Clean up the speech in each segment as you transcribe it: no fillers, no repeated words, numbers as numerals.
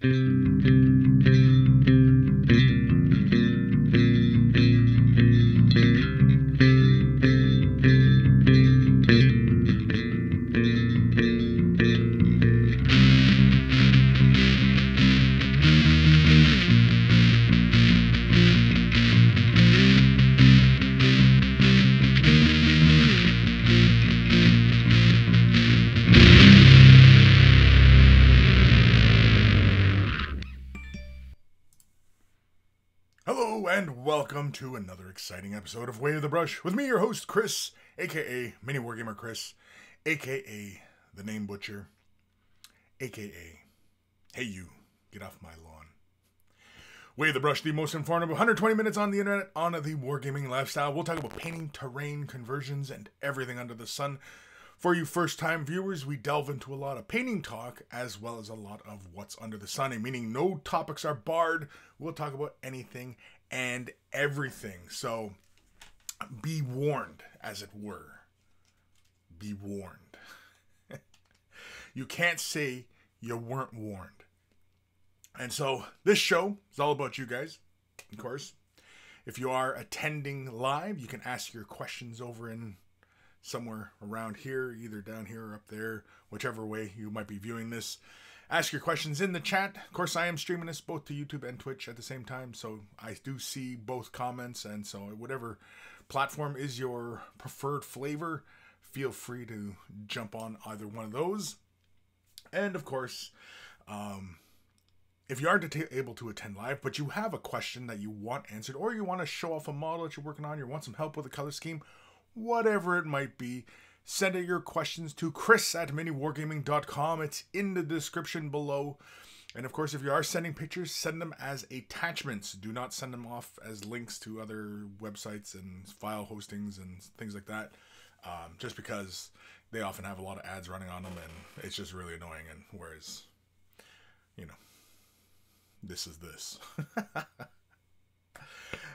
Hello and welcome to another exciting episode of Way of the Brush with me, your host Kris, aka Mini Wargamer Kris, aka the Name Butcher, aka Hey You, Get Off My Lawn. Way of the Brush, the most informative 120 minutes on the internet on the wargaming lifestyle. We'll talk about painting, terrain, conversions, and everything under the sun. For you first-time viewers, we delve into a lot of painting talk as well as a lot of what's under the sun, meaning no topics are barred. We'll talk about anything and everything. So be warned, as it were. Be warned. You can't say you weren't warned. And so this show is all about you guys, of course. If you are attending live, you can ask your questions over in somewhere around here, either down here or up there, whichever way you might be viewing this. Ask your questions in the chat. Of course, I am streaming this both to YouTube and Twitch at the same time, so I do see both comments, and so whatever platform is your preferred flavor, feel free to jump on either one of those. And of course, if you aren't able to attend live, but you have a question that you want answered, or you want to show off a model that you're working on, you want some help with a color scheme, whatever it might be, send in your questions to Kris@miniwargaming.com. It's in the description below. And of course, if you are sending pictures, send them as attachments. Do not send them off as links to other websites and file hostings and things like that. Just because they often have a lot of ads running on them, and it's just really annoying. And whereas, you know, this is this.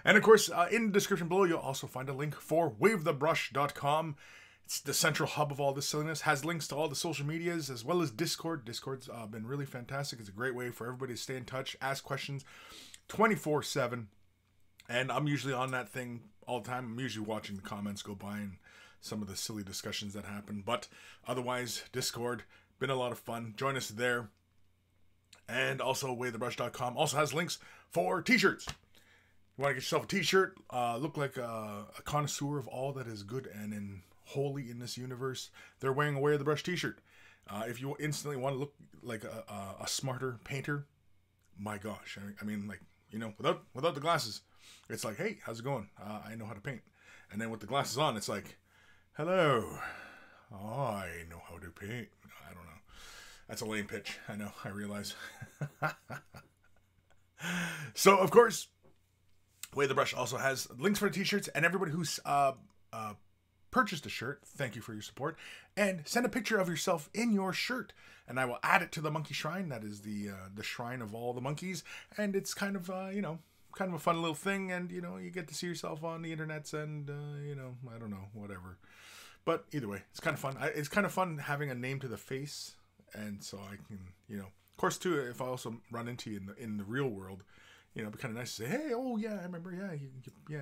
And of course, in the description below, you'll also find a link for wavethebrush.com. It's the central hub of all this silliness. Has links to all the social medias as well as Discord. Discord's been really fantastic. It's a great way for everybody to stay in touch, ask questions 24/7. And I'm usually on that thing all the time. I'm usually watching the comments go by and some of the silly discussions that happen. But otherwise, Discord, been a lot of fun. Join us there. And also, wavethebrush.com also has links for t-shirts. You want to get yourself a t-shirt, look like a connoisseur of all that is good and holy in this universe. They're wearing a Way of the Brush t-shirt. If you instantly want to look like a smarter painter, my gosh. I mean, like, you know, without the glasses, it's like, hey, how's it going? I know how to paint. And then with the glasses on, it's like, hello, I know how to paint. I don't know. That's a lame pitch. I know, I realize. So, of course, Way of the Brush also has links for the t-shirts, and everybody who's purchased a shirt, thank you for your support, and send a picture of yourself in your shirt, and I will add it to the monkey shrine. That is the shrine of all the monkeys, and it's kind of you know, kind of a fun little thing, and you know, you get to see yourself on the internets, and you know, I don't know, whatever. But either way, it's kind of fun. It's kind of fun having a name to the face, and so I can, you know, of course too, if I also run into you in the real world, you know, it'd be kind of nice to say, hey, oh yeah, I remember, yeah,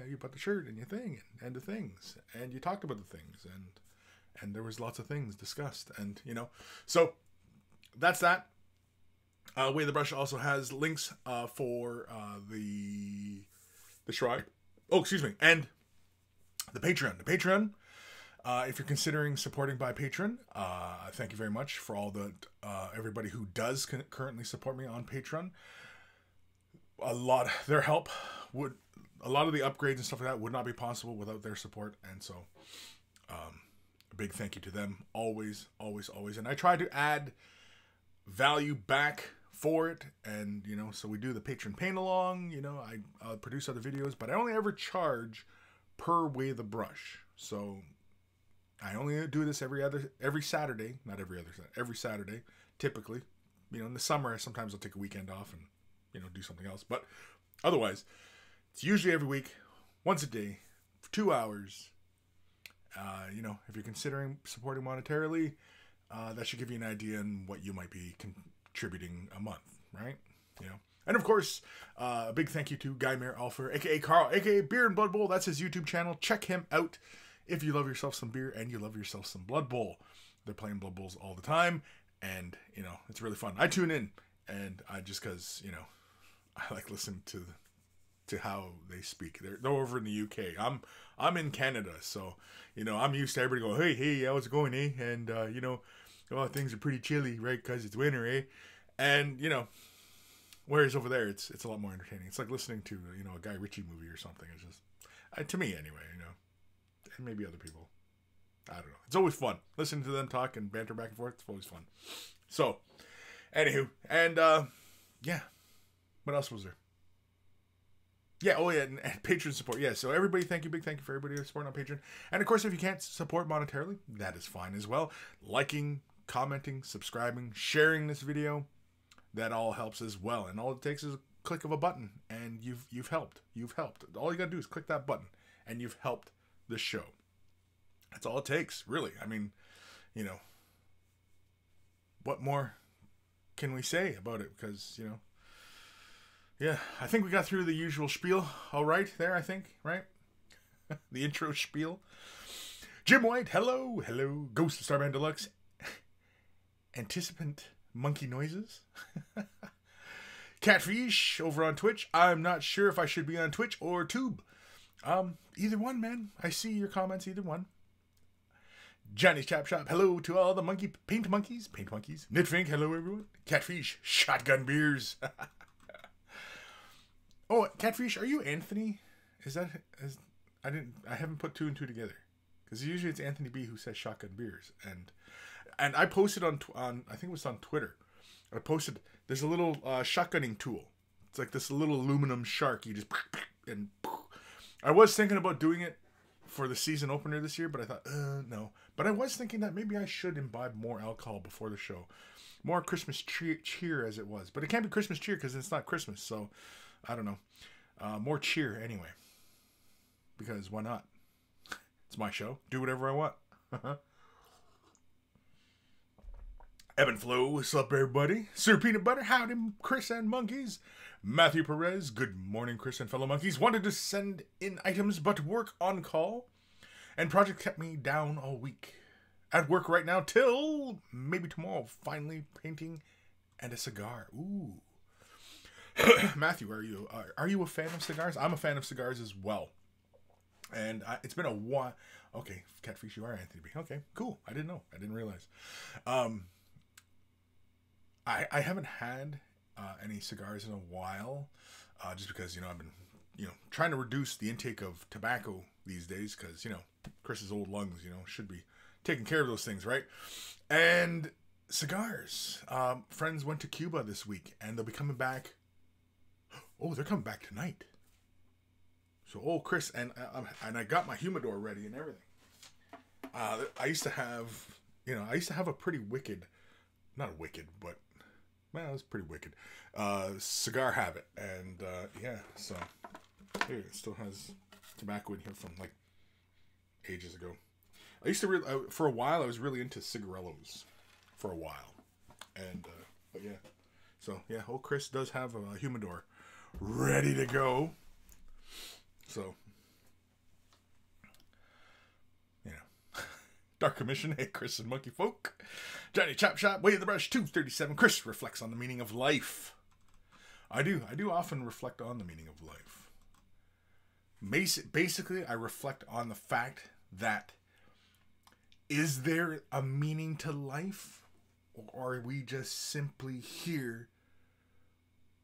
you bought the shirt and your thing and the things, and you talked about the things, and there was lots of things discussed, and you know, so that's that. Way of the Brush also has links for the shrine. Oh, excuse me, and the Patreon. The Patreon. If you're considering supporting by Patreon, thank you very much for all the everybody who does currently support me on Patreon. A lot of the upgrades and stuff like that would not be possible without their support, and so a big thank you to them. Always. And I try to add value back for it, and you know, so we do the patron paint along, you know, I produce other videos, but I only ever charge per Way of the Brush. So I only do this every Saturday, not every Saturday, typically. You know, in the summer, sometimes I'll take a weekend off and, you know, do something else. But otherwise, it's usually every week, once a day, for 2 hours. You know, if you're considering supporting monetarily, that should give you an idea on what you might be contributing a month, right? you know. And of course, a big thank you to Guy Mayer Alfer, aka Carl, aka Beer and Blood Bowl. That's his YouTube channel. Check him out if you love yourself some beer and you love yourself some Blood Bowl. They're playing Blood Bowls all the time, and you know, it's really fun. I tune in, and I just because, you know, I like listening to how they speak. They're over in the UK. I'm in Canada, so you know, I'm used to everybody going, hey, how's it going, eh? And you know, well, things are pretty chilly, right? Because it's winter, eh? And you know, whereas over there, it's a lot more entertaining. It's like listening to, you know, a Guy Ritchie movie or something. It's just, to me anyway, you know, and maybe other people. I don't know. It's always fun listening to them talk and banter back and forth. It's always fun. So, anywho, and yeah, what else was there? Yeah, oh yeah, and Patreon support. Yeah, so everybody, thank you, big thank you for everybody who's supporting on Patreon. And of course, if you can't support monetarily, that is fine as well. Liking, commenting, subscribing, sharing this video, that all helps as well. And all it takes is a click of a button, and you've helped. You've helped. All you gotta do is click that button, and you've helped the show. That's all it takes, really. I mean, you know, what more can we say about it? Because, you know, yeah, I think we got through the usual spiel all right there, I think, right? The intro spiel. Jim White, hello. Ghost of Starman Deluxe. Anticipant monkey noises. Catfish over on Twitch. I'm not sure if I should be on Twitch or Tube. Either one, man. I see your comments, either one. Johnny's Chap Shop, hello to all the paint monkeys. Knitfink, hello everyone. Catfish, shotgun beers. Oh, Catfish, are you Anthony? I haven't put two and two together, because usually it's Anthony B who says shotgun beers, and I posted on I think it was on Twitter. I posted there's a little shotgunning tool. It's like this little aluminum shark. You just and I was thinking about doing it for the season opener this year, but I thought no. But I was thinking that maybe I should imbibe more alcohol before the show, more Christmas cheer as it was. But it can't be Christmas cheer because it's not Christmas, so. I don't know. More cheer anyway. Because why not? It's my show. Do whatever I want. Ebb and Flow, what's up everybody? Sir Peanut Butter, howdy Chris and monkeys. Matthew Perez, good morning Chris and fellow monkeys. Wanted to send in items but work on call. And project kept me down all week. At work right now till maybe tomorrow. Finally painting and a cigar. Ooh. Matthew, are you a fan of cigars? I'm a fan of cigars as well. And it's been a while. Okay, Catfish, you are Anthony B. Okay, cool. I didn't know. I didn't realize. I haven't had any cigars in a while, just because, you know, I've been, you know, trying to reduce the intake of tobacco these days, because, you know, Chris's old lungs, you know, should be taking care of those things, right? And cigars. Friends went to Cuba this week, and they'll be coming back. Oh, they're coming back tonight. So, Chris, and I got my humidor ready and everything. I used to have a pretty wicked, not wicked, but, man, it was pretty wicked, cigar habit. And, yeah, so, here, it still has tobacco in here from, like, ages ago. I used to for a while, I was really into cigarellos. For a while. And, but, yeah. So, yeah, Chris does have a humidor ready to go. So, you know. Dark Commission, hey, Chris and Monkey Folk. Johnny Chop Shop, Way of the Brush, 237. Chris reflects on the meaning of life. I do often reflect on the meaning of life. Basically, I reflect on the fact that, is there a meaning to life? Or are we just simply here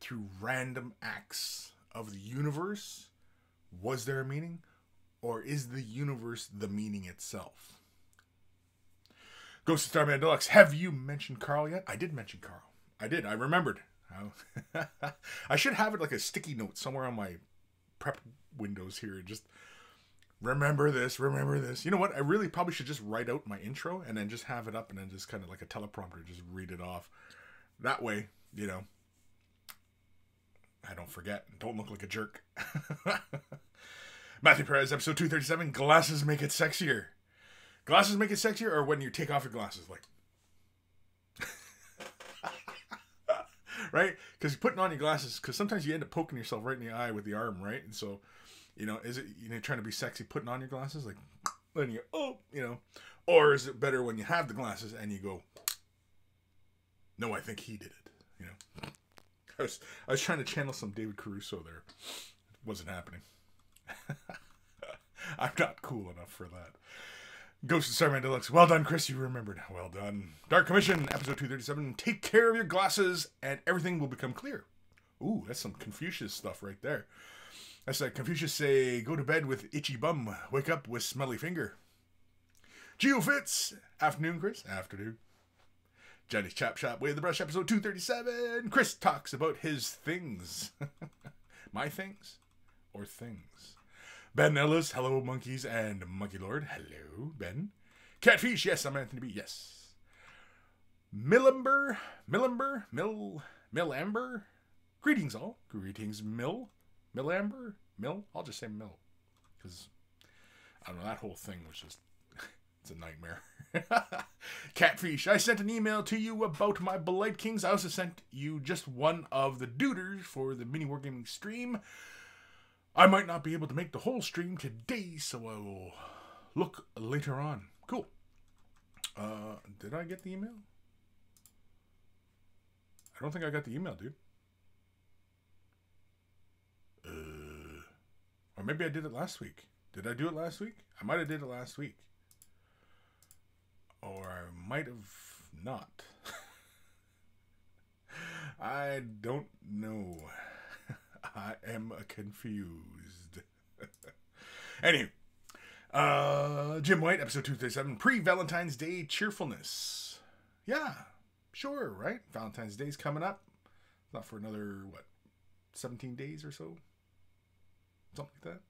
through random acts of the universe? Was there a meaning? Or is the universe the meaning itself? Ghost of Starman Deluxe, have you mentioned Carl yet? I did mention Carl. I did. I remembered. I should have it like a sticky note somewhere on my prep windows here. Just remember this, remember this. You know what? I really probably should just write out my intro and then just have it up and then just kind of like a teleprompter, just read it off. That way, you know, I don't forget. Don't look like a jerk. Matthew Perez, episode 237. Glasses make it sexier. Glasses make it sexier, or when you take off your glasses, like. right? Because putting on your glasses, because sometimes you end up poking yourself right in the eye with the arm, right? And so, is it, trying to be sexy putting on your glasses? Like, then you go, oh, or is it better when you have the glasses and you go, no, I think he did it, I was trying to channel some David Caruso there. It wasn't happening. I'm not cool enough for that. Ghost of Starman Deluxe. Well done, Kris. You remembered. Well done. Dark Commission, episode 237. Take care of your glasses and everything will become clear. Ooh, that's some Confucius stuff right there. That's like Confucius say, go to bed with itchy bum. Wake up with smelly finger. Geo Fits. Afternoon, Kris. Afternoon. Johnny's Chap Shop, Way of the Brush, episode 237. Kris talks about his things. My things? Or things? Ben Ellis, hello, monkeys, and Monkey Lord. Hello, Ben. Catfish, yes, I'm Anthony B, yes. Millamber. Greetings, all. Greetings, Millamber. I'll just say Mill. Because, I don't know, that whole thing was just, it's a nightmare. Catfish, I sent an email to you about my Blight Kings. I also sent you just one of the duders for the mini wargaming stream. I might not be able to make the whole stream today, so I will look later on. Cool. Did I get the email? I don't think I got the email, dude. Or maybe I did it last week. Did I do it last week? I might have did it last week. Or I might have not. I don't know. I am confused. Anyway. Jim White, episode 237. Pre-Valentine's Day cheerfulness. Yeah, sure, right? Valentine's Day's coming up. Not for another, 17 days or so? Something like that.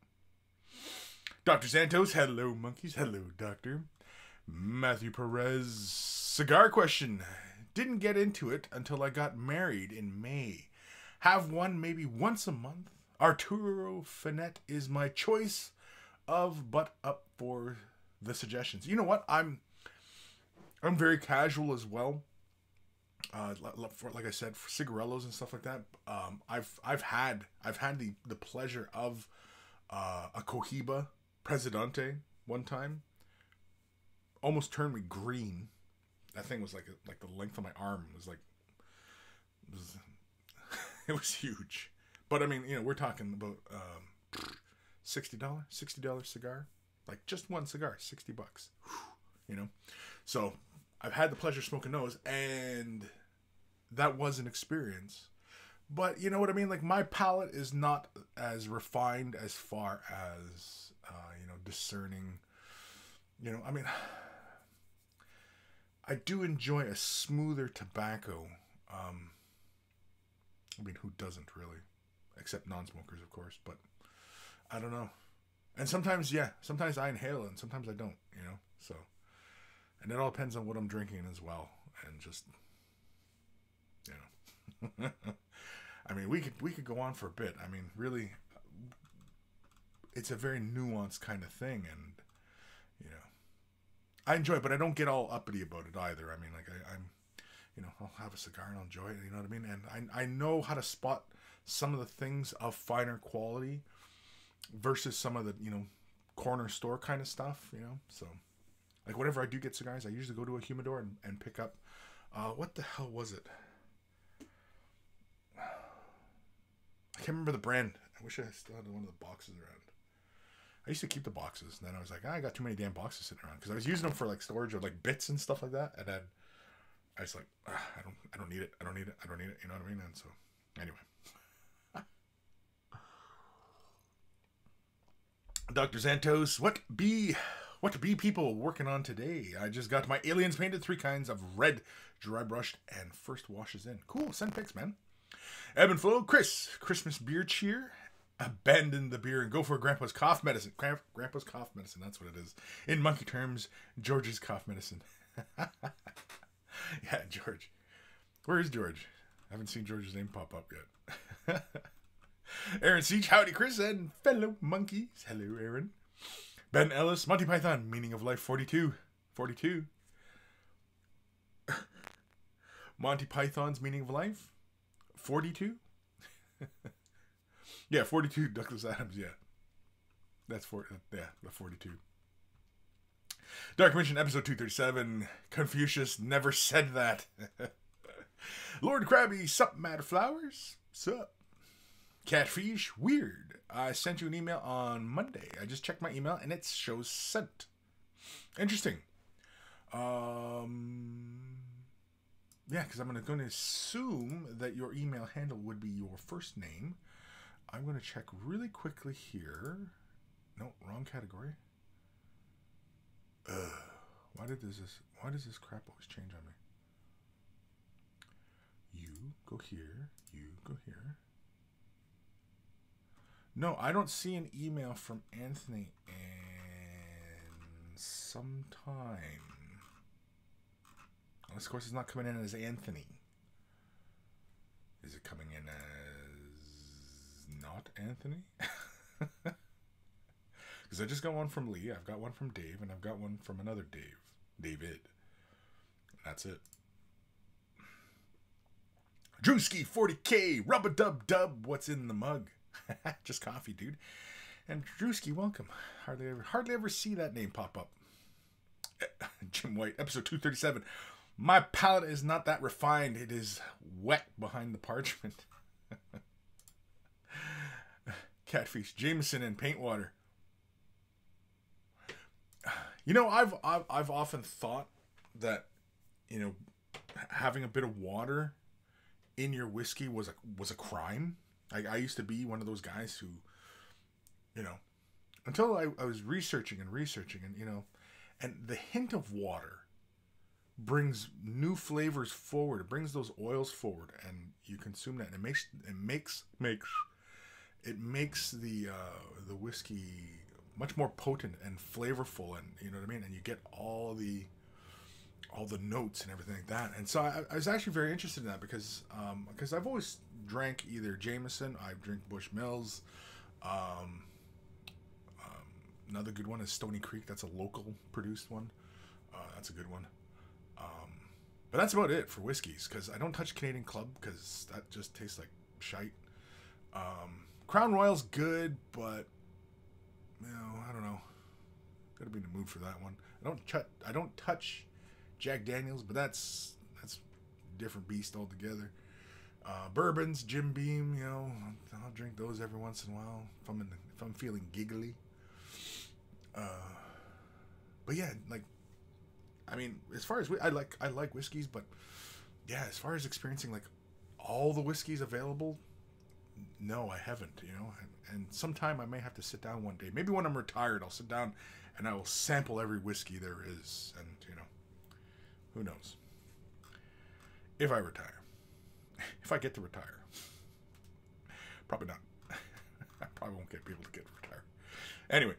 Dr. Santos, hello, monkeys. Hello, doctor. Matthew Perez, cigar question. Didn't get into it until I got married in May. Have one maybe once a month. Arturo Finet is my choice of, but up for the suggestions. You know what? I'm very casual as well. Like I said, for cigarellos and stuff like that. I've had the pleasure of a Cohiba Presidente one time. Almost turned me green. That thing was like the length of my arm. It was huge. But I mean, we're talking about $60 cigar, like just one cigar, $60. So I've had the pleasure of smoking those, and that was an experience. But you know what I mean? Like, my palate is not as refined as far as discerning. I mean, I do enjoy a smoother tobacco. I mean, who doesn't really? Except non-smokers, of course. But I don't know. And sometimes I inhale it, and sometimes I don't. So, and it all depends on what I'm drinking as well, and just I mean, we could go on for a bit. I mean, really, it's a very nuanced kind of thing, and I enjoy it, but I don't get all uppity about it either. I mean, like I'm I'll have a cigar and I'll enjoy it. You know what I mean? And I know how to spot some of the things of finer quality versus some of the corner store kind of stuff. So like whenever I do get cigars, I usually go to a humidor and pick up. What the hell was it? I can't remember the brand. I wish I still had one of the boxes around. I used to keep the boxes, and then I was like, I got too many damn boxes sitting around, because I was using them for like storage of like bits and stuff like that, and then I was like, I don't need it. You know what I mean? And so, anyway. Dr. Santos, what be people working on today? I just got my aliens painted, 3 kinds of red, dry brushed, and first washes in. Cool, send pics, man. Ebb and Flow, Kris, Christmas beer cheer. Abandon the beer and go for Grandpa's cough medicine. Grandpa's cough medicine, that's what it is. In monkey terms, George's cough medicine. Yeah, George. Where is George? I haven't seen George's name pop up yet. Aaron Siege, howdy Kris and fellow monkeys. Hello, Aaron. Ben Ellis, Monty Python, Meaning of Life 42. 42. Monty Python's Meaning of Life 42? Yeah, 42 Douglas Adams, yeah. That's the 42. Dark Mission, episode 237. Confucius never said that. Lord Krabby, sup, Matter Flowers? Sup? Catfish, weird. I sent you an email on Monday. I just checked my email and it shows sent. Interesting. Yeah, because I'm going to assume that your email handle would be your first name. I'm going to check really quickly here. No, wrong category. Why does this crap always change on me? You go here. You go here. No, I don't see an email from Anthony in some time. Unless, of course, it's not coming in as Anthony. Is it coming in as not Anthony? Because I just got one from Lee, I've got one from Dave, and I've got one from another Dave. David. That's it. Drewski 40K, rub-a-dub-dub, what's in the mug? Just coffee, dude. And Drewski, welcome. Hardly ever see that name pop up. Jim White, episode 237. My palate is not that refined. It is wet behind the parchment. Catfish, Jameson, and paint water. You know, I've often thought that, you know, having a bit of water in your whiskey was a crime. I used to be one of those guys who, you know, until I was researching, and you know, and the hint of water brings new flavors forward. It brings those oils forward, and you consume that, and it makes the whiskey much more potent and flavorful, and you know what I mean. And you get all the notes and everything like that. And so I was actually very interested in that because I've always drank either Jameson, I drink Bushmills. Another good one is Stony Creek. That's a local produced one. That's a good one. But that's about it for whiskeys, because I don't touch Canadian Club because that just tastes like shite. Crown Royal's good, but you know, I don't know. Gotta be in the mood for that one. I don't touch Jack Daniels, but that's a different beast altogether. Bourbons, Jim Beam, you know, I'll drink those every once in a while if I'm feeling giggly. But yeah, like, I mean, as far as I like whiskeys, but yeah, as far as experiencing like all the whiskeys available, no, I haven't, you know. And sometime I may have to sit down one day. Maybe when I'm retired, I'll sit down and I will sample every whiskey there is, and you know, who knows? If I retire. If I get to retire. Probably not. I probably won't be able to get to retire. Anyway,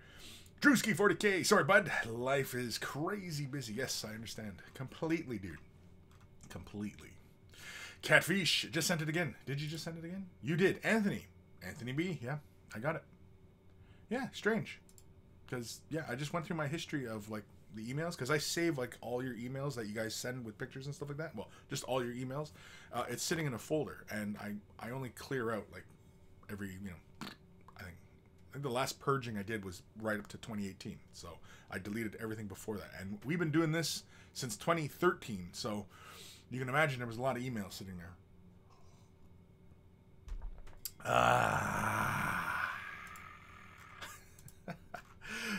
Drewski 40K. Sorry, bud. Life is crazy busy. Yes, I understand. Completely, dude. Completely. Catfish. Just sent it again. Did you just send it again? You did. Anthony B. Yeah, I got it. Yeah, strange. Because, yeah, I just went through my history of, like, the emails, because I save like all your emails that you guys send with pictures and stuff like that. Well, just all your emails. It's sitting in a folder, and I only clear out like every, you know, I think the last purging I did was right up to 2018. So I deleted everything before that, and we've been doing this since 2013. So you can imagine there was a lot of emails sitting there.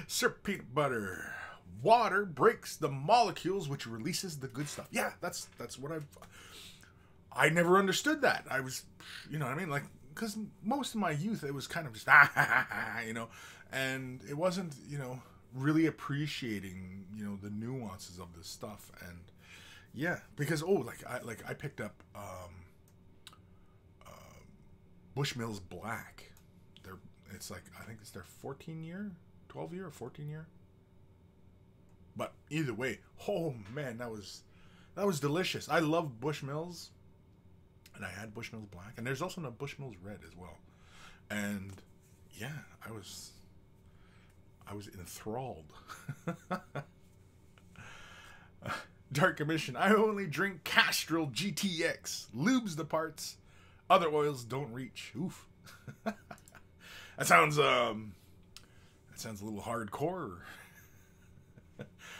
Sir Peanut Butter. Water breaks the molecules, which releases the good stuff. Yeah, that's what I never understood that. I was, you know what I mean? Like, because most of my youth, it was kind of just, you know, and it wasn't, you know, really appreciating, you know, the nuances of this stuff. And yeah, because, I picked up Bushmills Black. It's like, I think it's their 12 year or 14 year. But either way, oh man, that was delicious. I love Bushmills, and I had Bushmills Black, and there's also a Bushmills Red as well. And yeah, I was enthralled. Dark Commission. I only drink Castrol GTX. Lubes the parts. other oils don't reach. Oof. That sounds a little hardcore.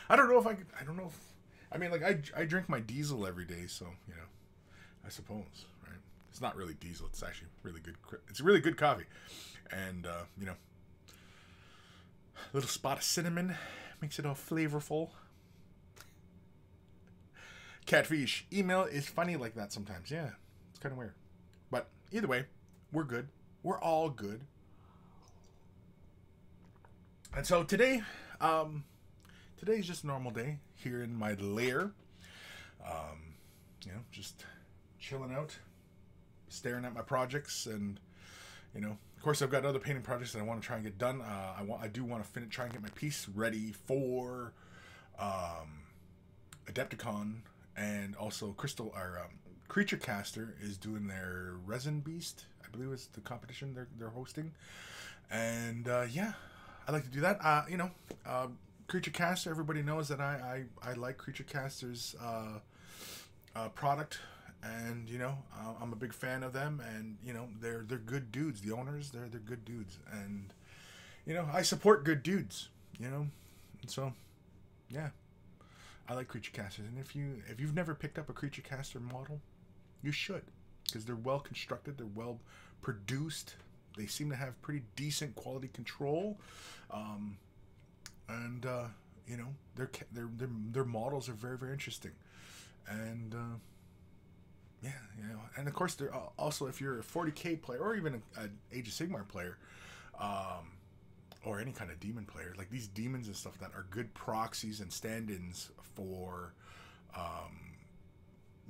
I don't know if I could. I don't know if. I mean, like I drink my diesel every day, so you know, I suppose, right? It's not really diesel. It's actually really good. It's really good coffee, and you know, a little spot of cinnamon makes it all flavorful. Catfish email is funny like that sometimes. Yeah, it's kind of weird, but either way, we're good. We're all good. And so today, today's just a normal day here in my lair. You know, just chilling out, staring at my projects, and you know, of course, I've got other painting projects that I want to try and get done. I do want to try and get my piece ready for Adepticon, and also Creature Caster is doing their Resin Beast. I believe it's the competition they're hosting, and yeah, I like to do that. You know, Creature Caster. Everybody knows that I like Creature Caster's product, and you know, I'm a big fan of them, and you know, they're good dudes. The owners, they're good dudes, and you know, I support good dudes. You know, and so yeah, I like Creature Casters, and if you've never picked up a Creature Caster model, you should, because they're well constructed, they're well produced. They seem to have pretty decent quality control, and you know, their models are very, very interesting, and yeah, you know, and of course, they're also, if you're a 40K player or even an Age of Sigmar player, or any kind of demon player, like these demons and stuff that are good proxies and stand-ins for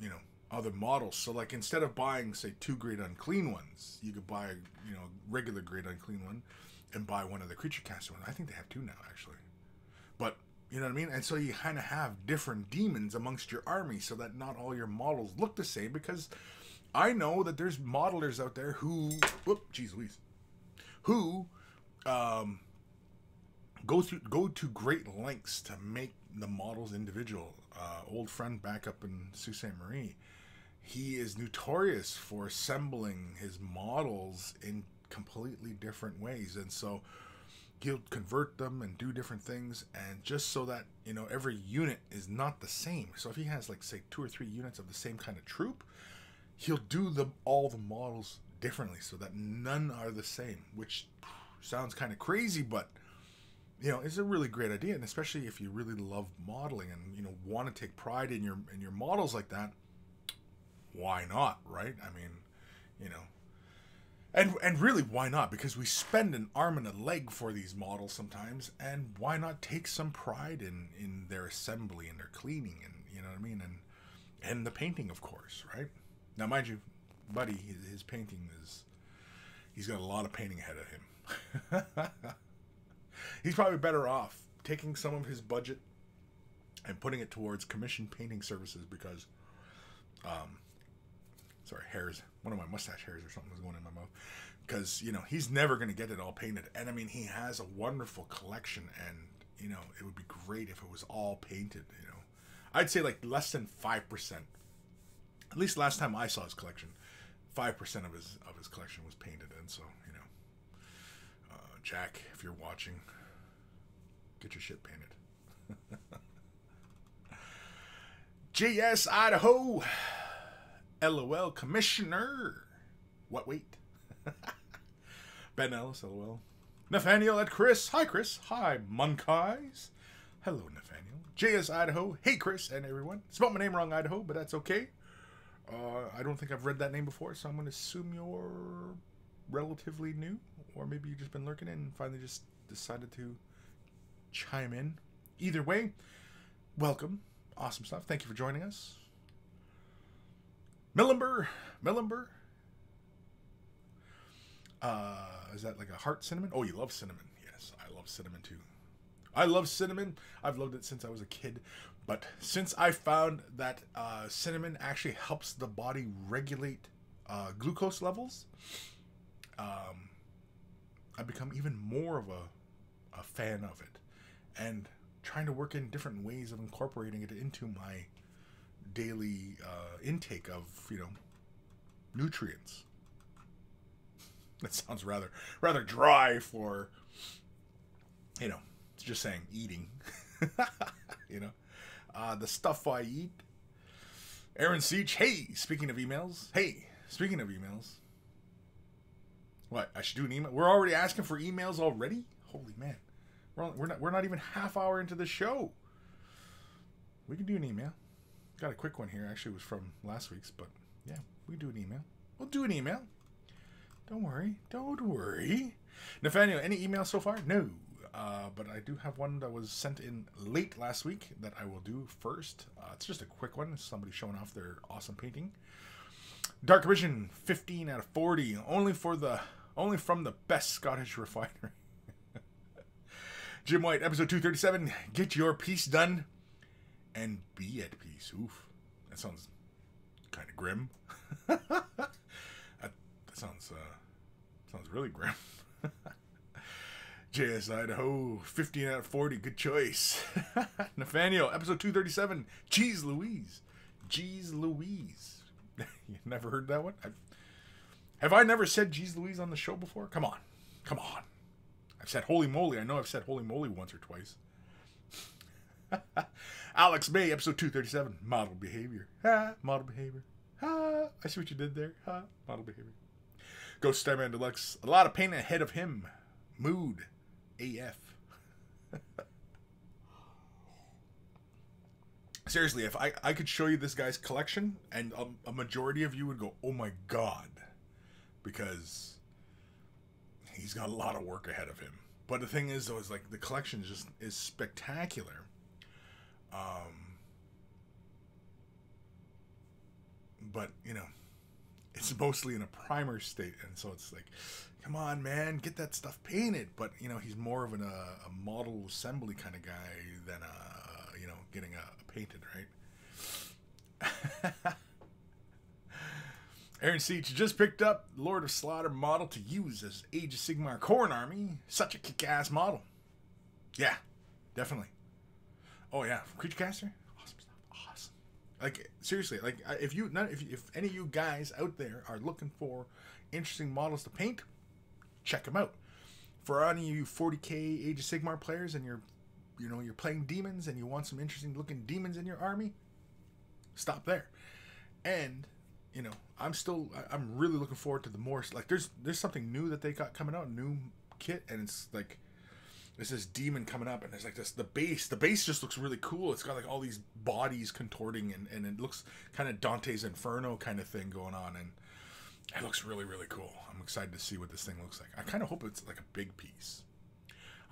you know, other models. So like, instead of buying, say, 2 grade unclean ones, you could buy, you know, regular grade unclean one and buy one of the Creature Caster ones. I think they have 2 now, actually. But you know what I mean? And so you kind of have different demons amongst your army, so that not all your models look the same, because I know that there's modelers out there who, geez Louise, who go to great lengths to make the models individual. Old friend back up in Sault Ste. Marie, he is notorious for assembling his models in completely different ways, and so he'll convert them and do different things, and just so that, you know, every unit is not the same. So if he has, like, say 2 or 3 units of the same kind of troop, he'll do all the models differently so that none are the same, which sounds kind of crazy, but you know, it's a really great idea. And especially if you really love modeling and, you know, want to take pride in your models like that, why not, right? I mean, you know, and really, why not? Because we spend an arm and a leg for these models sometimes, and why not take some pride in their assembly and their cleaning, and you know what I mean, and the painting, of course, right? Now, mind you, buddy, his painting he's got a lot of painting ahead of him. He's probably better off taking some of his budget and putting it towards commission painting services, because sorry, hairs, one of my mustache hairs or something was going in my mouth, because you know, he's never going to get it all painted. And I mean, he has a wonderful collection, and you know, it would be great if it was all painted. You know, I'd say like less than 5%, at least last time I saw his collection, 5% of his collection was painted. And so, you know, Jack, if you're watching, get your shit painted. JS Idaho, LOL Commissioner. What, wait? Ben Ellis, LOL. Nathaniel at Kris. Hi, Kris. Hi, Munkais. Hello, Nathaniel. JS Idaho. Hey, Kris and everyone. Spelled my name wrong, Idaho, but that's okay. I don't think I've read that name before, so I'm going to assume you're relatively new, or maybe you've just been lurking in and finally just decided to chime in. Either way, welcome. Awesome stuff. Thank you for joining us. Millimber. Is that like a heart cinnamon? Oh, you love cinnamon. Yes, I love cinnamon too. I love cinnamon. I've loved it since I was a kid. But since I found that cinnamon actually helps the body regulate glucose levels, I've become even more of a fan of it, and trying to work in different ways of incorporating it into my daily intake of, you know, nutrients. That sounds rather dry for, you know, just saying eating. You know, the stuff I eat. Aaron Seach, hey, speaking of emails. What? I should do an email. We're already asking for emails already. Holy man, we're not even half hour into the show. We can do an email. Got a quick one here. Actually, it was from last week's, but yeah, we can do an email. We'll do an email. Don't worry. Nathaniel, any email so far? No. But I do have one that was sent in late last week that I will do first. It's just a quick one. It's somebody showing off their awesome painting. Dark Vision, 15 out of 40. Only from the best Scottish refinery. Jim White, episode 237. Get your piece done and be at peace. Oof. That sounds kind of grim. That sounds really grim. JS Idaho, 15 out of 40. Good choice. Nathaniel, episode 237. Jeez Louise. You never heard that one? Have I never said Jeez Louise on the show before? Come on. I've said holy moly. I know I've said holy moly once or twice. Alex May, episode 237. Model behavior. Model behavior. I see what you did there. Model behavior. Ghost Starman Deluxe. A lot of pain ahead of him. Mood. AF. Seriously, if I could show you this guy's collection, and a majority of you would go, oh my god, because he's got a lot of work ahead of him. But the thing is, though, is like the collection is spectacular. But you know, it's mostly in a primer state, and so it's like, come on, man, get that stuff painted. But you know, he's more of a model assembly kind of guy than you know, getting a painted, right? Aaron Seach just picked up Lord of Slaughter model to use as Age of Sigmar Khorne army. Such a kick-ass model. Yeah, definitely. Oh yeah, Creature Caster. Awesome stuff. Awesome. Like seriously, like if any of you guys out there are looking for interesting models to paint, check them out. For any of you 40k Age of Sigmar players and you're playing demons and you want some interesting looking demons in your army, stop there. And you know, I'm really looking forward to the more, like there's something new that they got coming out, a new kit, and it's like there's this demon coming up, and there's like the base just looks really cool. It's got like all these bodies contorting, and it looks kind of Dante's Inferno kind of thing going on, and it looks really, really cool. I'm excited to see what this thing looks like. I kind of hope it's like a big piece.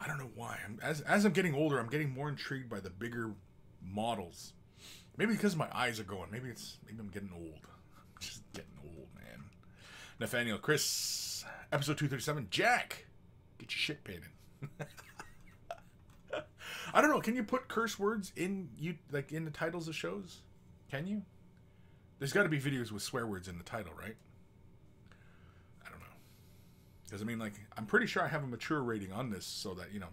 I don't know why. As I'm getting older, I'm getting more intrigued by the bigger models. Maybe because my eyes are going. Maybe I'm getting old. I'm just getting old, man. Nathaniel, Kris, episode 237. Jack, get your shit painted. I don't know. Can you put curse words in the titles of shows? Can you? There's got to be videos with swear words in the title, right? I don't know. Because I mean, like, I'm pretty sure I have a mature rating on this, so that, you know,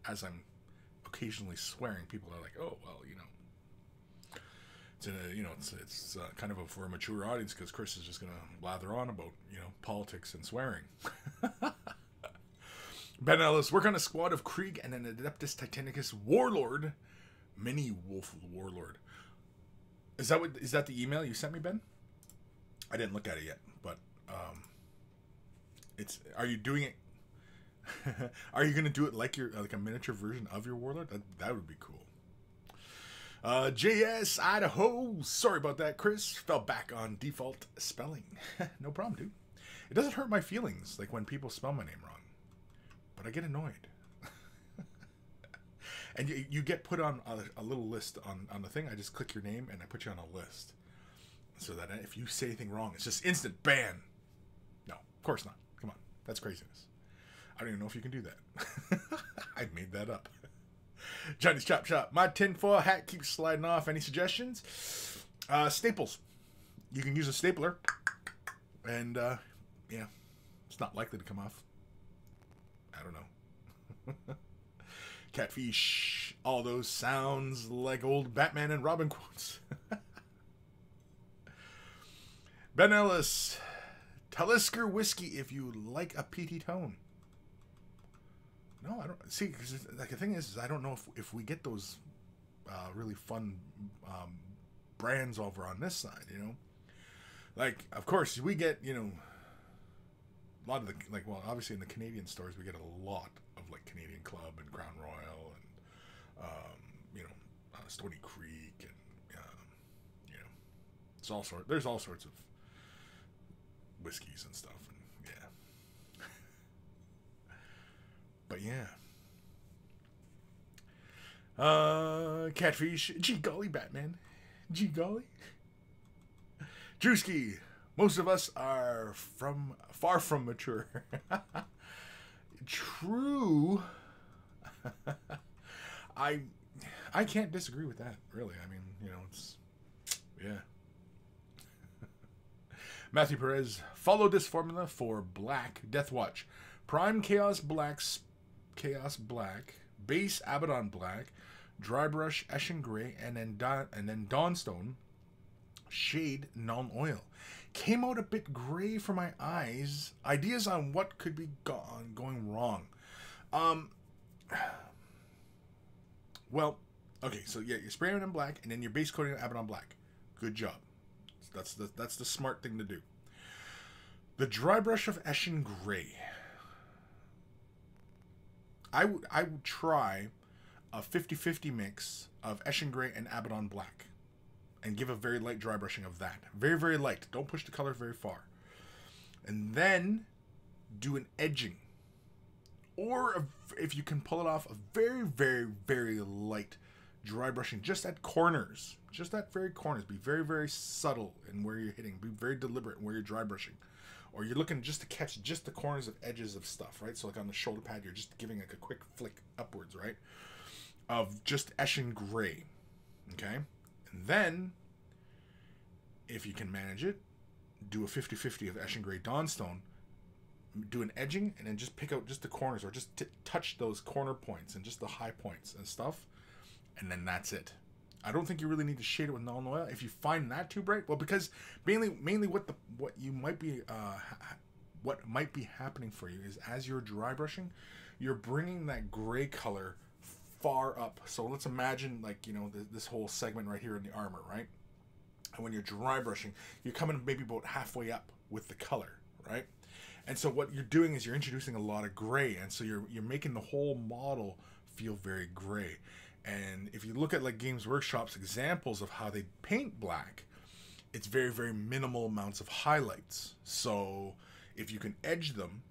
as I'm occasionally swearing, people are like, oh, well, you know, it's kind of for a mature audience, because Kris is just gonna blather on about, you know, politics and swearing. Ben Ellis, work on a squad of Krieg and an Adeptus Titanicus Warlord, Mini Wolf Warlord. Is that the email you sent me, Ben? I didn't look at it yet, but are you doing it? Are you gonna do it like a miniature version of your Warlord? That would be cool. JS Idaho, sorry about that, Kris. Fell back on default spelling. No problem, dude. It doesn't hurt my feelings like when people spell my name wrong, but I get annoyed. And you get put on a little list on the thing. I just click your name and I put you on a list, so that if you say anything wrong, it's just instant ban. No, of course not. Come on, that's craziness. I don't even know if you can do that. I made that up. Johnny's Chop Shop. My tinfoil hat keeps sliding off. Any suggestions? Staples. You can use a stapler, and yeah, it's not likely to come off. I don't know. Catfish. All those sounds like old Batman and Robin quotes. Ben Ellis. Talisker whiskey if you like a peaty tone. No, I don't see. Cause like the thing is I don't know if we get those really fun brands over on this side. You know, like of course we get a lot of the obviously in the Canadian stores we get a lot of like Canadian Club and Crown Royal and Stony Creek and there's all sorts of whiskeys and stuff and yeah. But yeah. Catfish. Gee golly, Batman. Gee golly. Drewski. Most of us are far from mature. True. I can't disagree with that, really. I mean, it's yeah. Matthew Perez, follow this formula for black Death Watch. Prime Chaos Black, base Abaddon Black, dry brush Eshin Gray, and then Dawnstone shade non-oil. Came out a bit gray for my eyes. Ideas on what could be going wrong. Well, okay, so yeah, you're spraying it in black, and then you're base coating it Abaddon Black. Good job. That's the smart thing to do. The dry brush of Eshin Gray. I would try a 50-50 mix of Eshin Gray and Abaddon Black. And give a very light dry brushing of that. Very, very light. Don't push the color very far. And then do an edging. Or if you can pull it off, a very, very, very light dry brushing. Just at corners. Just at very corners. Be very, very subtle in where you're hitting. Be very deliberate in where you're dry brushing. Or you're looking just to catch just the corners of edges of stuff, right? So like on the shoulder pad, you're just giving like a quick flick upwards, right? Of just Eshin Gray. Okay? And then, if you can manage it, do a 50-50 of Eshin Gray Dawnstone, do an edging, and then just pick out just the corners, or just touch those corner points and just the high points and stuff, and then that's it. I don't think you really need to shade it with non-oil. If you find that too bright, well, because mainly what might be happening for you is as you're dry brushing, you're bringing that gray color far up. So let's imagine like this whole segment right here in the armor, right? And when you're dry brushing, you're coming maybe about halfway up with the color, right? And so what you're doing is you're introducing a lot of gray, and so you're making the whole model feel very gray. And if you look at like Games Workshop's examples of how they paint black, it's very, very minimal amounts of highlights. So if you can edge them,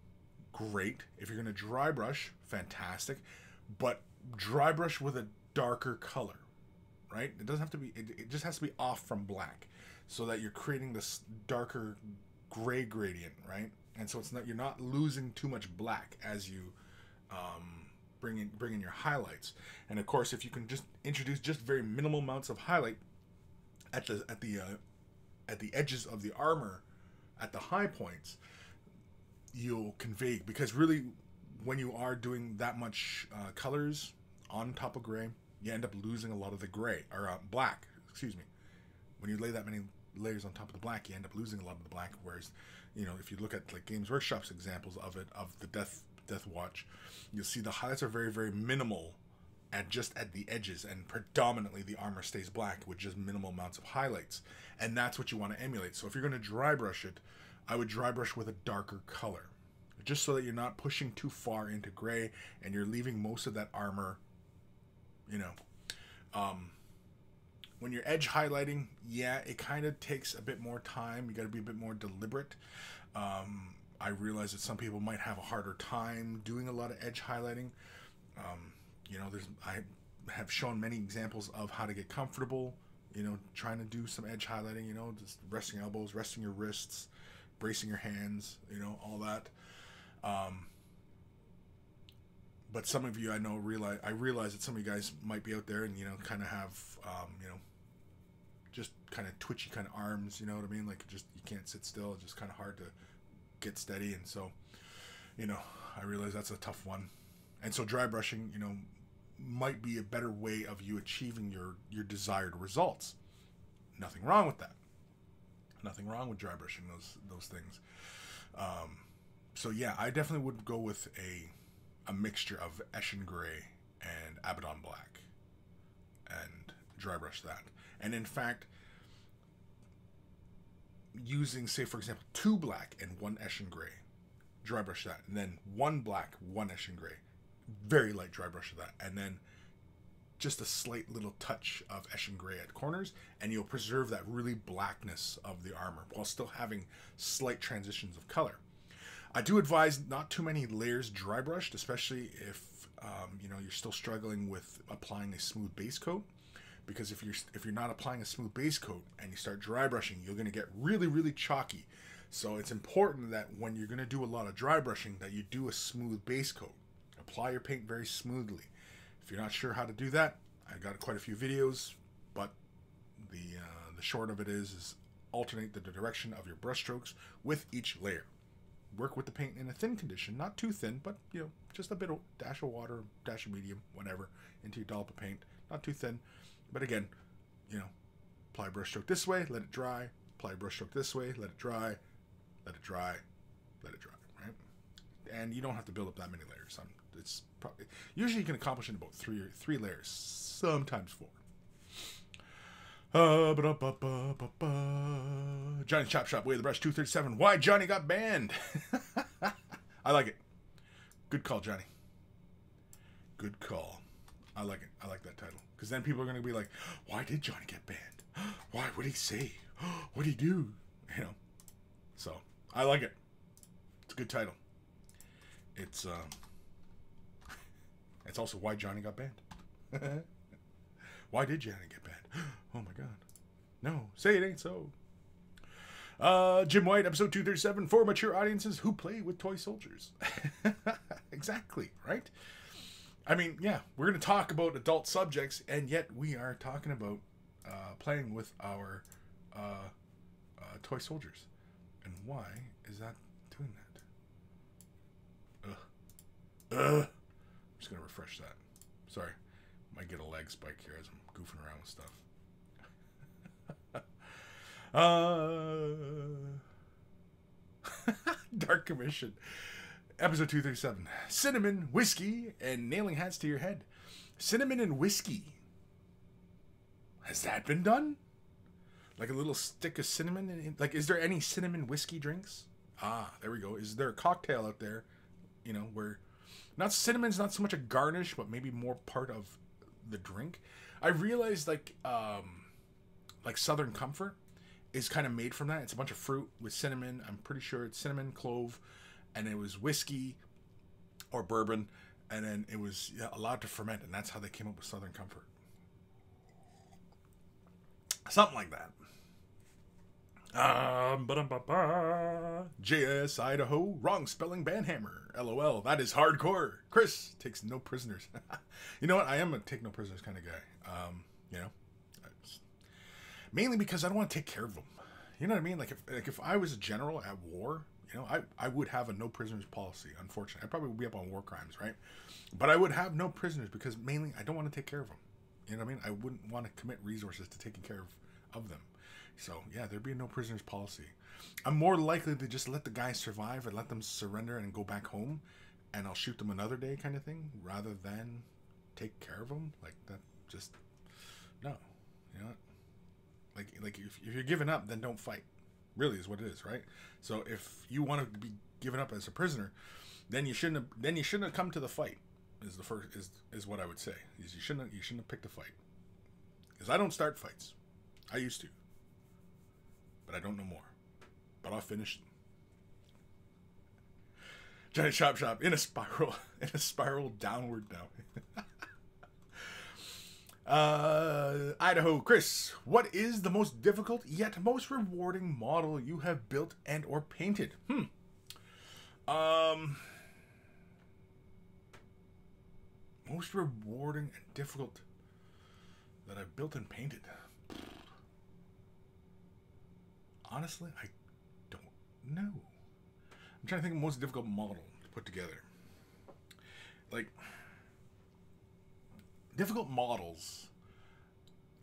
great. If you're going to dry brush, fantastic. But dry brush with a darker color, right? It doesn't have to be, it just has to be off from black so that you're creating this darker gray gradient, right? And so it's not, you're not losing too much black as you bring in your highlights. And of course, if you can just introduce just very minimal amounts of highlight at the edges of the armor, at the high points, you'll convey, because really when you are doing that much colors on top of gray, you end up losing a lot of the gray, or black, excuse me. When you lay that many layers on top of the black, you end up losing a lot of the black. Whereas, if you look at like Games Workshop's examples of it, of the Death Watch, you'll see the highlights are very, very minimal at the edges, and predominantly the armor stays black with just minimal amounts of highlights. And that's what you want to emulate. So if you're going to dry brush it, I would dry brush with a darker color, just so that you're not pushing too far into gray and you're leaving most of that armor, when you're edge highlighting, yeah, it kind of takes a bit more time. You got to be a bit more deliberate. I realize that some people might have a harder time doing a lot of edge highlighting. I have shown many examples of how to get comfortable, trying to do some edge highlighting, just resting elbows, resting your wrists, bracing your hands, all that. But some of you I realize that some of you guys might be out there and, kind of have, just kind of twitchy kind of arms, you know what I mean? Like just, you can't sit still. It's just kind of hard to get steady. And so, I realize that's a tough one. And so dry brushing, might be a better way of you achieving your desired results. Nothing wrong with that. Nothing wrong with dry brushing those things. So yeah, I definitely would go with a mixture of Eschen Gray and Abaddon Black and dry brush that. And in fact, using, say for example, 2 black and 1 Eschen Gray, dry brush that, and then 1 black, 1 Eschen Gray, very light dry brush of that, and then just a slight little touch of Eschen Gray at corners, and you'll preserve that really blackness of the armor while still having slight transitions of color. I do advise not too many layers dry brushed, especially if you know, you're still struggling with applying a smooth base coat, because if you're not applying a smooth base coat and you start dry brushing, you're going to get really chalky. So it's important that when you're going to do a lot of dry brushing, that you do a smooth base coat. Apply your paint very smoothly. If you're not sure how to do that, I got quite a few videos, but the short of it is alternate the direction of your brush strokes with each layer. Work with the paint in a thin condition, not too thin, but you know, just a bit of dash of water, dash of medium, whatever, into your dollop of paint. Not too thin, but again, you know, apply a brush stroke this way, let it dry. Apply a brush stroke this way, let it dry, let it dry, let it dry. Right? And you don't have to build up that many layers. It's probably usually you can accomplish in about three layers, sometimes 4. Johnny's Chop Shop, Way of the Brush 237. Why Johnny got banned? I like it. Good call, Johnny. Good call. I like it. I like that title. Because then people are going to be like, why did Johnny get banned? Why? What did he say? What did he do? You know. So, I like it. It's a good title. It's also why Johnny got banned. Why did Johnny get banned? Oh my god. No, say it ain't so. Jim White, episode 237, for mature audiences who play with toy soldiers. Exactly, right? I mean, yeah, we're going to talk about adult subjects, and yet we are talking about playing with our toy soldiers. And why is that doing that? I'm just going to refresh that. Sorry. Might get a lag spike here as I'm goofing around with stuff. Dark Commission, episode 237. Cinnamon, whiskey, and nailing hats to your head. Cinnamon and whiskey. Has that been done? Like a little stick of cinnamon? Like, is there any cinnamon whiskey drinks? Ah, there we go. Is there a cocktail out there, you know, where not cinnamon's not so much a garnish, but maybe more part of the drink? I realized like Southern Comfort is kind of made from that. It's a bunch of fruit with cinnamon. I'm pretty sure it's cinnamon, clove, and it was whiskey or bourbon, and then it was allowed to ferment, and that's how they came up with Southern Comfort. Something like that. JS Idaho, wrong spelling banhammer. LOL, that is hardcore. Kris takes no prisoners. You know what? I am a take no prisoners kind of guy. You know, mainly because I don't want to take care of them. You know what I mean? Like if I was a general at war, you know, I would have a no prisoners policy. Unfortunately, I probably would be up on war crimes, right? But I would have no prisoners because mainly I don't want to take care of them. You know what I mean? I wouldn't want to commit resources to taking care of them. So, yeah, there'd be a no prisoners policy. I'm more likely to just let the guys survive and let them surrender and go back home, and I'll shoot them another day kind of thing, rather than take care of them. Like, that just, no. You know what? Like if you're giving up, then don't fight. Really is what it is, right? So, if you want to be given up as a prisoner, then you shouldn't have come to the fight. Is what I would say. You shouldn't have picked a fight. Because I don't start fights. I used to. But I don't know more. But I'll finish them. Giant Shop in a spiral downward now. Idaho, Kris, what is the most difficult yet most rewarding model you have built and or painted? Most rewarding and difficult that I've built and painted. Honestly, I don't know. I'm trying to think of the most difficult model to put together. Like, difficult models,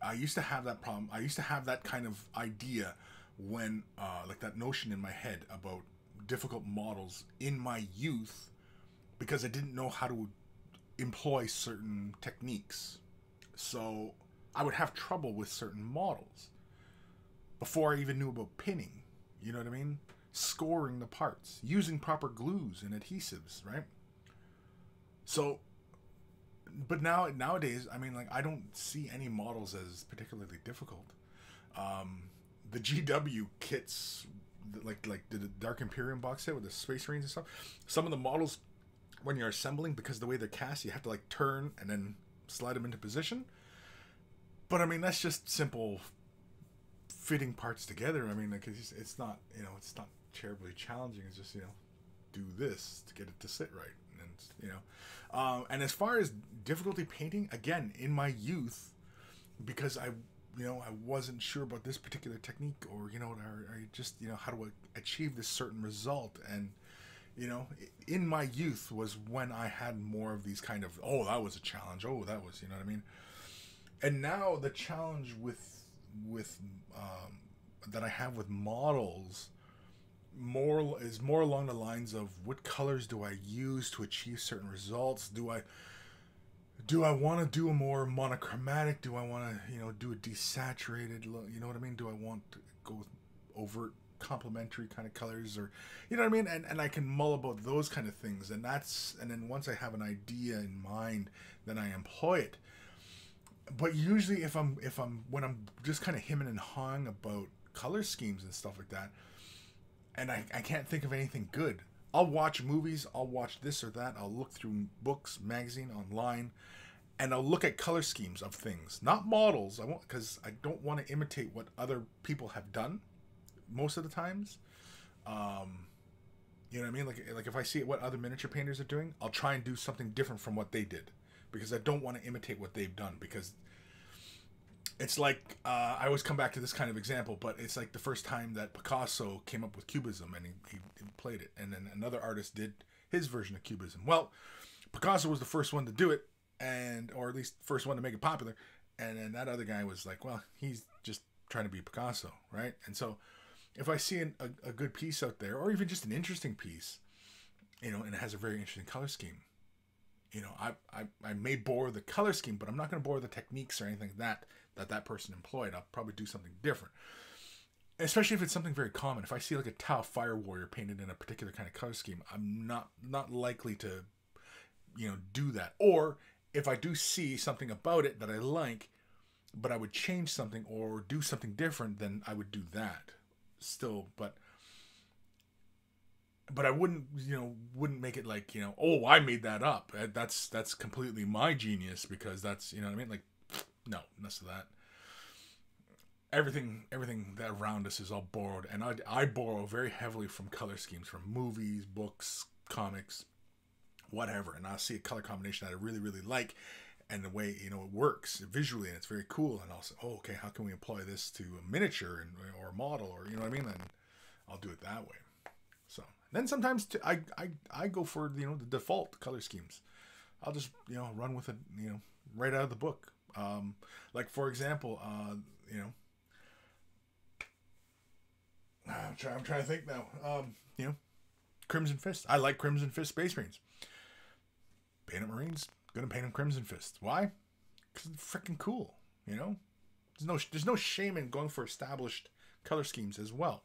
I used to have that problem. I used to have that kind of idea when, like that notion in my head about difficult models in my youth because I didn't know how to employ certain techniques. So I would have trouble with certain models before I even knew about pinning. You know what I mean? Scoring the parts, using proper glues and adhesives, right? So, but nowadays, I mean, like, I don't see any models as particularly difficult. The GW kits, like the Dark Imperium box set with the Space Marines and stuff, some of the models, when you're assembling, because of the way they're cast, you have to like turn and then slide them into position. But I mean, that's just simple fitting parts together. I mean, like, it's not, you know, it's not terribly challenging. It's just, you know, do this to get it to sit right. And, you know, and as far as difficulty painting, again, in my youth, because I wasn't sure about this particular technique, or, you know, or just, you know, how to achieve this certain result. And, you know, in my youth was when I had more of these kind of, oh, that was a challenge. Oh, that was, you know what I mean? And now the challenge with that I have with models is more along the lines of, what colors do I use to achieve certain results? Do I want to do a more monochromatic? Do I want to, you know, do a desaturated look? You know what I mean? Do I want to go with overt complementary kind of colors, or, you know what I mean? And I can mull about those kind of things, and then once I have an idea in mind, then I employ it. But usually when I'm just kind of hemming and hawing about color schemes and stuff like that, and I can't think of anything good, I'll watch movies, I'll watch this or that, I'll look through books, magazine, online, and I'll look at color schemes of things, not models. I won't, because I don't want to imitate what other people have done most of the times. You know what I mean? Like if I see what other miniature painters are doing, I'll try and do something different from what they did, because I don't want to imitate what they've done. Because it's like, I always come back to this kind of example, but it's like the first time that Picasso came up with Cubism, and he played it, and then another artist did his version of Cubism. Well, Picasso was the first one to do it, or at least first one to make it popular, and then that other guy was like, well, he's just trying to be Picasso, right? And so if I see a good piece out there, or even just an interesting piece, you know, and it has a very interesting color scheme, you know, I may borrow the color scheme, but I'm not going to borrow the techniques or anything that person employed. I'll probably do something different. Especially if it's something very common. If I see like a Tau Fire Warrior painted in a particular kind of color scheme, I'm not likely to, you know, do that. Or if I do see something about it that I like, but I would change something or do something different, then I would do that still. But I wouldn't make it like, you know, oh, I made that up. That's completely my genius, because that's, you know what I mean? Like, no, none of that. Everything that around us is all borrowed, and I borrow very heavily from color schemes, from movies, books, comics, whatever. And I'll see a color combination that I really, really like, and the way, you know, it works visually, and it's very cool. And I'll say, oh, okay, how can we apply this to a miniature or a model, or, you know what I mean? And I'll do it that way. So then sometimes I go for, you know, the default color schemes. I'll just, you know, run with it, you know, right out of the book. Like, for example, you know, I'm trying to think now. You know, Crimson Fist. I like Crimson Fist Space Marines. Paint up Marines, gonna paint them Crimson Fist. Why? Because it's freaking cool. You know, there's no shame in going for established color schemes as well,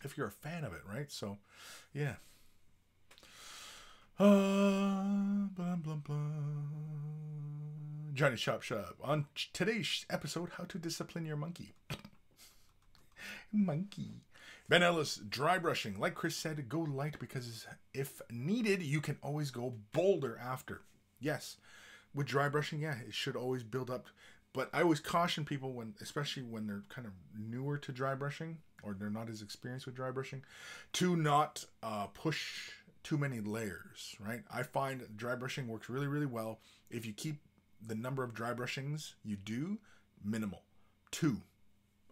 if you're a fan of it, right? So, yeah. Blah, blah, blah. Johnny Chop Shop. On today's episode, how to discipline your monkey. Monkey. Ben Ellis, dry brushing. Like Kris said, go light, because if needed, you can always go bolder after. Yes, with dry brushing, yeah, it should always build up. But I always caution people, especially when they're kind of newer to dry brushing, or they're not as experienced with dry brushing, to not push too many layers, right? I find dry brushing works really, really well if you keep the number of dry brushings you do minimal. 2.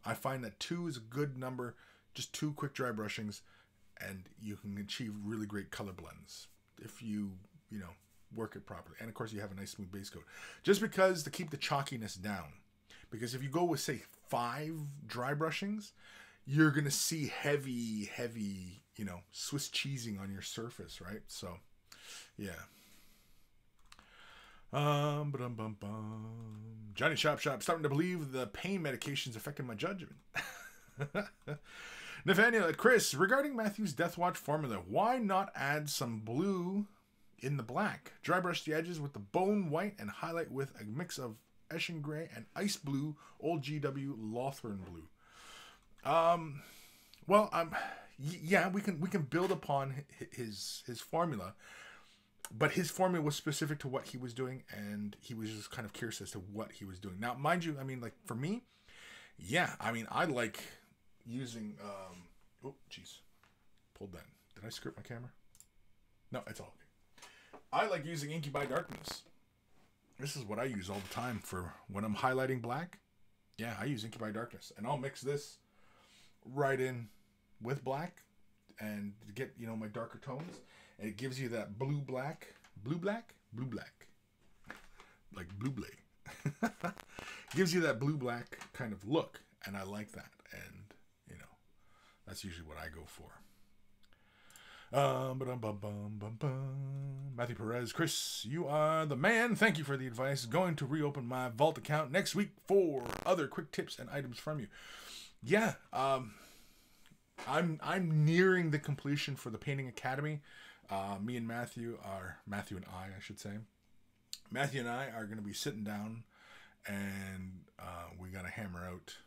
I find that 2 is a good number, just 2 quick dry brushings, and you can achieve really great color blends if you know, work it properly. And of course, you have a nice smooth base coat, just because to keep the chalkiness down. Because if you go with, say, 5 dry brushings, you're going to see heavy, you know, Swiss cheesing on your surface, right? So, yeah. Johnny Chop Shop, starting to believe the pain medication's affecting my judgment. Nathaniel, Kris, regarding Matthew's Death Watch formula, why not add some blue in the black? Dry brush the edges with the bone white and highlight with a mix of Eschen Gray and Ice Blue, Old GW Lothran Blue. Yeah, we can build upon his formula, but his formula was specific to what he was doing, and he was just kind of curious as to what he was doing. Now, mind you, I mean, like, for me, yeah, I mean, I like using, oh, jeez, pulled that. Did I script my camera? No, it's all okay. I like using Inky by Darkness. This is what I use all the time for when I'm highlighting black. Yeah, I use Inky by Darkness, and I'll mix this right in with black and get, you know, my darker tones, and it gives you that blue black, like blue blade. Gives you that blue black kind of look, and I like that, and you know, that's usually what I go for. Matthew Perez, Kris, you are the man. Thank you for the advice. Going to reopen my vault account next week for other quick tips and items from you. Yeah, I'm nearing the completion for the Painting Academy. Me and Matthew and I should say. Matthew and I are going to be sitting down, and we got to hammer out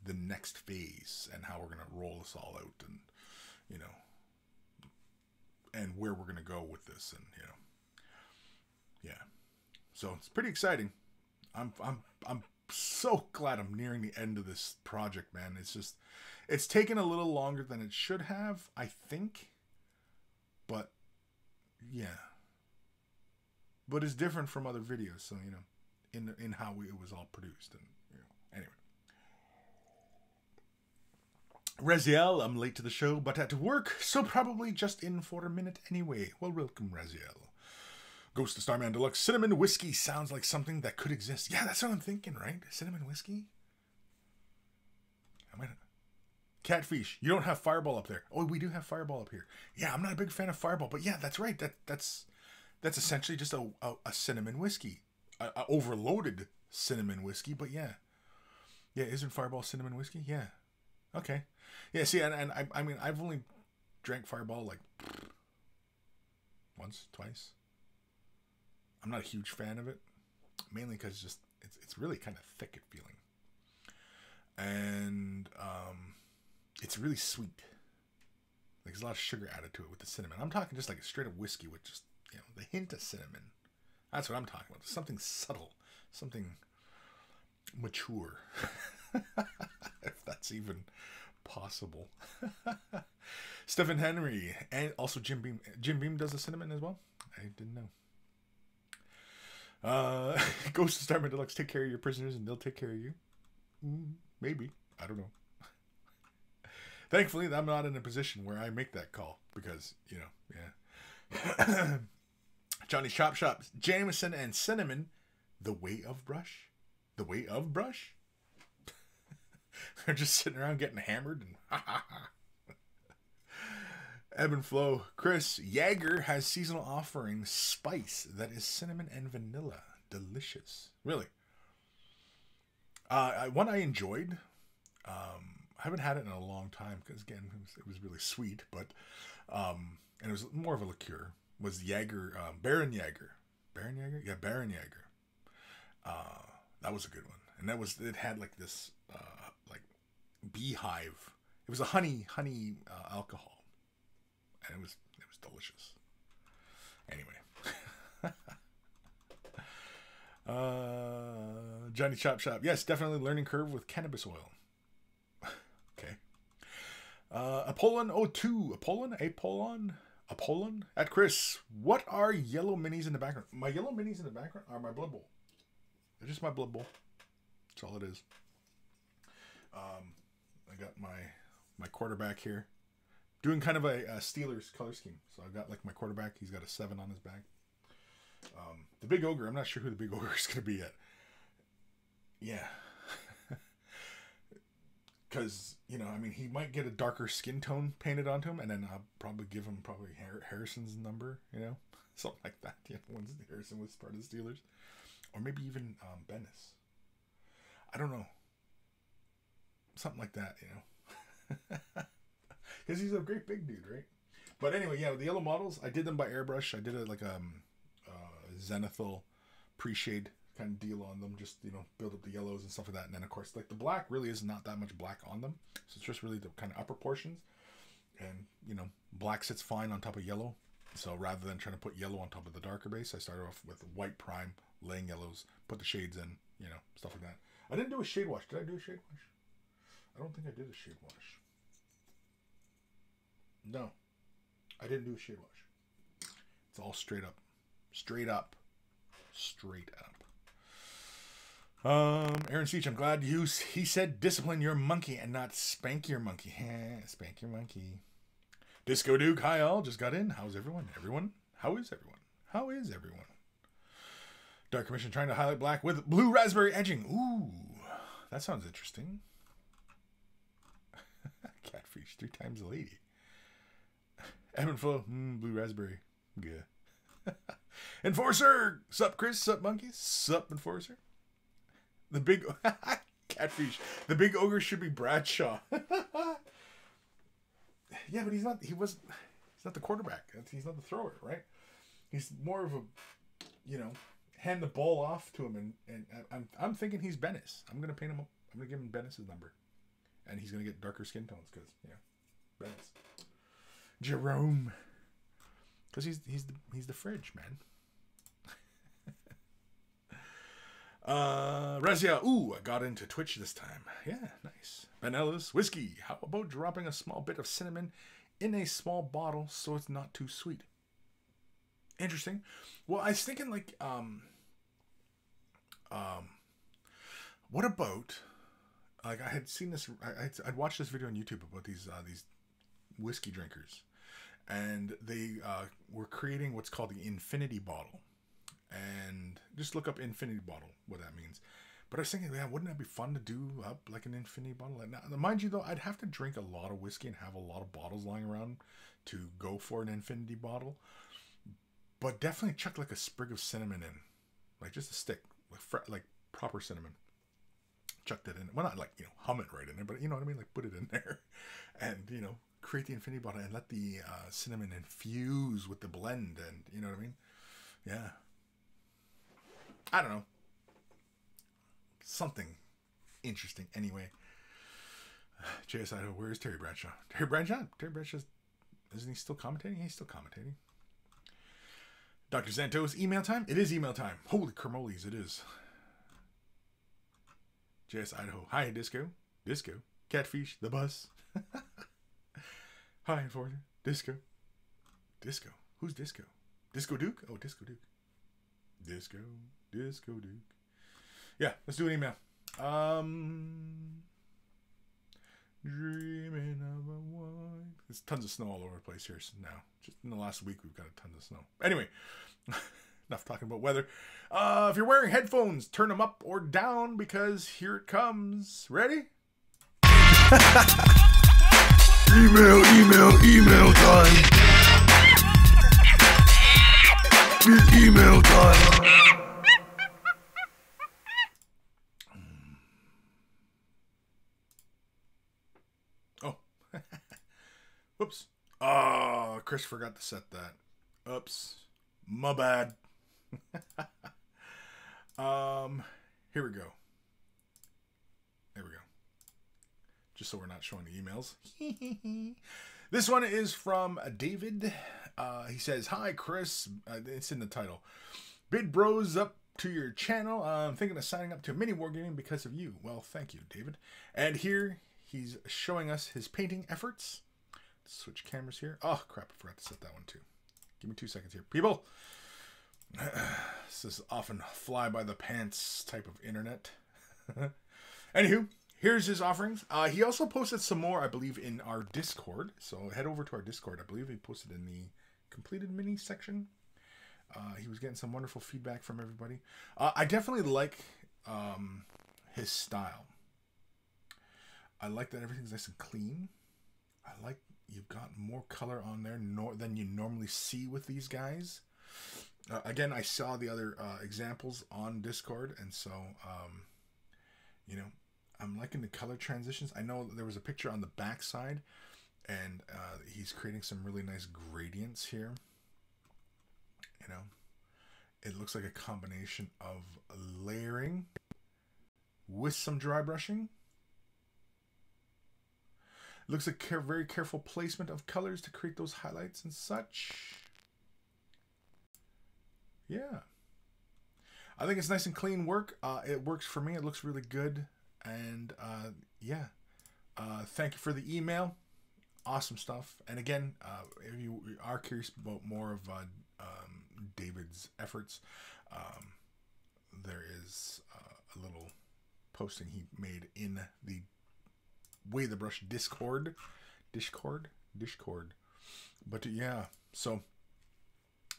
the next phase and how we're going to roll this all out, and you know, and where we're going to go with this, and you know, yeah. So it's pretty exciting. I'm so glad I'm nearing the end of this project, man. It's just, it's taken a little longer than it should have, I think. But yeah, but it's different from other videos, so you know, in how it was all produced, and you know, anyway. Raziel, I'm late to the show, but at work, so probably just in for a minute anyway. Well, welcome, Raziel. Ghost of Starman Deluxe. Cinnamon whiskey sounds like something that could exist. Yeah, that's what I'm thinking, right? Cinnamon whiskey? Catfish. You don't have Fireball up there. Oh, we do have Fireball up here. Yeah, I'm not a big fan of Fireball, but yeah, that's right. That's essentially just a cinnamon whiskey. A overloaded cinnamon whiskey, but yeah. Yeah, isn't Fireball cinnamon whiskey? Yeah. Okay. Yeah, see, and I mean, I've only drank Fireball like once, twice. I'm not a huge fan of it, mainly because just it's really kind of thick at feeling, and it's really sweet. Like, there's a lot of sugar added to it with the cinnamon. I'm talking just like a straight up whiskey with just, you know, the hint of cinnamon. That's what I'm talking about. Something subtle, something mature, if that's even possible. Stephen Henry, and also Jim Beam. Jim Beam does the cinnamon as well. I didn't know. Ghost of Starman Deluxe, take care of your prisoners and they'll take care of you. Maybe. I don't know. Thankfully, I'm not in a position where I make that call because, you know, yeah. Johnny Chop Shop, Jameson and Cinnamon, the way of brush. The way of brush? They're just sitting around getting hammered and ha ha ha. Ebb and Flow. Kris, Jaeger has seasonal offering spice that is cinnamon and vanilla. Delicious. Really. One I enjoyed. I haven't had it in a long time because, again, it was really sweet, but and it was more of a liqueur. Was Jaeger, Baron Jaeger. Baron Jaeger? Yeah, Baron Jaeger. That was a good one. And it had like this like beehive. It was a honey alcohol. And it was delicious. Anyway. Johnny Chop Shop. Yes, definitely learning curve with cannabis oil. Okay. Apollon02. Apollon? At Kris. What are yellow minis in the background? My yellow minis in the background are my Blood Bowl. They're just my Blood Bowl. That's all it is. I got my quarterback here. Doing kind of a Steelers color scheme. So I've got like my quarterback. He's got a 7 on his back. The Big Ogre. I'm not sure who the Big Ogre is going to be yet. Yeah. Because, you know, I mean, he might get a darker skin tone painted onto him, and then I'll probably give him Harrison's number, you know? Something like that. You know, once Harrison was part of the Steelers. Or maybe even Bennis. I don't know. Something like that, you know? Because he's a great big dude, right? But anyway, yeah, the yellow models, I did them by airbrush. I did it like a zenithal pre-shade kind of deal on them, just, you know, build up the yellows and stuff like that. And then of course, like, the black really is not that much black on them, so it's just really the kind of upper portions, and, you know, black sits fine on top of yellow. So rather than trying to put yellow on top of the darker base, I started off with white prime, laying yellows, put the shades in, you know, stuff like that. I didn't do a shade wash. Did I do a shade wash? I don't think I did a shade wash. No, I didn't do a shade wash. It's all straight up. Straight up. Straight up. Aaron Seach, I'm glad he said discipline your monkey and not spank your monkey. Spank your monkey. Disco Duke, hi all, just got in. How's everyone? Everyone? How is everyone? How is everyone? Dark Commission trying to highlight black with blue raspberry edging. Ooh, that sounds interesting. Catfish, 3 times a lady. Evan Flo, blue raspberry. Good. Enforcer! Sup, Chris? Sup, monkeys? Sup, Enforcer? The big... Catfish. The big ogre should be Bradshaw. Yeah, but he's not... He's not the quarterback. He's not the thrower, right? He's more of a... You know, hand the ball off to him, and I'm thinking he's Bennis. I'm going to paint him up. I'm going to give him Bennis' number. And he's going to get darker skin tones, because, yeah, Bennis. Jerome. Because he's the fridge, man. Rezia, ooh, I got into Twitch this time. Yeah, nice. Ben Ellis, whiskey. How about dropping a small bit of cinnamon in a small bottle so it's not too sweet? Interesting. Well, I was thinking, like, what about, like, I had seen this, I'd watched this video on YouTube about these whiskey drinkers, and they were creating what's called the infinity bottle. And just look up infinity bottle, what that means. But I was thinking, yeah, wouldn't that be fun to do up like an infinity bottle? Like, now, mind you, though, I'd have to drink a lot of whiskey and have a lot of bottles lying around to go for an infinity bottle. But definitely chuck like a sprig of cinnamon in, like just a stick, like proper cinnamon. Chuck that in. Well, not like, you know, hum it right in there, but you know what I mean? Like put it in there, and, you know, create the infinity bottle and let the cinnamon infuse with the blend, and you know what I mean? Yeah. I don't know. Something interesting. Anyway. JS Idaho, where is Terry Bradshaw? Terry Bradshaw? Isn't he still commentating? He's still commentating. Dr. Santos, email time? It is email time. Holy caramoles, it is. JS Idaho. Hi, Disco. Disco. Catfish. The bus. Hi, Enforcer. Disco. Disco. Who's Disco? Disco Duke? Oh, Disco Duke. Disco Duke. Yeah, let's do an email. Dreaming of a wife. There's tons of snow all over the place here now. Just in the last week, we've got tons of snow. Anyway, enough talking about weather. If you're wearing headphones, turn them up or down, because here it comes. Ready? Email time. It's email time. Oh. Whoops. Oh, Chris forgot to set that. Oops. My bad. Here we go. There we go. Just so we're not showing the emails. This one is from David. He says, hi, Chris. It's in the title. Bid bros up to your channel. I'm thinking of signing up to mini wargaming because of you. Well, thank you, David. And here he's showing us his painting efforts. Let's switch cameras here. Oh, crap. I forgot to set that one too. Give me 2 seconds here. People, this is often fly by the pants type of internet. Anywho, here's his offerings. He also posted some more, I believe, in our Discord. So head over to our Discord. I believe he posted in the completed mini section. He was getting some wonderful feedback from everybody. I definitely like his style. I like that everything's nice and clean. I like you've got more color on there than you normally see with these guys. Again, I saw the other examples on Discord, and so, you know, I'm liking the color transitions. I know there was a picture on the back side, and he's creating some really nice gradients here. You know, it looks like a combination of layering with some dry brushing. It looks like very careful placement of colors to create those highlights and such. Yeah. I think it's nice and clean work. It works for me. It looks really good. And yeah. Thank you for the email. Awesome stuff. And again, if you are curious about more of David's efforts, there is a little posting he made in the Way the Brush Discord. But yeah, so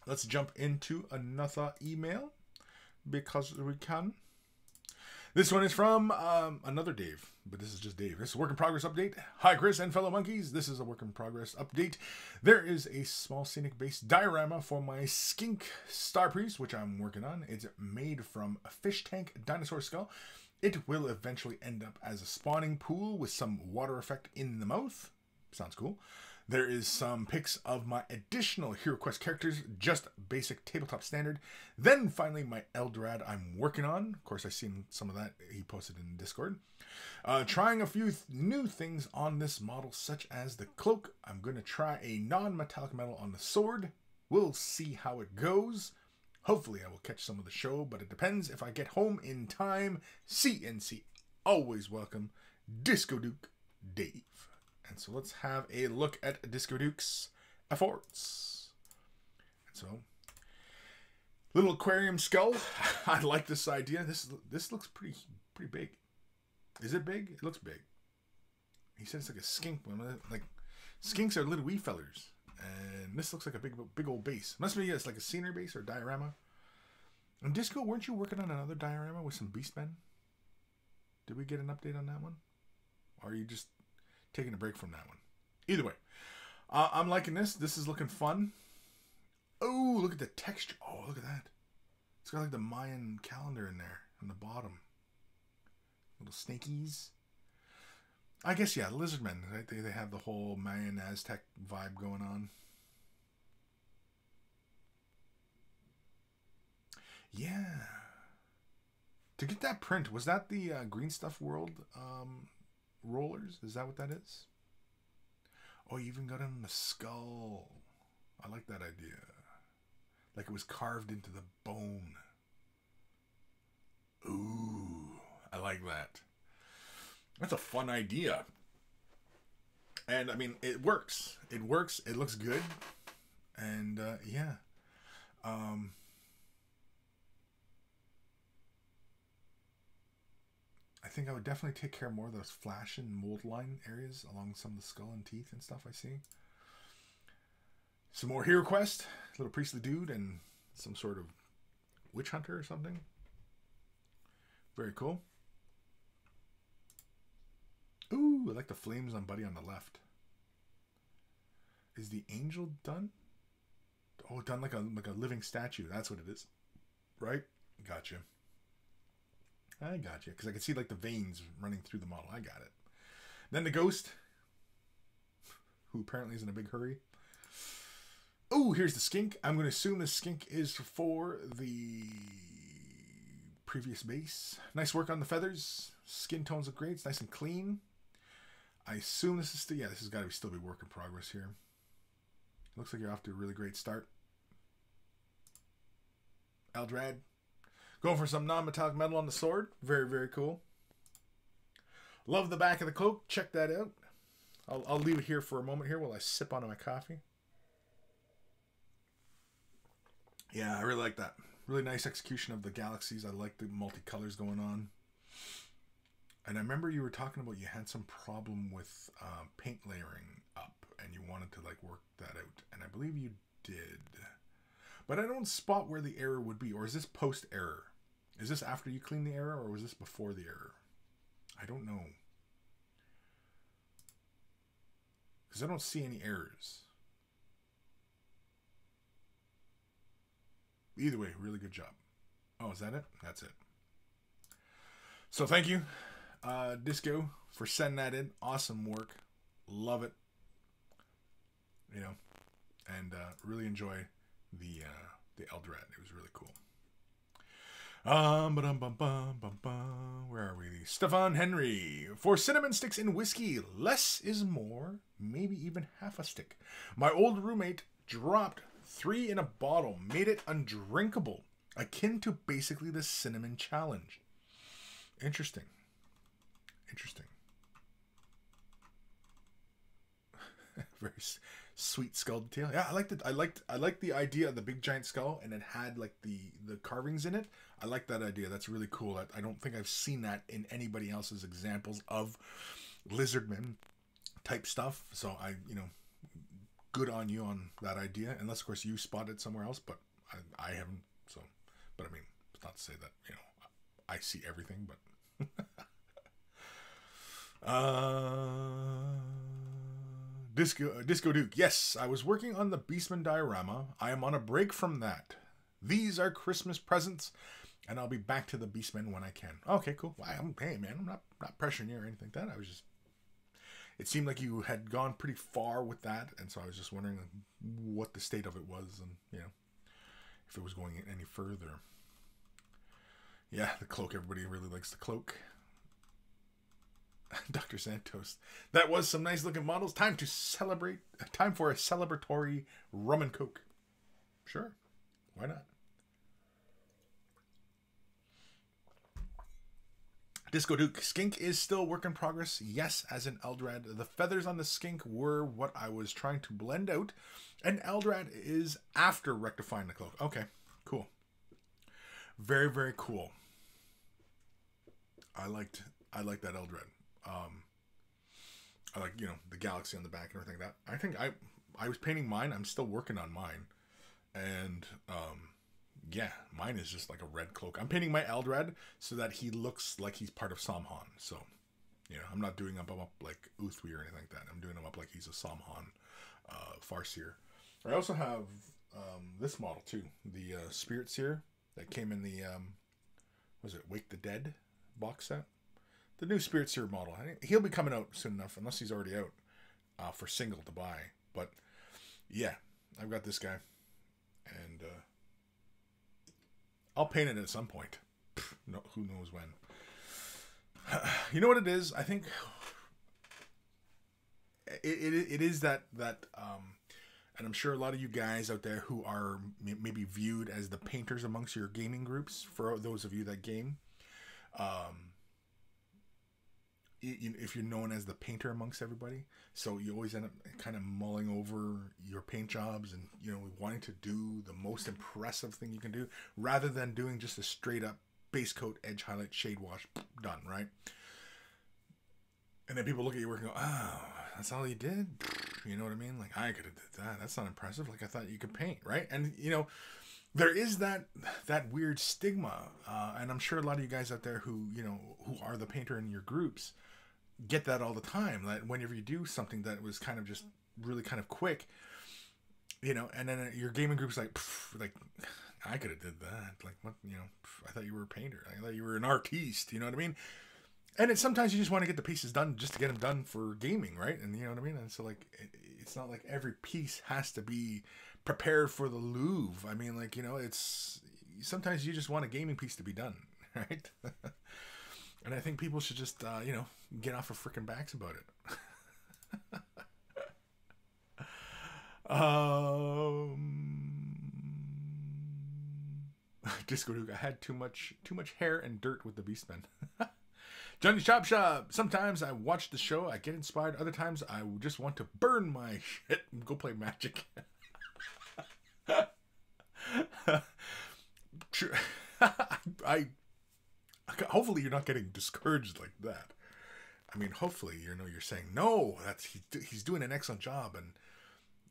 let's jump into another email because we can. This one is from another Dave, but this is just Dave. This is a work in progress update. Hi, Chris and fellow monkeys. This is a work in progress update. There is a small scenic base diorama for my skink star priest, which I'm working on. It's made from a fish tank dinosaur skull. It will eventually end up as a spawning pool with some water effect in the mouth. Sounds cool. There is some pics of my additional Hero Quest characters, just basic tabletop standard. Then finally my Eldrad I'm working on. Of course, I've seen some of that he posted in Discord. Trying a few new things on this model, such as the cloak. I'm going to try a non-metallic metal on the sword. We'll see how it goes. Hopefully I will catch some of the show, but it depends if I get home in time. CNC, always welcome. Disco Duke Dave. And so let's have a look at Disco Duke's efforts. And so, little aquarium skull. I like this idea. This looks pretty big. Is it big? It looks big. He said it's like a skink one. Like skinks are little wee fellers, and this looks like a big old base. Must be it's like a scenery base or diorama. And Disco, weren't you working on another diorama with some beastmen? Did we get an update on that one? Or are you just taking a break from that one? Either way, I'm liking this. This is looking fun. Oh, look at the texture. Oh, look at that. It's got like the Mayan calendar in there on the bottom. Little snakies. I guess, yeah, lizardmen, right? They have the whole Mayan Aztec vibe going on. Yeah. To get that print, was that the Green Stuff World rollers? Is that what that is? Oh, you even got it on the skull. I like that idea. Like it was carved into the bone. Ooh, I like that. That's a fun idea. And I mean, it works. It works. It looks good. And yeah. I think I would definitely take care of more of those flash and mold line areas along some of the skull and teeth and stuff I see. Some more Hero Quest. Little priestly dude and some sort of witch hunter or something. Very cool. Ooh, I like the flames on Buddy on the left. Is the angel done? Oh, done like a living statue. That's what it is. Right? Gotcha. I got you, because I can see like the veins running through the model. I got it. Then the ghost, who apparently is in a big hurry. Oh, here's the skink. I'm going to assume the skink is for the previous base. Nice work on the feathers. Skin tones look great. It's nice and clean. I assume this is still, yeah, this has got to still be work in progress here. Looks like you're off to a really great start. Eldrad. Going for some non-metallic metal on the sword. Very, very cool. Love the back of the cloak. Check that out. I'll leave it here for a moment here while I sip on my coffee. Yeah, I really like that. Really nice execution of the galaxies. I like the multicolors going on. And I remember you were talking about you had some problem with paint layering up and you wanted to like work that out. And I believe you did. But I don't spot where the error would be. Or is this post-error? Is this after you clean the error or was this before the error? I don't know. Because I don't see any errors. Either way, really good job. Oh, is that it? That's it. So thank you, Disco, for sending that in. Awesome work. Love it. You know, and really enjoy the Eldrad. It was really cool. Where are we? Stefan Henry. For cinnamon sticks in whiskey, less is more, maybe even half a stick. My old roommate dropped 3 in a bottle, made it undrinkable, akin to basically the cinnamon challenge. Interesting. Interesting. Very sweet skull detail. Yeah, I liked it. I liked the idea of the big giant skull, and it had like the carvings in it. I like that idea. That's really cool. I don't think I've seen that in anybody else's examples of lizardmen type stuff. So good on you on that idea. Unless of course you spotted somewhere else, but I haven't. So, but I mean, it's not to say that I see everything, but. Disco Duke. Yes, I was working on the Beastman diorama. I am on a break from that. These are Christmas presents, and I'll be back to the Beastman when I can. Okay, cool. Hey, man, I'm not pressuring you or anything like that. I was just... It seemed like you had gone pretty far with that, and so I was just wondering what the state of it was, and, if it was going any further. Yeah, the cloak. Everybody really likes the cloak. Dr. Santos. That was some nice looking models. Time to celebrate. Time for a celebratory rum and coke. Sure. Why not? Disco Duke. Skink is still work in progress. Yes, as an Eldrad. The feathers on the skink were what I was trying to blend out. And Eldrad is after rectifying the cloak. Okay, cool. Very, very cool. I liked that Eldrad. I like, the galaxy on the back and everything like that. I think I was painting mine. I'm still working on mine. And, yeah, mine is just like a red cloak. I'm painting my Eldrad so that he looks like he's part of Samhan. So, I'm not doing him up like Uthwi or anything like that. I'm doing him up like he's a Samhan, Farseer. I also have, this model too. The, Spirit Seer that came in the, was it Wake the Dead box set? The new Spirit Seer model. He'll be coming out soon enough, unless he's already out, for single to buy. But, yeah, I've got this guy. And, I'll paint it at some point. No, who knows when. You know what it is? I think it is that and I'm sure a lot of you guys out there who are maybe viewed as the painters amongst your gaming groups, for those of you that game, if you're known as the painter amongst everybody, so you always end up kind of mulling over your paint jobs and wanting to do the most impressive thing you can do, rather than doing just a straight up base coat, edge highlight, shade wash, done, right? And then people look at your work and go, oh, that's all you did? You know what I mean? Like, I could have did that. That's not impressive. Like, I thought you could paint, right? And there is that weird stigma, and I'm sure a lot of you guys out there who who are the painter in your groups get that all the time. That whenever you do something that was kind of just really kind of quick, and then your gaming group's like I could have did that. Like, what? I thought you were a painter. I thought you were an artiste. You know what I mean? And sometimes you just want to get the pieces done just to get them done for gaming, right? And you know what I mean? And so, like, it's not like every piece has to be prepared for the Louvre. I mean, like, it's... Sometimes you just want a gaming piece to be done, right? And I think people should just, get off their freaking backs about it. Disco Duke, I had too much hair and dirt with the Beastmen. Johnny Chop Shop. Sometimes I watch the show, I get inspired. Other times I just want to burn my shit and go play Magic. Hopefully you're not getting discouraged like that. I mean, hopefully you're saying no. He's doing an excellent job, and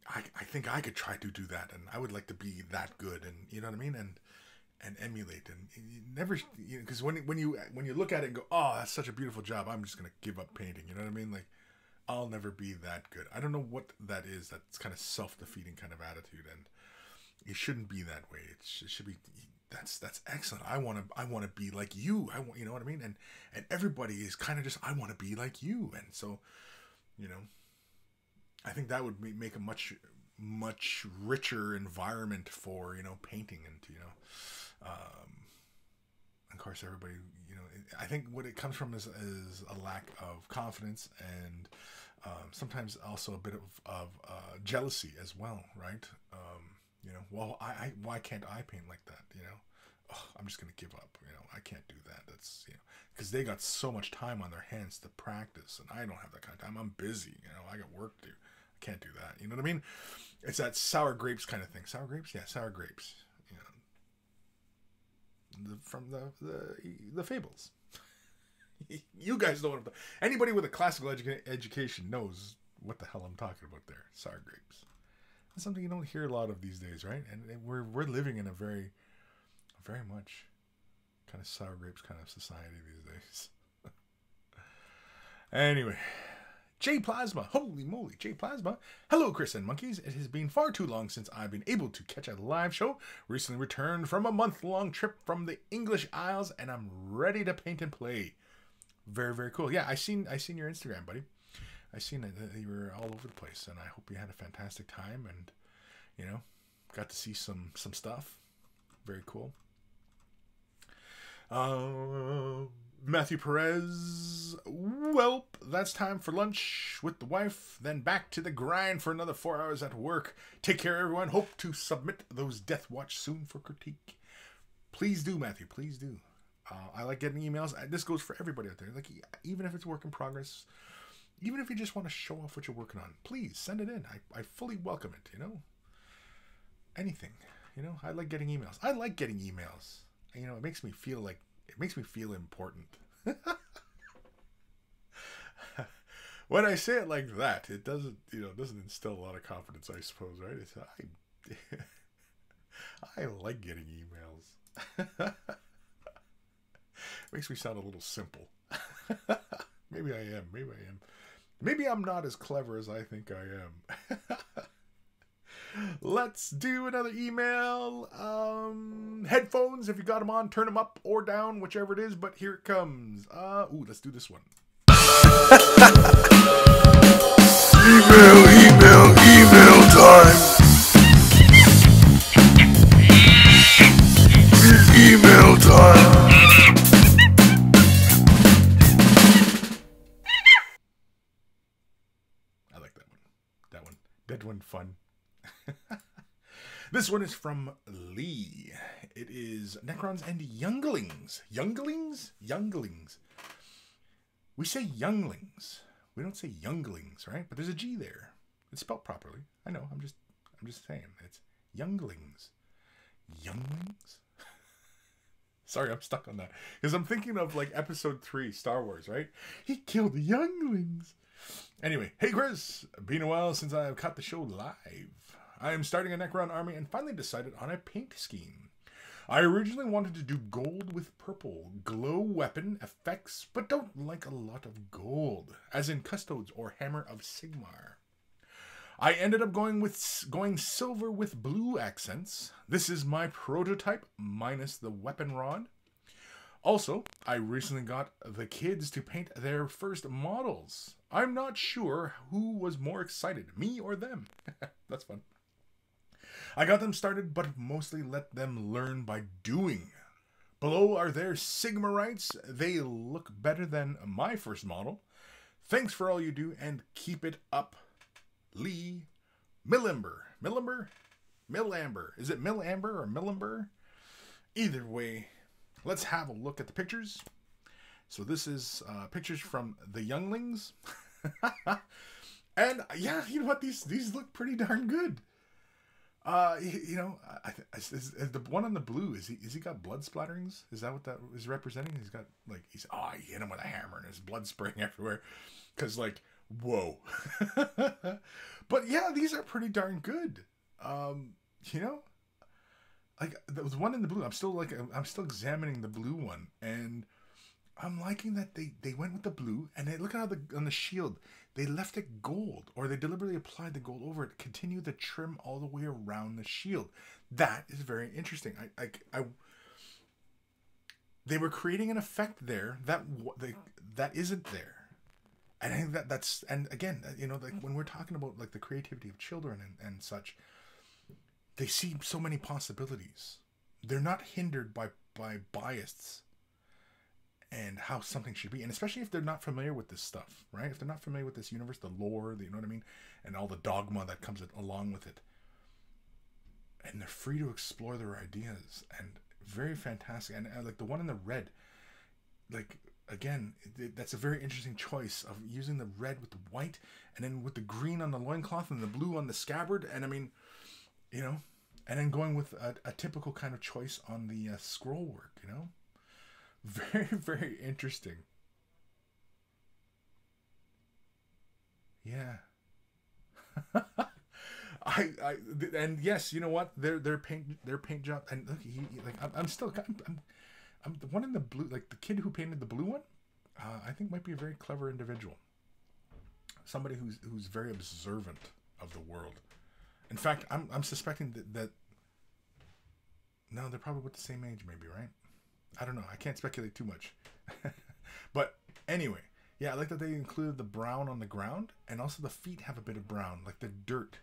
I think I could try to do that, and I would like to be that good, and you know what I mean, and emulate, and you never, because when you look at it and go, oh, that's such a beautiful job, I'm just gonna give up painting. You know what I mean? Like, I'll never be that good. I don't know what that is. That's kind of self-defeating kind of attitude, and it shouldn't be that way. It should be. That's excellent. I want to be like you. You know what I mean? And everybody is kind of just, I want to be like you. And so, you know, I think that would make a much richer environment for, you know, painting, and, you know, of course, everybody, you know, I think what it comes from is a lack of confidence, and sometimes also a bit of jealousy as well, right? You know, well, why can't I paint like that? You know, I'm just gonna give up. You know, I can't do that. That's, you know, because they got so much time on their hands to practice, and I don't have that kind of time. I'm busy. You know, I got work to do. I can't do that. You know what I mean? It's that sour grapes kind of thing. Sour grapes, yeah, sour grapes. You know, from the fables. You guys know what I'm talking. Anybody with a classical education knows what the hell I'm talking about there. Sour grapes. That's something you don't hear a lot of these days, right? And we're living in a very much kind of sour grapes kind of society these days. Anyway, J Plasma, holy moly, J Plasma. Hello, Kris and Monkeys. It has been far too long since I've been able to catch a live show. Recently returned from a month-long trip from the English Isles, and I'm ready to paint and play. Very, very cool. Yeah, I seen your Instagram, buddy. I seen that you were all over the place, and I hope you had a fantastic time, and, you know, got to see some stuff. Very cool. Matthew Perez. Welp, that's time for lunch with the wife, then back to the grind for another 4 hours at work. Take care, everyone. Hope to submit those Death Watch soon for critique. Please do, Matthew. Please do. I like getting emails. This goes for everybody out there. Like, even if it's work in progress, even if you just want to show off what you're working on, please send it in. I fully welcome it, you know? Anything, you know? I like getting emails. I like getting emails. You know, it makes me feel important. When I say it like that, it doesn't instill a lot of confidence, I suppose, right? It's I like getting emails. Makes me sound a little simple. Maybe I am. Maybe I'm not as clever as I think I am. Let's do another email. Headphones, if you got them on, turn them up or down, whichever it is, but here it comes. Let's do this one. Email time. Email time. I like that one. That one fun. This one is from Lee. It is Necrons and Younglings. Younglings? We say younglings. We don't say younglings, right? But there's a G there. It's spelled properly. I know. I'm just saying. It's younglings. Younglings? Sorry, I'm stuck on that. Because I'm thinking of like episode 3, Star Wars, right? He killed the younglings. Anyway, hey Kris. Been a while since I've caught the show live. I am starting a Necron army and finally decided on a paint scheme. I originally wanted to do gold with purple, glow weapon effects, but don't like a lot of gold, as in Custodes or Hammer of Sigmar. I ended up going silver with blue accents. This is my prototype minus the weapon rod. Also, I recently got the kids to paint their first models. I'm not sure who was more excited, me or them. That's fun. I got them started, but mostly let them learn by doing. Below are their Sigmarites. They look better than my first model. Thanks for all you do, and keep it up. Lee Millamber. Is it Millamber or Millamber? Either way, let's have a look at the pictures. So this is pictures from the younglings. And yeah, you know what? These look pretty darn good. You know, the one on the blue, is he got blood splatterings? Is that what that is representing? He's got like, he hit him with a hammer and there's blood spraying everywhere. Cause like, whoa. But yeah, these are pretty darn good. You know, like there was one in the blue. I'm still examining the blue one, and I'm liking that they went with the blue, and they look at how on the shield they left it gold, or they deliberately applied the gold over it. Continue the trim all the way around the shield. That is very interesting. They were creating an effect there that isn't there. And I think that's, and again, like when we're talking about like the creativity of children and such, they see so many possibilities. They're not hindered by bias and how something should be. And especially if they're not familiar with this stuff, right? If they're not familiar with this universe, the lore, you know what I mean? And all the dogma that comes along with it. And they're free to explore their ideas, and very fantastic. And like the one in the red, like, again, that's a very interesting choice of using the red with the white, and then with the green on the loincloth and the blue on the scabbard. And I mean, and then going with a typical kind of choice on the scroll work, Very, very interesting. Yeah. And yes, you know what? Their paint job, and look, I'm the one in the blue, like the kid who painted the blue one. I think might be a very clever individual. Somebody who's very observant of the world. In fact, I'm suspecting that no, they're probably about the same age, maybe, right? I don't know. I can't speculate too much. But anyway, yeah, I like that they included the brown on the ground, and also the feet have a bit of brown, like the dirt.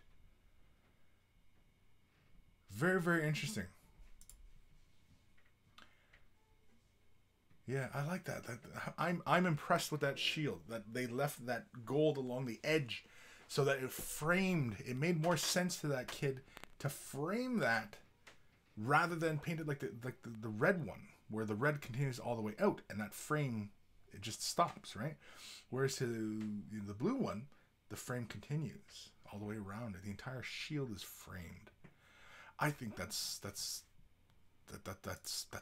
Very, very interesting. Yeah, I like that. I'm impressed with that shield, that they left that gold along the edge so that it made more sense to that kid to frame that rather than paint it like the red one, where the red continues all the way out and that frame, it just stops, right? Whereas to the blue one, the frame continues all the way around it. The entire shield is framed. I think that's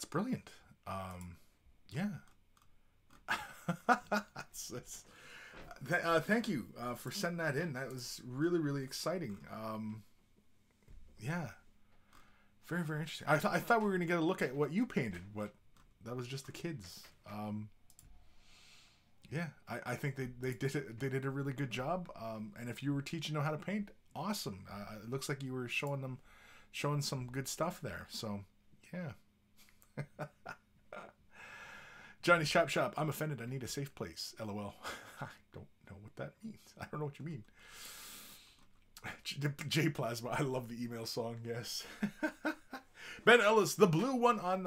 brilliant. Yeah. Thank you for sending that in. That was really, really exciting. Yeah. Very, very interesting. I thought we were going to get a look at what you painted, but that was just the kids. Yeah, I think they did a really good job. And if you were teaching them how to paint, awesome. It looks like you were showing some good stuff there. So, yeah. Johnny Shop, I'm offended. I need a safe place. LOL. I don't know what that means. I don't know what you mean. J Plasma, I love the email song. Yes. Ben Ellis, the blue one on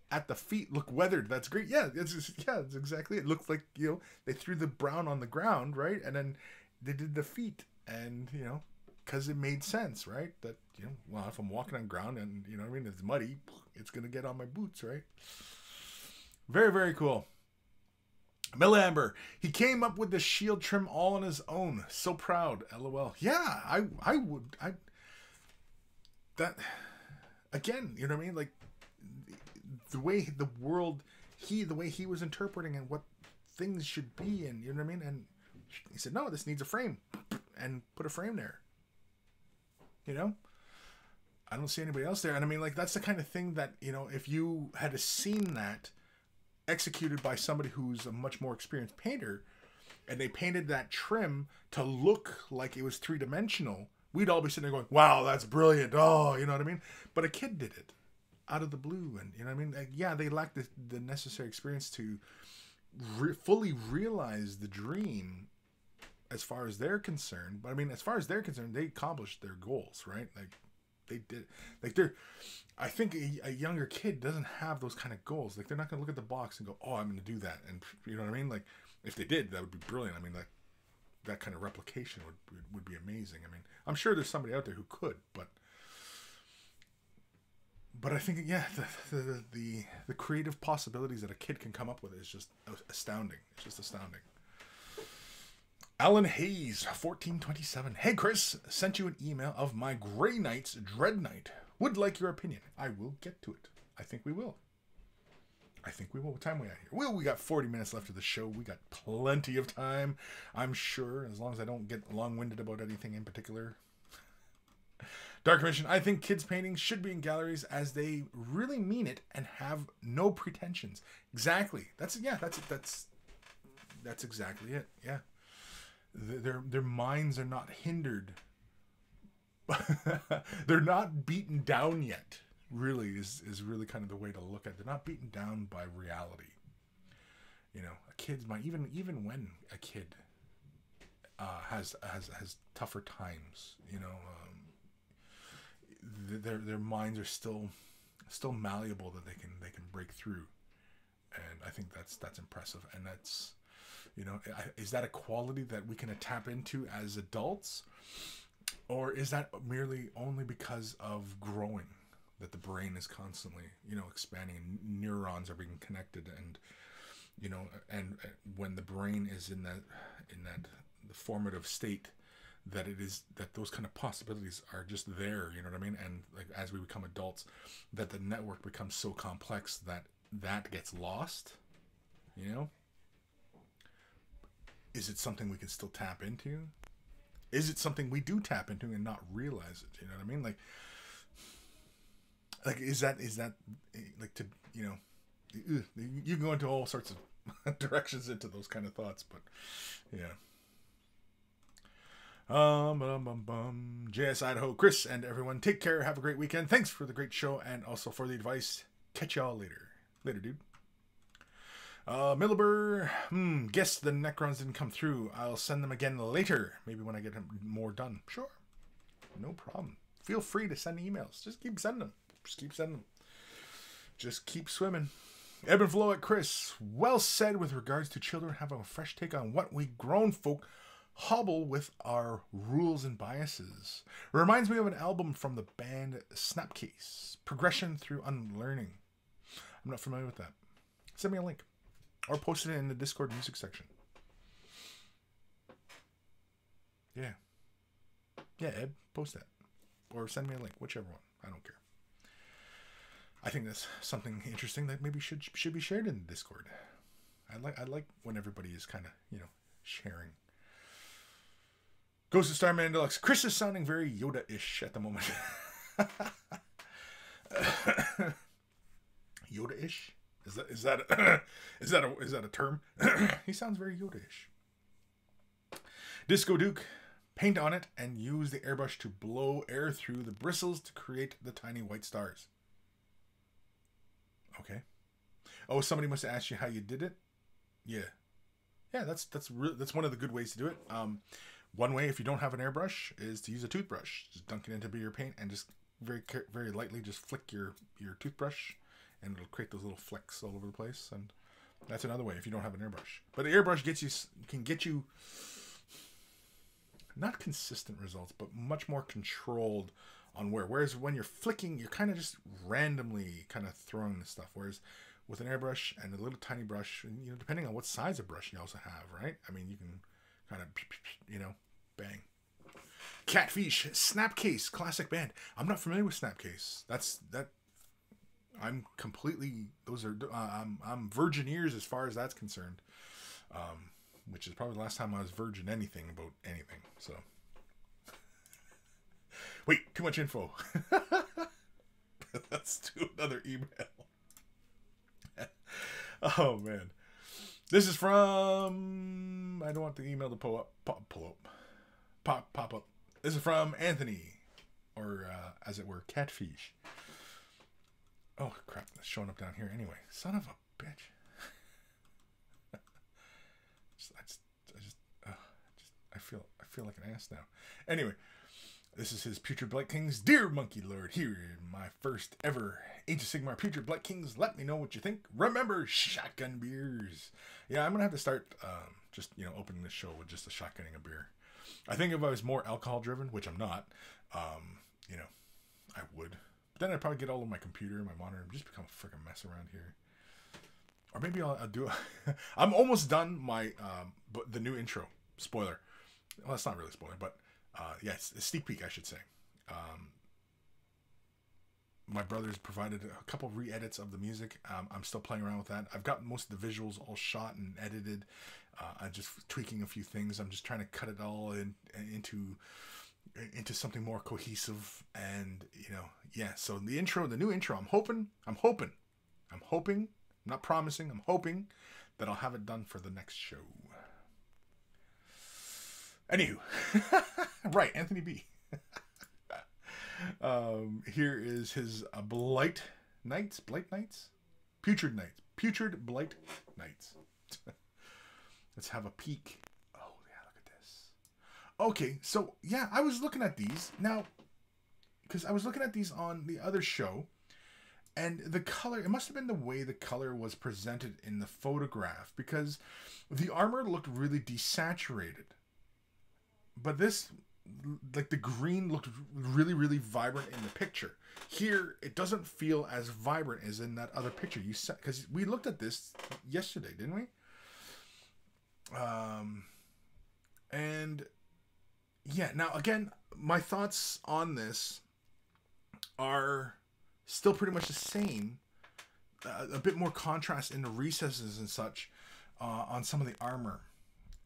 at the feet look weathered. That's great. Yeah, it's exactly it. Looks like they threw the brown on the ground, right, and then they did the feet, and because it made sense, right? That well, if I'm walking on ground and what I mean, it's muddy, it's gonna get on my boots, right? Very, very cool. Millamber, he came up with the shield trim all on his own. So proud. LOL. Yeah, I would. That again, you know what I mean? Like the way the way he was interpreting and what things should be, and you know what I mean? And he said, no, this needs a frame, and put a frame there. I don't see anybody else there. And I mean, like, that's the kind of thing that, if you had seen that executed by somebody who's a much more experienced painter, and they painted that trim to look like it was three-dimensional, we'd all be sitting there going, wow, that's brilliant. Oh, you know what I mean? But a kid did it out of the blue. And you know what I mean? Like, yeah, they lacked the necessary experience to fully realize the dream as far as they're concerned. But I mean, as far as they're concerned, they accomplished their goals, right? Like, they did. Like, I think a younger kid doesn't have those kind of goals. Like, they're not going to look at the box and go, oh, I'm going to do that. And you know what I mean? Like, if they did, that would be brilliant. I mean, like, that kind of replication would be amazing. I mean, I'm sure there's somebody out there who could, but I think, yeah, the creative possibilities that a kid can come up with is just astounding. It's just astounding. Alan Hayes, 1427. Hey, Chris, sent you an email of my Grey Knight's Dread Knight. Would like your opinion. I will get to it. I think we will. What time are we at here? Well, we got 40 minutes left of the show. We got plenty of time, I'm sure, as long as I don't get long-winded about anything in particular. Dark Commission, I think kids' paintings should be in galleries as they really mean it and have no pretensions. Exactly. That's exactly it. Yeah. Their minds are not hindered. They're not beaten down yet. Really is really kind of the way to look at it. They're not beaten down by reality. You know, a kid's mind, even when a kid has tougher times, you know, their minds are still malleable, that they can break through, and I think that's impressive. And that's, you know, is that a quality that we can tap into as adults, or is that merely only because of growing, that the brain is constantly, you know, expanding and neurons are being connected, and you know, and when the brain is in that the formative state, that those kind of possibilities are just there, you know what I mean? And like as we become adults, that the network becomes so complex that gets lost, you know? Is it something we can still tap into? Is it something we do tap into and not realize it? You know what I mean? Like is that like, to, you know, you can go into all sorts of directions into those kind of thoughts, but yeah. JS Idaho, Kris, and everyone, take care. Have a great weekend. Thanks for the great show and also for the advice. Catch y'all later. Later, dude. Millibur, guess the Necrons didn't come through. I'll send them again later. Maybe when I get more done. Sure. No problem. Feel free to send emails. Just keep sending them. Just keep swimming. Ebb and flow at Kris. Well said with regards to children having a fresh take on what we grown folk hobble with our rules and biases. Reminds me of an album from the band Snapcase, Progression Through Unlearning. I'm not familiar with that. Send me a link or post it in the Discord music section. Yeah, Ed, post that or send me a link, whichever one. I don't care. I think that's something interesting that maybe should be shared in the Discord. I like when everybody is kind of, you know, sharing. Ghost of Starman Deluxe. Kris is sounding very Yoda-ish at the moment. Yoda-ish? Is that a term? He sounds very Yoda-ish. Disco Duke. Paint on it and use the airbrush to blow air through the bristles to create the tiny white stars. Okay. Oh, somebody must have asked you how you did it. Yeah. That's one of the good ways to do it. One way, if you don't have an airbrush, is to use a toothbrush. Just dunk it into your paint and just very lightly just flick your toothbrush, and it'll create those little flecks all over the place. And that's another way if you don't have an airbrush. But the airbrush can get you not consistent results, but much more controlled on where. Whereas when you're flicking, you're kind of just randomly kind of throwing the stuff. Whereas with an airbrush and a little tiny brush, and, you know, depending on what size of brush you also have, right? I mean, you can kind of, you know, bang. Catfish, Snapcase, classic band. I'm not familiar with Snapcase. I'm completely, those are, I'm virgin ears as far as that's concerned. Which is probably the last time I was virgin anything about anything. So, wait, too much info. Let's do another email. Oh man, this is from, I don't want the email to pop up. This is from Anthony, or as it were, Catfish. Oh crap, that's showing up down here anyway. Son of a bitch. I feel like an ass now. Anyway, this is his Putrid Blight Kings. Dear Monkey Lord, here in my first ever Age of Sigmar Putrid Blight Kings. Let me know what you think. Remember, shotgun beers. Yeah, I'm gonna have to start just, you know, opening this show with just a shotgunning a beer. I think if I was more alcohol driven, which I'm not, you know, I would. But then I'd probably get all of my computer and my monitor and just become a freaking mess around here. Or maybe I'll do. I'm almost done my the new intro. Spoiler. Well, it's not really a spoiler, but yeah, it's a sneak peek, I should say. My brother's provided a couple of re-edits of the music. I'm still playing around with that. I've got most of the visuals all shot and edited. I'm just tweaking a few things. I'm just trying to cut it all into into something more cohesive. And, you know, yeah, so the intro, the new intro, I'm hoping, I'm not promising, I'm hoping that I'll have it done for the next show. Anywho, right, Anthony B. Here is his Blight Nights, Putrid Blight Nights. Let's have a peek. Oh yeah, look at this. Okay, so yeah, I was looking at these now because I was looking at these on the other show, and the color, it must have been the way the color was presented in the photograph, because the armor looked really desaturated. But this, like the green looked really, really vibrant in the picture. Here, it doesn't feel as vibrant as in that other picture you sent, because we looked at this yesterday, didn't we? And yeah, now again, my thoughts on this are still pretty much the same. A bit more contrast in the recesses and such on some of the armor.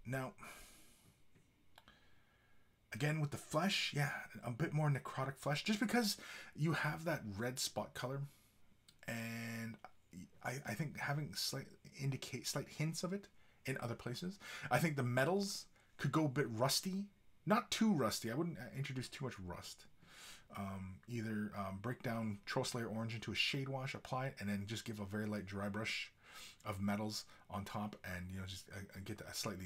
Now, again, with the flesh, yeah, a bit more necrotic flesh, just because you have that red spot color, and I think having slight hints of it in other places. I think the metals could go a bit rusty, not too rusty. I wouldn't introduce too much rust. Either break down Troll Slayer Orange into a shade wash, apply it, and then just give a very light dry brush of metals on top, and you know, just get a slightly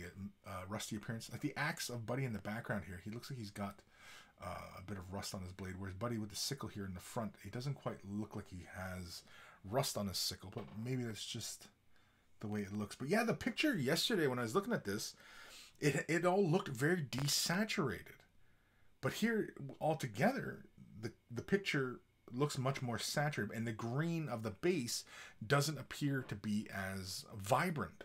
rusty appearance. Like the axe of Buddy in the background here, he looks like he's got a bit of rust on his blade, whereas Buddy with the sickle here in the front, he doesn't quite look like he has rust on his sickle, but maybe that's just the way it looks. But yeah, the picture yesterday when I was looking at this, it all looked very desaturated, but here altogether the picture looks much more saturated, and the green of the base doesn't appear to be as vibrant.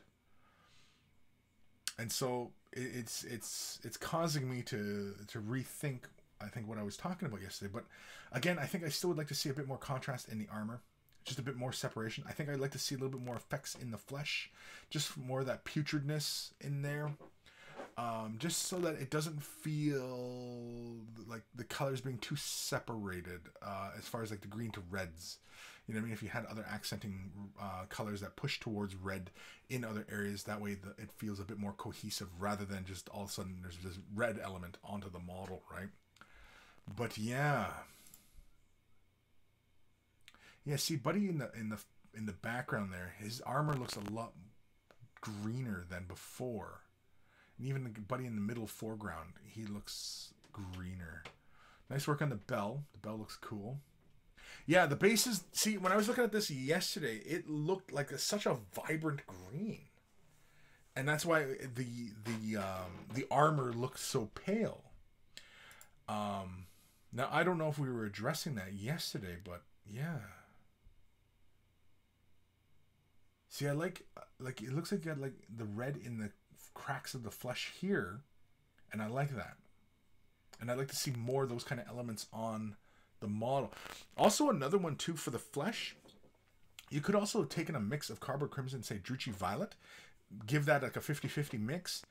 And so it's causing me to rethink, I think, what I was talking about yesterday. But again, I think I still would like to see a bit more contrast in the armor, just a bit more separation. I think I'd like to see a little bit more effects in the flesh, just more of that putridness in there. Just so that it doesn't feel like the colors being too separated as far as like the green to reds. You know what I mean? If you had other accenting colors that push towards red in other areas, that way it feels a bit more cohesive rather than just all of a sudden there's this red element onto the model, right? But yeah. Yeah, see, Buddy in the background there, his armor looks a lot greener than before. And even the Buddy in the middle foreground, he looks greener. Nice work on the bell. The bell looks cool. Yeah, the bases, see, when I was looking at this yesterday, it looked like such a vibrant green. And that's why the armor looks so pale. Now, I don't know if we were addressing that yesterday, but yeah. See, I like it looks like you got like the red in the cracks of the flesh here, and I like that. And I'd like to see more of those kind of elements on the model. Also, another one too for the flesh, you could also have taken a mix of Cardboard Crimson, say Druchii Violet, give that like a 50-50 mix,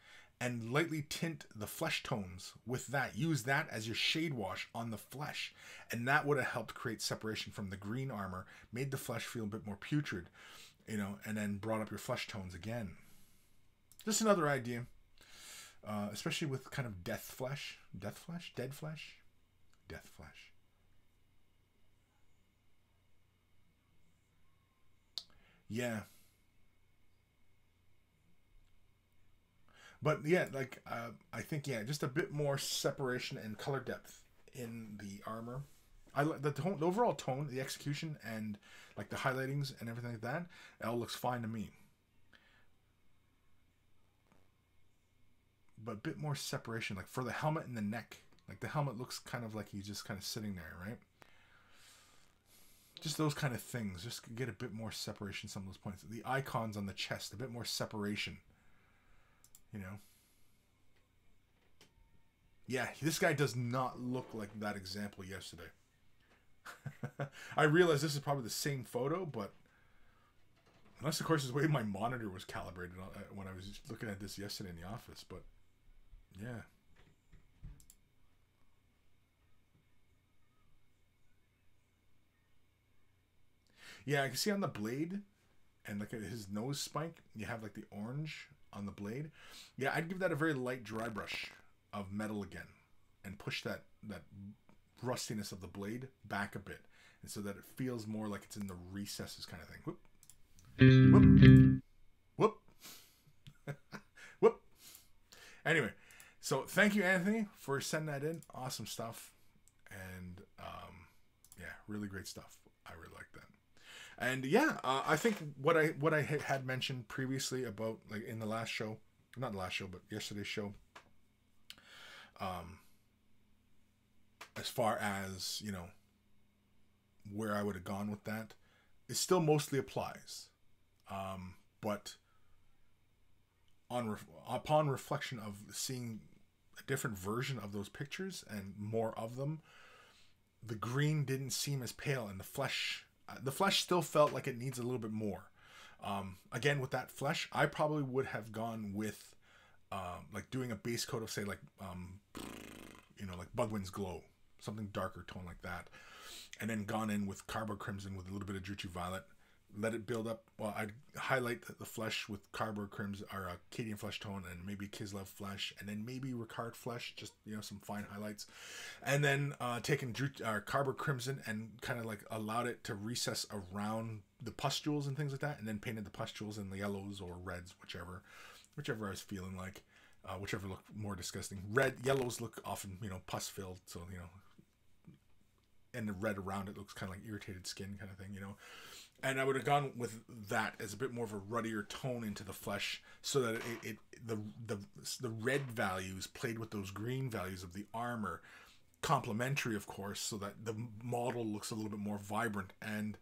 and lightly tint the flesh tones with that. Use that as your shade wash on the flesh, and that would have helped create separation from the green armor, made the flesh feel a bit more putrid, you know, and then brought up your flesh tones again. Just another idea, especially with kind of dead flesh. Yeah. But yeah, like I think, yeah, just a bit more separation and color depth in the armor. I like the tone, the overall tone, the execution, and like the highlightings and everything like that. It all looks fine to me. But a bit more separation, like for the helmet and the neck. Like the helmet looks kind of like he's just kind of sitting there, right? Just those kind of things. Just get a bit more separation some of those points. The icons on the chest, a bit more separation. You know? Yeah, this guy does not look like that example yesterday. I realize this is probably the same photo, but unless, of course, is the way my monitor was calibrated when I was looking at this yesterday in the office. But yeah. Yeah, I can see on the blade and like his nose spike, you have like the orange on the blade. Yeah, I'd give that a very light dry brush of metal again and push that rustiness of the blade back a bit, and so that it feels more like it's in the recesses kind of thing. Whoop. Whoop. Whoop. Whoop. Anyway, so thank you, Anthony, for sending that in. Awesome stuff. And yeah, really great stuff. I really like that. And yeah, I think what I had mentioned previously about, like, in the last show, not the last show, but yesterday's show, as far as, you know, where I would have gone with that, it still mostly applies. But upon reflection of seeing a different version of those pictures and more of them, the green didn't seem as pale, and the flesh still felt like it needs a little bit more. Again, with that flesh, I probably would have gone with like doing a base coat of, say, like you know, like Bugwin's Glow, something darker tone like that, and then gone in with Carbo Crimson with a little bit of Druchii Violet, let it build up. Well, I'd highlight the flesh with Carbo Crimson or Cadian Flesh tone, and maybe Kislev Flesh, and then maybe Ricard Flesh, just, you know, some fine highlights, and then taken Carbo Crimson and kind of like allowed it to recess around the pustules and things like that, and then painted the pustules in the yellows or reds, whichever I was feeling like, whichever looked more disgusting. Yellows look often, you know, pus filled, so, you know, and the red around it looks kind of like irritated skin kind of thing, you know. And I would have gone with that as a bit more of a ruddier tone into the flesh, so that the red values played with those green values of the armor, complementary, of course, so that the model looks a little bit more vibrant. And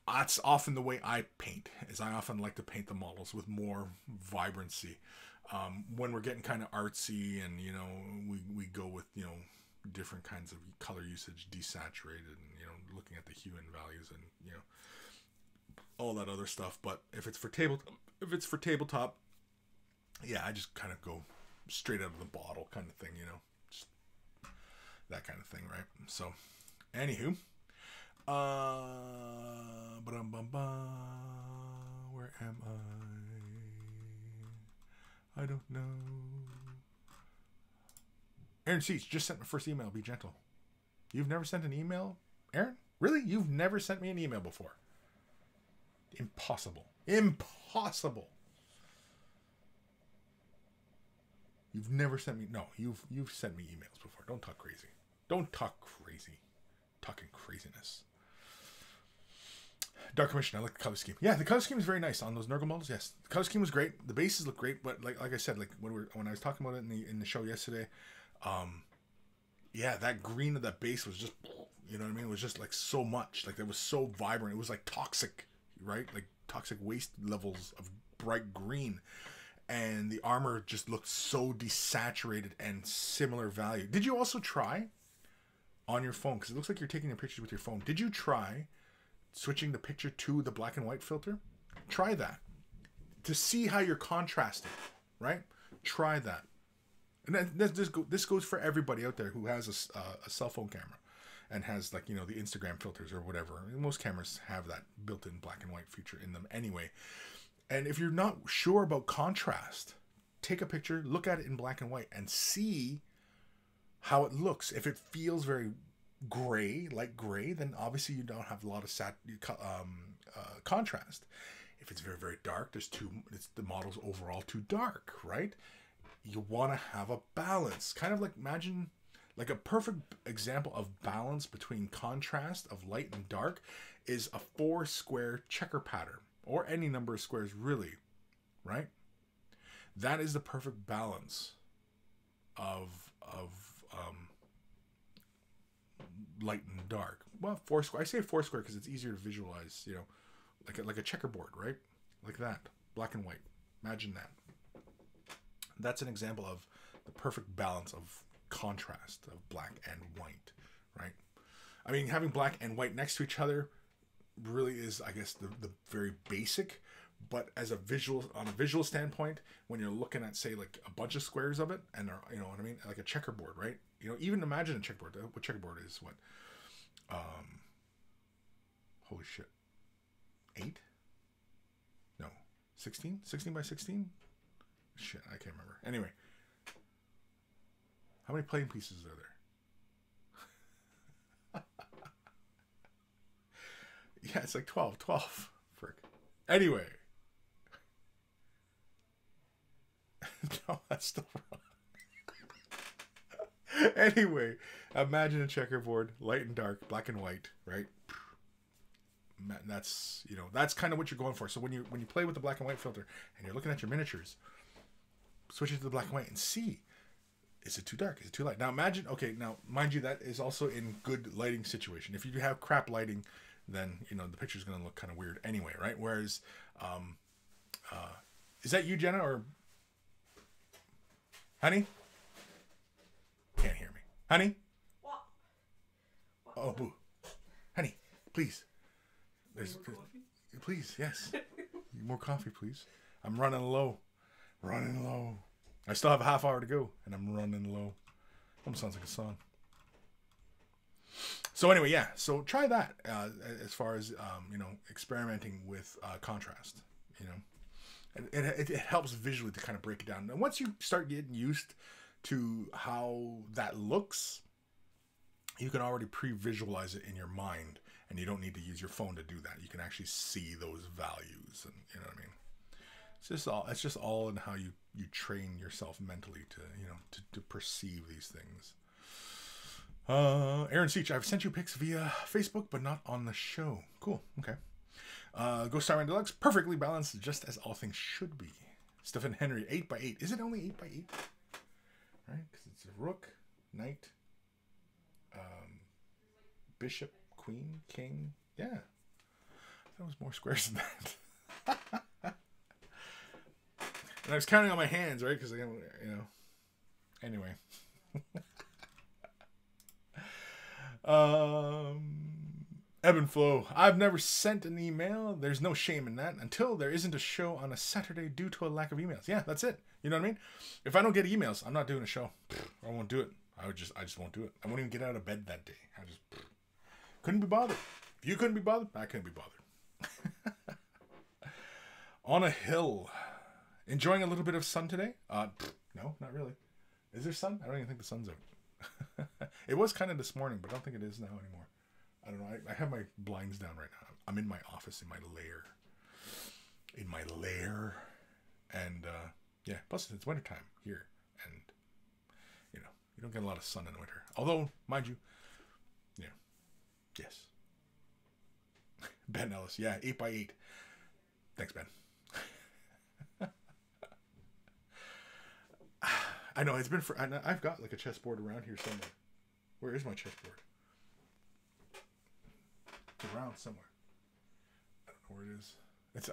that's often the way I paint, is I often like to paint the models with more vibrancy. When we're getting kind of artsy and, you know, we go with, you know, different kinds of color usage, desaturated, and, you know, looking at the hue and values and, you know, all that other stuff. But if it's for tabletop, yeah, I just kind of go straight out of the bottle kind of thing, you know, just that kind of thing, right? So, anywho, where am I don't know. Aaron Seats just sent my first email. Be gentle. You've never sent an email, Aaron? Really? You've never sent me an email before? Impossible. Impossible. You've never sent me... No, you've sent me emails before. Don't talk crazy. Don't talk crazy. Talking craziness. Dark Commission, I like the color scheme. Yeah, the color scheme is very nice on those Nurgle models. Yes, the color scheme was great. The bases look great, but like I said, like when I was talking about it in the show yesterday, yeah, that green of that base was just, you know what I mean? It was just like so much. Like, it was so vibrant. It was like toxic, right? Like toxic waste levels of bright green. And the armor just looked so desaturated and similar value. Did you also try on your phone? Because it looks like you're taking your pictures with your phone. Did you try switching the picture to the black and white filter? Try that to see how you're contrasting, right? Try that. And this goes for everybody out there who has a cell phone camera and has, like, you know, the Instagram filters or whatever. Most cameras have that built-in black and white feature in them anyway. And if you're not sure about contrast, take a picture, look at it in black and white, and see how it looks. If it feels very gray, light gray, then obviously you don't have a lot of contrast. If it's very, very dark, the model's overall too dark, right? You want to have a balance. Kind of like, imagine, like, a perfect example of balance between contrast of light and dark is a 4-square checker pattern, or any number of squares, really, right? That is the perfect balance of light and dark. Well, 4 square. I say 4 square because it's easier to visualize, you know, like a checkerboard, right? Like that, black and white. Imagine that. That's an example of the perfect balance of contrast of black and white, right? I mean, having black and white next to each other really is, I guess, the very basic. But as on a visual standpoint, when you're looking at, say, like a bunch of squares of it, and you know what I mean, like a checkerboard, right? You know, even imagine a checkerboard. What checkerboard is? What? Holy shit! 8? No. 16? 16 by 16? Shit, I can't remember. Anyway. How many playing pieces are there? Yeah, it's like 12. 12. Frick. Anyway. No, that's still wrong. Anyway, imagine a checkerboard, light and dark, black and white, right? That's, you know, that's kind of what you're going for. So when you play with the black and white filter and you're looking at your miniatures, switch it to the black and white and see, is it too dark? Is it too light? Now imagine, okay, now mind you, that is also in good lighting situation. If you have crap lighting, then, you know, the picture's going to look kind of weird anyway, right? Whereas, is that you, Jenna, or honey? Can't hear me. Honey? What? Oh, boo. Honey, please. Please, yes. More coffee, please. I'm running low. Running low. I still have a half hour to go, and I'm running low. Almost sounds like a song. So anyway, yeah. So try that as far as, you know, experimenting with contrast, you know. It helps visually to kind of break it down. And once you start getting used to how that looks, you can already pre-visualize it in your mind, and you don't need to use your phone to do that. You can actually see those values, and you know what I mean. It's just all in how you train yourself mentally to, you know, to perceive these things. Aaron Seach, I've sent you pics via Facebook, but not on the show. Cool. Okay. Ghost Tyrant Deluxe, perfectly balanced, just as all things should be. Stephen Henry, 8x8. Is it only 8x8? Right? Because it's a rook, knight, bishop, queen, king. Yeah. That was more squares than that. And I was counting on my hands, right? Because, you know. Anyway. Ebb and flow. I've never sent an email. There's no shame in that until there isn't a show on a Saturday due to a lack of emails. Yeah, that's it. You know what I mean? If I don't get emails, I'm not doing a show. I won't do it. I just won't do it. I won't even get out of bed that day. I just couldn't be bothered. If you couldn't be bothered, I couldn't be bothered. On a hill. Enjoying a little bit of sun today? No, not really. Is there sun? I don't even think the sun's out. It was kind of this morning, but I don't think it is now anymore. I don't know. I have my blinds down right now. I'm in my office, in my lair. And, yeah, plus it's wintertime here. And, you know, you don't get a lot of sun in the winter. Although, mind you, yeah. Yes. Ben Ellis. Yeah, 8x8. Thanks, Ben. I know, it's been for... I've got, like, a chessboard around here somewhere. Where is my chessboard? It's around somewhere. I don't know where it is. It's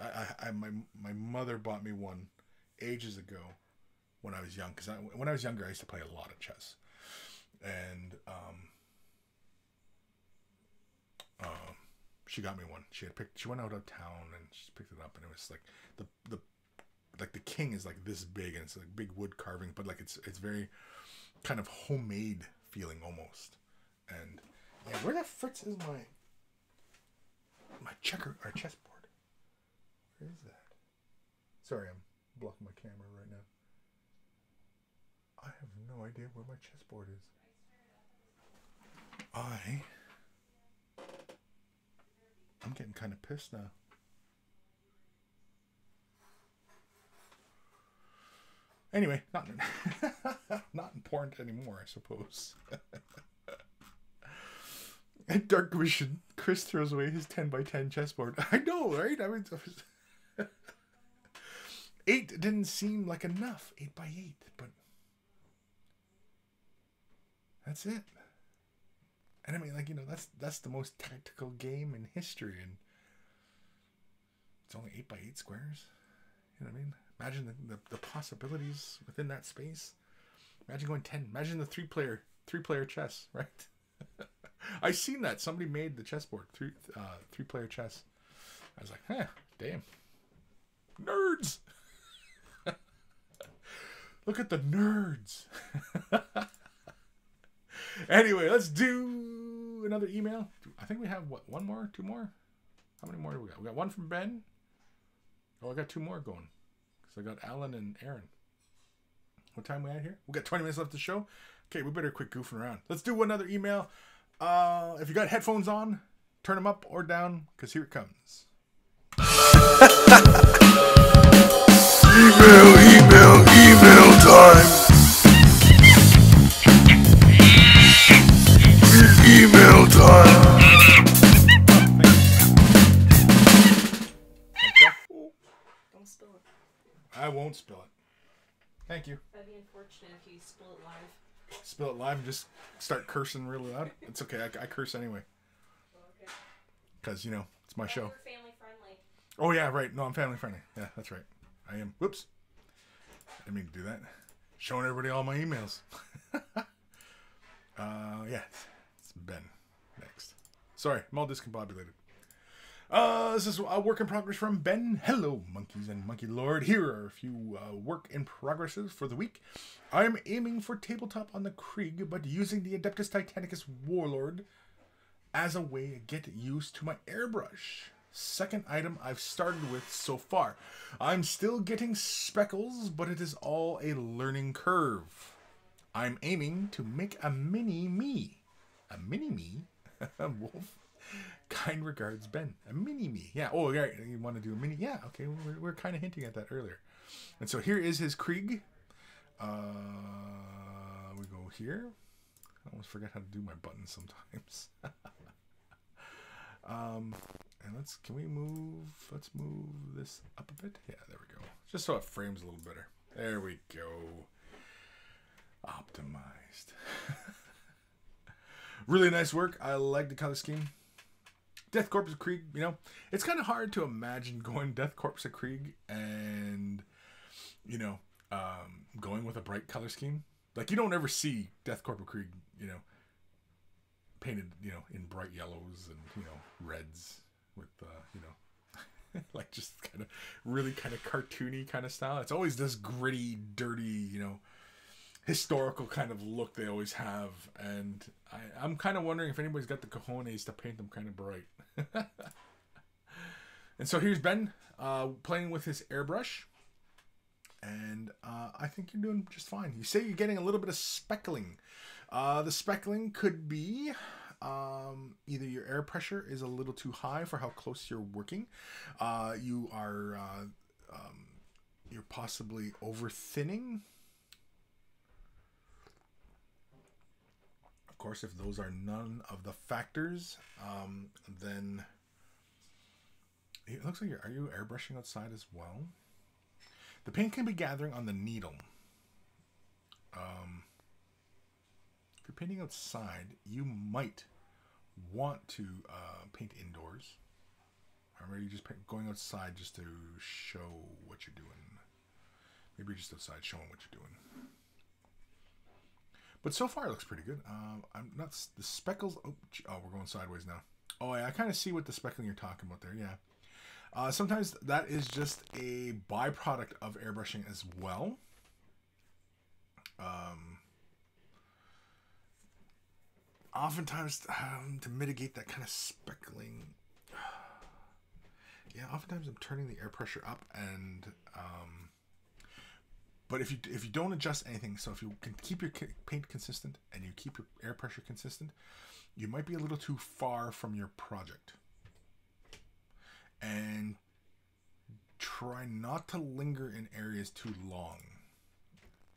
my mother bought me one ages ago when I was young. Because when I was younger, I used to play a lot of chess. And she got me one. She went out of town and she picked it up, and it was like the king is like this big, and it's like big wood carving, but like it's very kind of homemade feeling almost. And yeah, where the fritz is my chessboard? Where is that? Sorry, I'm blocking my camera right now. I have no idea where my chessboard is. I'm getting kind of pissed now. Anyway, not important anymore, I suppose. And Dark Vision, Kris throws away his 10x10 chessboard. I know, right? I mean, 8 didn't seem like enough. 8x8, but that's it. And I mean, like, you know, that's the most tactical game in history, and it's only 8x8 squares. You know what I mean? Imagine the possibilities within that space. Imagine going 10. Imagine the three player chess, right? I seen that somebody made the chessboard, three player chess. I was like, damn, nerds. Look at the nerds. Anyway, let's do another email. I think we have what, one more, two more. How many more do we got? We got one from Ben. Oh, I got 2 more going. Because I got Alan and Aaron. What time are we at here? We got 20 minutes left to show. Okay, we better quit goofing around. Let's do another email. If you got headphones on, turn them up or down, because here it comes. Email time. Email time. Don't spill it. I won't spill it. Thank you. That'd be unfortunate if you spill it live. Spill it live and just start cursing really loud? It's okay. I curse anyway. Okay. Because, you know, it's my show. We're family friendly. Oh, yeah, right. No, I'm family friendly. Yeah, that's right. I am. Whoops. I didn't mean to do that. Showing everybody all my emails. Yeah. It's Ben. Next. Sorry, I'm all discombobulated. This is a work in progress from Ben. Hello, monkeys and monkey lord. Here are a few work in progresses for the week. I'm aiming for tabletop on the Krieg, but using the Adeptus Titanicus Warlord as a way to get used to my airbrush. Second item I've started with so far. I'm still getting speckles, but it is all a learning curve. I'm aiming to make a mini-me. A mini-me? Wolf. Kind regards, Ben. A mini-me. Yeah. Oh, yeah. You want to do a mini? Yeah. Okay. We're kind of hinting at that earlier. And so here is his Krieg. We go here. I almost forget how to do my buttons sometimes. And let's move this up a bit. Yeah, there we go. Just so it frames a little better. There we go. Optimized. Really nice work. I like the color scheme. Death Corps of Krieg, you know, it's kind of hard to imagine going Death Corps of Krieg and, you know, going with a bright color scheme. Like, you don't ever see Death Corps of Krieg, you know, painted, you know, in bright yellows and, you know, reds with, you know, like just kind of really kind of cartoony kind of style. It's always this gritty, dirty, you know, historical kind of look they always have. And I'm kind of wondering if anybody's got the cojones to paint them kind of bright. And so here's Ben playing with his airbrush. And I think you're doing just fine. You say you're getting a little bit of speckling. The speckling could be either your air pressure is a little too high for how close you're working. You're possibly over thinning. Of course, if those are none of the factors, then it looks like are you airbrushing outside as well? The paint can be gathering on the needle. If you're painting outside, you might want to paint indoors. Or maybe just going outside just to show what you're doing. Maybe you're just outside showing what you're doing. But so far it looks pretty good. I'm not the speckles. Oh, we're going sideways now. Oh yeah, I kind of see what the speckling you're talking about there. Yeah. Sometimes that is just a byproduct of airbrushing as well. Oftentimes, to mitigate that kind of speckling, yeah, oftentimes I'm turning the air pressure up, and but if you don't adjust anything, so if you can keep your paint consistent and you keep your air pressure consistent, you might be a little too far from your project. And try not to linger in areas too long.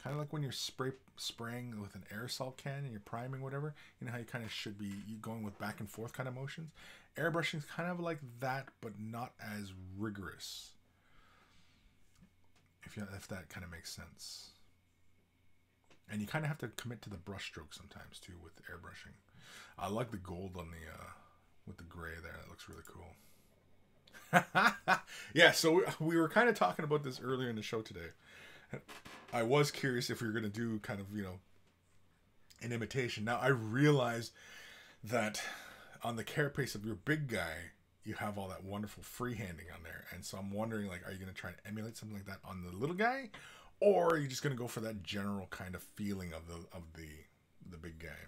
Kind of like when you're spraying with an aerosol can and you're priming whatever. You know how you kind of should be going with back and forth kind of motions. Airbrushing is kind of like that, but not as rigorous. If that kind of makes sense. And you kind of have to commit to the brush stroke sometimes too with airbrushing. I like the gold on the with the gray there. That looks really cool. Yeah, so we were kind of talking about this earlier in the show today. I was curious if we were going to do kind of, you know, an imitation. Now I realize that on the carapace of your big guy, you have all that wonderful freehanding on there. And so I'm wondering, like, are you going to try and emulate something like that on the little guy? Or are you just going to go for that general kind of feeling of the big guy?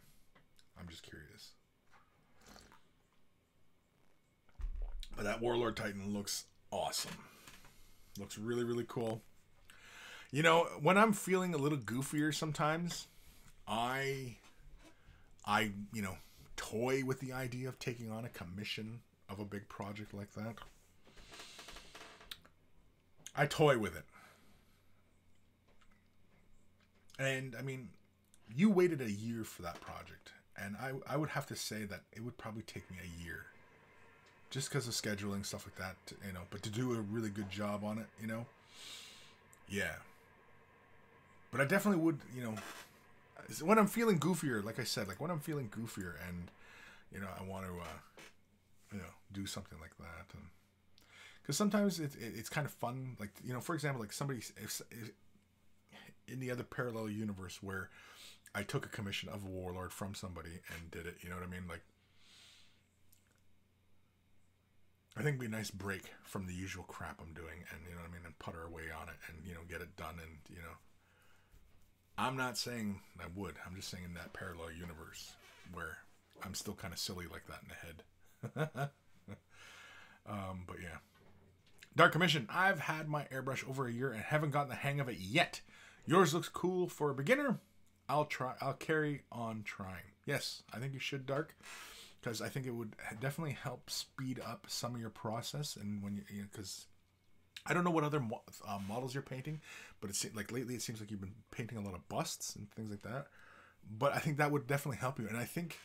I'm just curious. But that Warlord Titan looks awesome. Looks really, really cool. You know, when I'm feeling a little goofier sometimes, I toy with the idea of taking on a commission of a big project like that. I toy with it. And, I mean, you waited a year for that project. And I would have to say that it would probably take me a year. Just because of scheduling, stuff like that, you know. But to do a really good job on it, you know. Yeah. But I definitely would, you know. When I'm feeling goofier, like I said, like when I'm feeling goofier and, you know, I want to, you know, do something like that. Because sometimes it's kind of fun. Like, you know, for example, like somebody if in the other parallel universe where I took a commission of a Warlord from somebody and did it, you know what I mean? Like, I think it'd be a nice break from the usual crap I'm doing and, you know what I mean, and putter away on it and, you know, get it done and, you know. I'm not saying I would. I'm just saying in that parallel universe where I'm still kind of silly like that in the head. But yeah. Dark Commission. I've had my airbrush over a year and haven't gotten the hang of it yet. Yours looks cool for a beginner. I'll carry on trying. Yes, I think you should, Dark. Because I think it would definitely help speed up some of your process. And when you know, because I don't know what other models you're painting, but it's like lately it seems like you've been painting a lot of busts and things like that. But I think that would definitely help you. And I think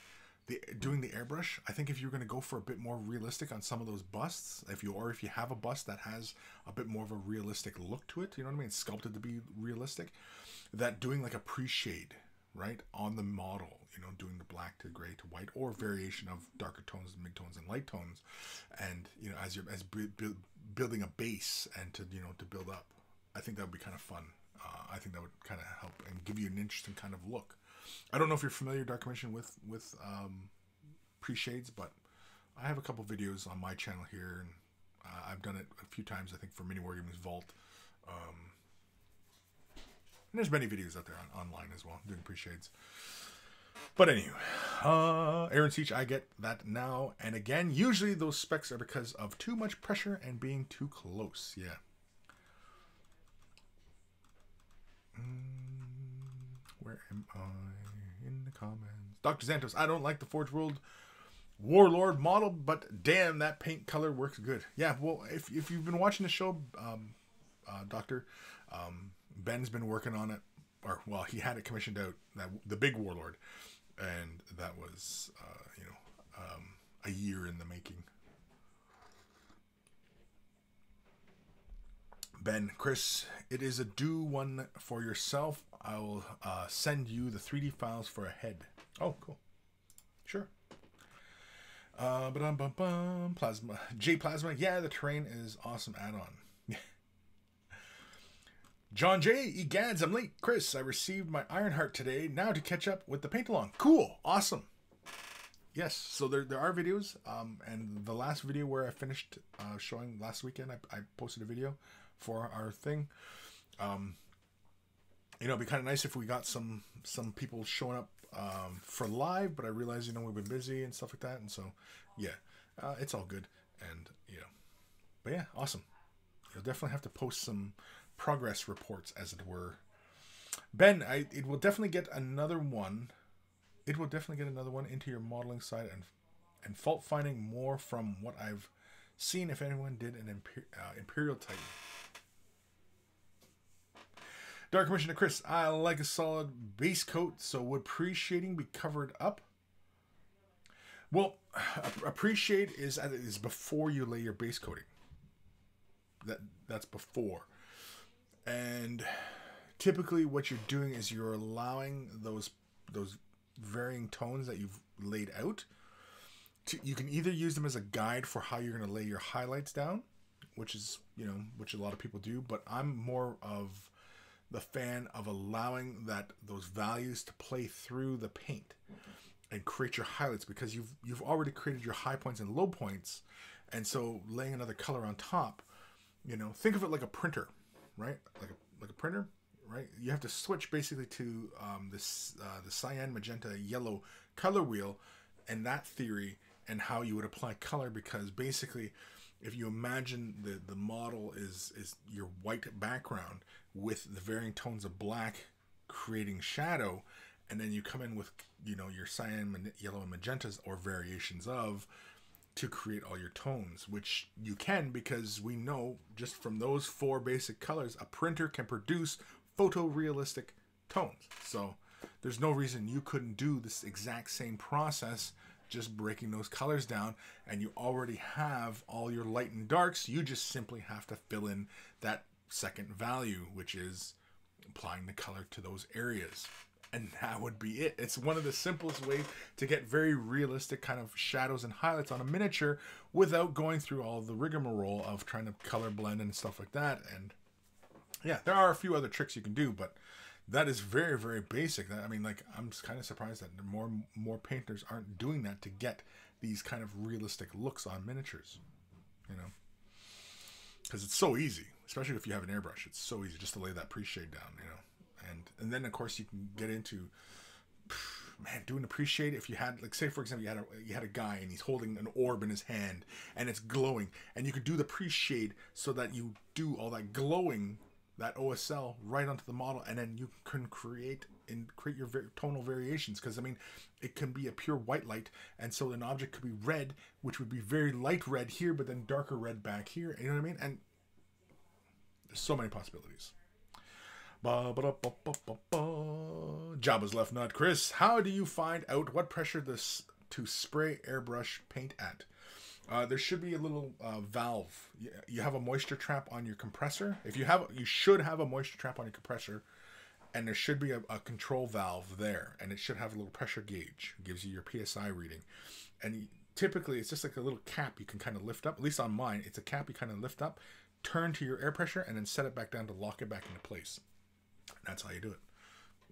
doing the airbrush, I think if you're going to go for a bit more realistic on some of those busts, if you have a bust that has a bit more of a realistic look to it, you know what I mean, it's sculpted to be realistic, that doing like a pre-shade, right, on the model, you know, doing the black to gray to white or variation of darker tones, mid-tones, and light tones, and, you know, as building a base and to, you know, to build up, I think that would be kind of fun. I think that would kind of help and give you an interesting kind of look. I don't know if you're familiar, Dark Commission, with pre-shades, but I have a couple videos on my channel here, and I've done it a few times, I think, for Mini Wargaming's Vault. And there's many videos out there online as well, doing pre-shades. But anyway, Aaron Siege, I get that now and again. Usually those specs are because of too much pressure and being too close. Yeah. Where am I in the comments? Dr. Xantos, I don't like the Forge World Warlord model, but damn, that paint color works good. Yeah, well, if you've been watching the show, Doctor, Ben's been working on it, or, well, he had it commissioned out, the big Warlord, and that was, you know, a year in the making. Ben, Chris, it is a do one for yourself. I will send you the 3D files for a head. Oh, cool. Sure. Plasma. J Plasma. Yeah, the terrain is awesome add-on. John J. Egads, I'm late. Chris, I received my Ironheart today. Now to catch up with the paint-along. Cool. Awesome. Yes, so there are videos. And the last video where I finished showing last weekend, I posted a video for our thing. You know, it'd be kind of nice if we got some people showing up for live, but I realize, you know, we've been busy and stuff like that, and so yeah, it's all good. And, you know, but yeah, awesome. You'll definitely have to post some progress reports, as it were. Ben, it will definitely get another one. It will definitely get another one into your modeling side and fault finding more from what I've seen. If anyone did an Imperial Titan. Dark Commissioner Chris, I like a solid base coat, so would pre-shading be covered up? Well, a pre-shade is before you lay your base coating. That's before. And typically what you're doing is you're allowing those varying tones that you've laid out. You can either use them as a guide for how you're going to lay your highlights down, which is, you know, which a lot of people do, but I'm more of the fan of allowing those values to play through the paint and create your highlights, because you've already created your high points and low points, and so laying another color on top, you know, think of it like a printer, right? Like a printer, right? You have to switch basically to the cyan, magenta, yellow color wheel, and that theory and how you would apply color, because basically if you imagine the model is your white background with the varying tones of black creating shadow, and then you come in with, you know, your cyan, yellow, and magentas, or variations of, to create all your tones, which you can, because we know just from those 4 basic colors, a printer can produce photorealistic tones. So there's no reason you couldn't do this exact same process, just breaking those colors down, and you already have all your light and darks. You just simply have to fill in that second value, which is applying the color to those areas. And that would be it. It's one of the simplest ways to get very realistic kind of shadows and highlights on a miniature without going through all the rigmarole of trying to color blend and stuff like that. And yeah, there are a few other tricks you can do, but that is very, very basic. I mean, like, I'm kind of surprised that more painters aren't doing that to get these kind of realistic looks on miniatures, you know, because it's so easy, especially if you have an airbrush. It's so easy just to lay that pre-shade down, you know. And then of course you can get into, man, doing a pre-shade. If you had, like, say for example, you had a guy and he's holding an orb in his hand and it's glowing, and you could do the pre-shade so that you do all that glowing, that OSL, right onto the model, and then you can create your tonal variations. Because I mean, it can be a pure white light, and so an object could be red, which would be very light red here, but then darker red back here. You know what I mean? And there's so many possibilities. Jabba's left nut. Kris, how do you find out what pressure to spray airbrush paint at? There should be a little valve. You have a moisture trap on your compressor. You should have a moisture trap on your compressor, and there should be a control valve there, and it should have a little pressure gauge. It gives you your PSI reading, and typically it's just like a little cap you can kind of lift up. At least on mine, it's a cap you kind of lift up, turn to your air pressure, and then set it back down to lock it back into place. That's how you do it.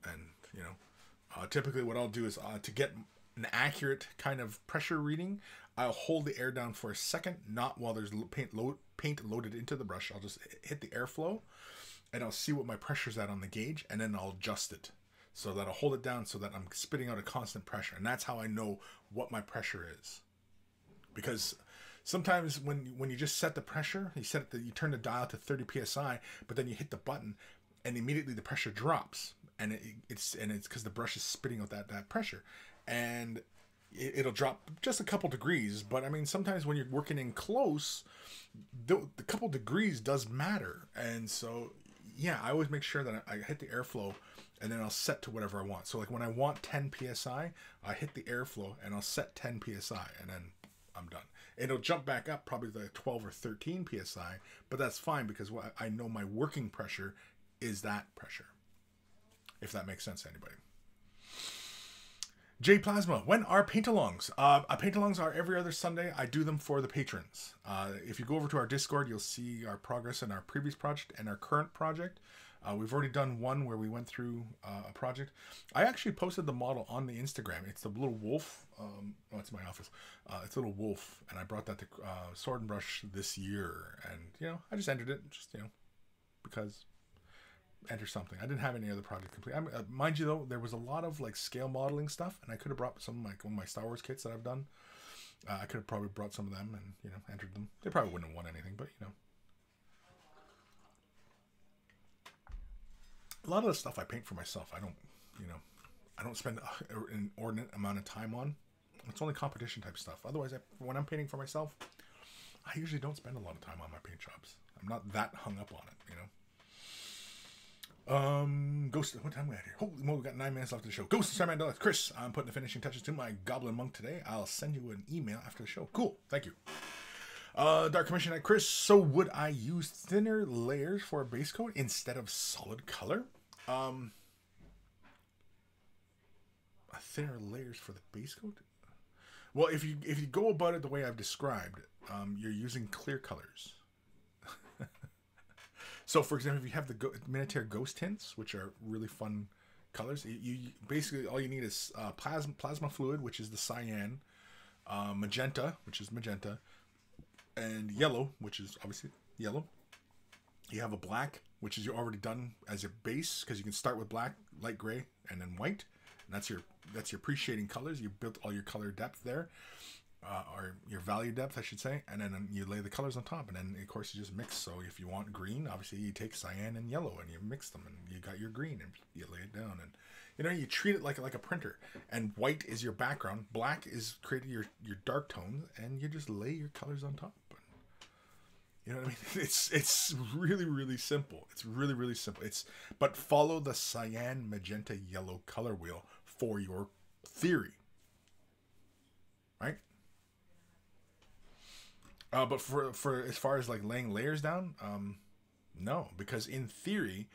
And, you know, typically what I'll do is to get an accurate kind of pressure reading, I'll hold the air down for a second, not while there's paint loaded into the brush. I'll just hit the airflow, and I'll see what my pressure's at on the gauge, and then I'll adjust it so that I'll hold it down so that I'm spitting out a constant pressure. And that's how I know what my pressure is. Because sometimes when you just set the pressure, you turn the dial to 30 psi, but then you hit the button, and immediately the pressure drops, and it's because the brush is spitting out that pressure, and it'll drop just a couple degrees. But I mean, sometimes when you're working in close, the couple degrees does matter. And so yeah, I always make sure that I hit the airflow, and then I'll set to whatever I want. So like when I want 10 psi, I hit the airflow and I'll set 10 psi, and then I'm done. It'll jump back up probably to 12 or 13 psi, but that's fine, because I know my working pressure is that pressure, if that makes sense to anybody. J Plasma, when are paint-alongs? Paint-alongs are every other Sunday. I do them for the patrons. If you go over to our Discord, you'll see our progress in our previous project and our current project. We've already done one where we went through a project. I actually posted the model on the Instagram. It's the little wolf. Oh, it's my office. It's a little wolf, and I brought that to Sword and Brush this year. And, you know, I just entered it, just, you know, because enter something. I didn't have any other project complete. Mind you, though, there was a lot of like scale modeling stuff, and I could have brought some like one of my Star Wars kits that I've done. I could have probably brought some of them and, you know, entered them. They probably wouldn't have won anything, but, you know. A lot of the stuff I paint for myself, I don't spend an inordinate amount of time on. It's only competition type stuff. Otherwise, when I'm painting for myself, I usually don't spend a lot of time on my paint jobs. I'm not that hung up on it, you know. Ghost, what time we at here? Holy moly, we got 9 minutes left of the show. Ghost of Mandela. Kris, I'm putting the finishing touches to my Goblin Monk today. I'll send you an email after the show. Cool, thank you. Dark Commission at Kris. So would I use thinner layers for a base coat instead of solid color? Thinner layers for the base coat? Well, if you go about it the way I've described, you're using clear colors. So, for example, if you have the Minotaur Ghost tints, which are really fun colors, you basically all you need is plasma fluid, which is the cyan, magenta, which is magenta, and yellow, which is obviously yellow. You have a black, which is already done as a base, because you can start with black, light gray, and then white. And that's your pre-shading colors. You built all your color depth there. or your value depth, I should say, and then you lay the colors on top, and then of course you just mix. So if you want green, obviously you take cyan and yellow, and you mix them, and you got your green, and you lay it down, and you know, you treat it like a printer. And white is your background, black is creating your dark tones, and you just lay your colors on top. You know what I mean? It's really, really simple. It's really, really simple. But follow the cyan, magenta, yellow color wheel for your theory, right? But for as far as like laying layers down, no, because in theory,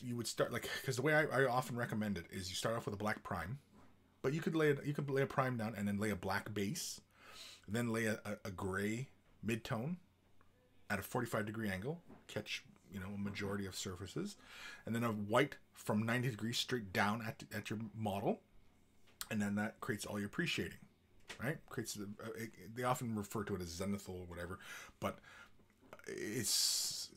you would start like, because the way I often recommend it is you start off with a black prime, but you could lay a prime down and then lay a black base, then lay a gray mid-tone at a 45-degree angle, catch, you know, a majority of surfaces, and then a white from 90 degrees straight down at your model, and then that creates all your pre-shading, right? Creates they often refer to it as zenithal or whatever, but it's,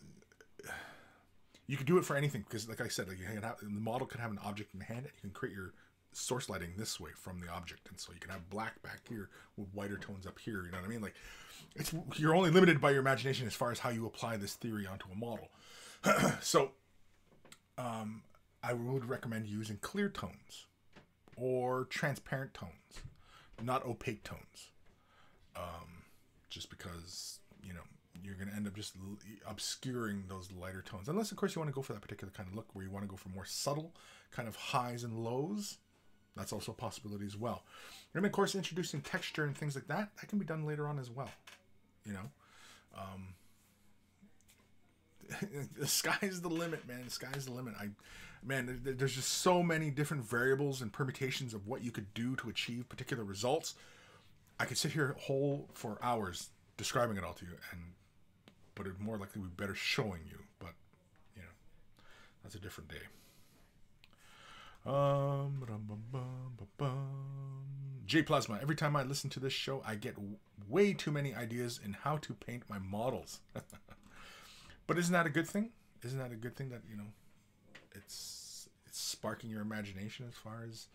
you can do it for anything, because like I said, like the model could have an object in hand, and you can create your source lighting this way from the object, and so you can have black back here with whiter tones up here. You know what I mean? Like, you're only limited by your imagination as far as how you apply this theory onto a model. So I would recommend using clear tones or transparent tones, not opaque tones, just because, you know, you're going to end up just obscuring those lighter tones, unless of course you want to go for that particular kind of look where you want to go for more subtle kind of highs and lows. That's also a possibility as well. And of course, introducing texture and things like that can be done later on as well. You know, the sky's the limit, man. The sky's the limit. There's just so many different variables and permutations of what you could do to achieve particular results. I could sit here for hours describing it all to you, but it'd more likely be better showing you. But you know, that's a different day. J Plasma. Every time I listen to this show, I get way too many ideas in how to paint my models. But isn't that a good thing? Isn't that a good thing that, you know, it's sparking your imagination as far as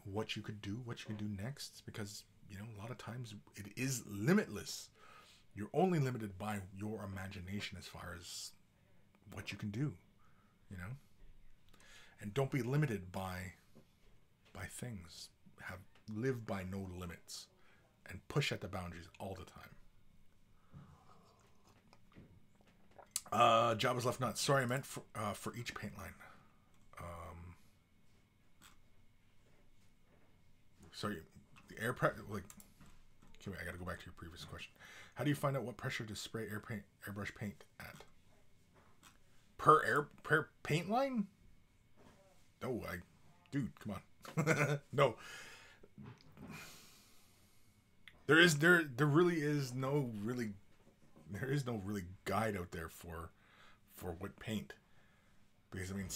what you could do, what you can do next? Because, you know, a lot of times it is limitless. You're only limited by your imagination as far as what you can do, you know? And don't be limited by things. Live by no limits, and push at the boundaries all the time. Jabba's left nut. Sorry, I meant for each paint line. Sorry, the air pressure. Like, okay, wait, I got to go back to your previous question. How do you find out what pressure to spray airbrush paint at? Per paint line? No, dude, come on. No. There really is no really guide out there for what paint. Because I mean,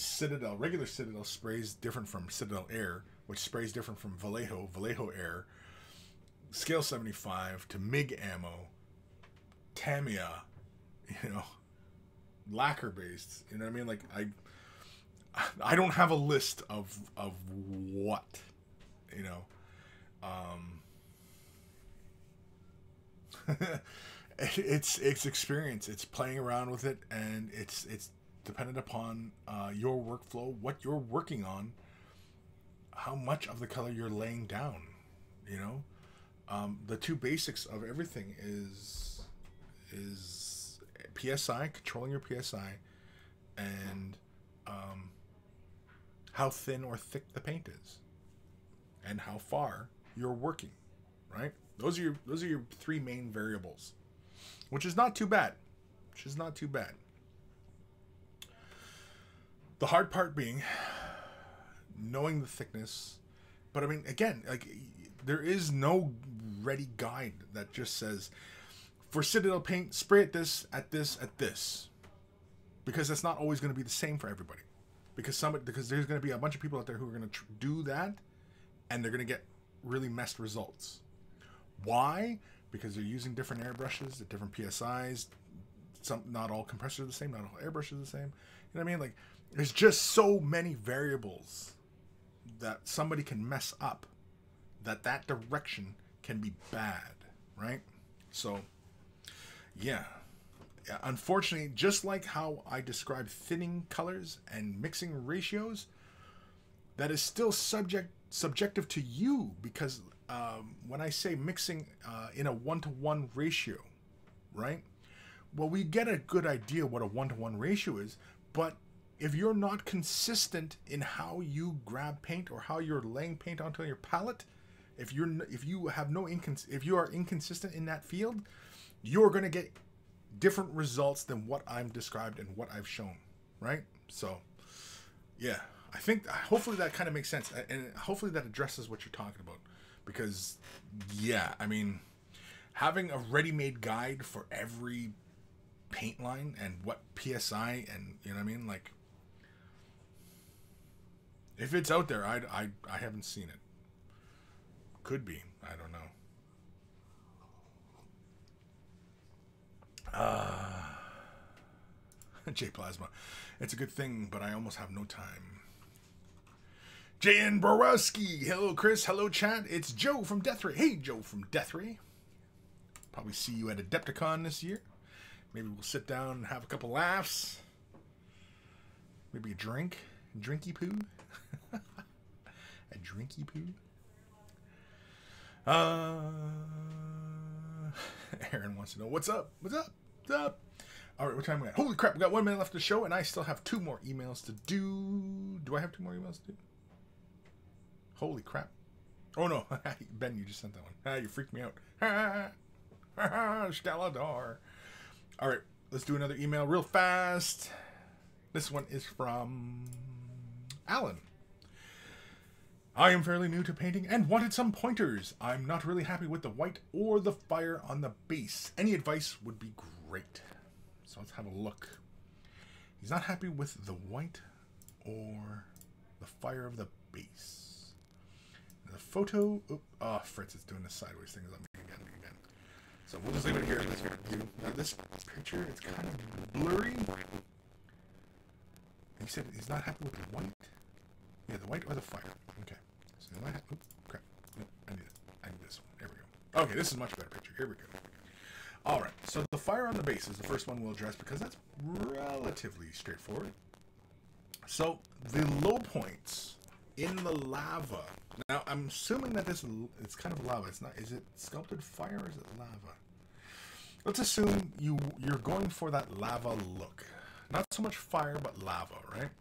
regular Citadel sprays different from Citadel Air, which sprays different from Vallejo Air, Scale 75 to MIG ammo, Tamiya, you know, lacquer based. You know what I mean? Like I don't have a list of what, you know. It's experience. It's playing around with it, and it's dependent upon your workflow, what you're working on, how much of the color you're laying down. You know, the two basics of everything is PSI, controlling your PSI, and how thin or thick the paint is, and how far you're working, right? Those are your three main variables, which is not too bad. The hard part being knowing the thickness. But I mean, again, like, there is no ready guide that just says, for Citadel paint, spray it this, at this. Because that's not always going to be the same for everybody. Because there's going to be a bunch of people out there who are going to do that, and they're going to get really messed results. Why? Because they're using different airbrushes at different PSIs. Not all compressors are the same, not all airbrushes are the same. You know what I mean? Like, there's just so many variables that somebody can mess up, that direction can be bad, right? So, yeah. Unfortunately, just like how I described thinning colors and mixing ratios, that is still subjective to you, because when I say mixing in a 1-to-1 ratio, right? Well, we get a good idea what a 1-to-1 ratio is, but if you're not consistent in how you grab paint or how you're laying paint onto your palette, if you are inconsistent in that field, you're going to get different results than what I'm described and what I've shown, right? So, yeah, I think hopefully that kind of makes sense, and hopefully that addresses what you're talking about, because, yeah, I mean, having a ready-made guide for every paint line and what PSI and, you know what I mean, like, if it's out there, I haven't seen it. Could be, I don't know. J Plasma, it's a good thing, but I almost have no time. JN Borowski, hello Chris, hello chat. It's Joe from Deathray. Hey Joe from Deathray. Probably see you at Adepticon this year. Maybe we'll sit down and have a couple laughs. Maybe a drinky poo. A drinky poo. Aaron wants to know what's up. What's up? What's up? All right, what time we got? Holy crap, we got 1 minute left to show, and I still have 2 more emails to do. Do I have 2 more emails to do? Holy crap! Oh no, Ben, you just sent that one. You freaked me out. Steladar. All right, let's do another email real fast. This one is from Alan. I am fairly new to painting and wanted some pointers. I'm not really happy with the white or the fire on the base. Any advice would be great. So let's have a look. He's not happy with the white or the fire of the base. The photo... Oh, Fritz is doing the sideways thing again. So we'll just leave it here. Now this picture, it's kind of blurry. He said he's not happy with the white. Yeah, the white or the fire. Okay. So the white... Oops, crap. Nope, I need this one. There we go. Okay, this is a much better picture. Here we go. Alright, so the fire on the base is the first one we'll address because that's relatively straightforward. So, the low points in the lava. Now, I'm assuming that it's kind of lava. It's not. Is it sculpted fire or is it lava? Let's assume you're going for that lava look. Not so much fire, but lava, right?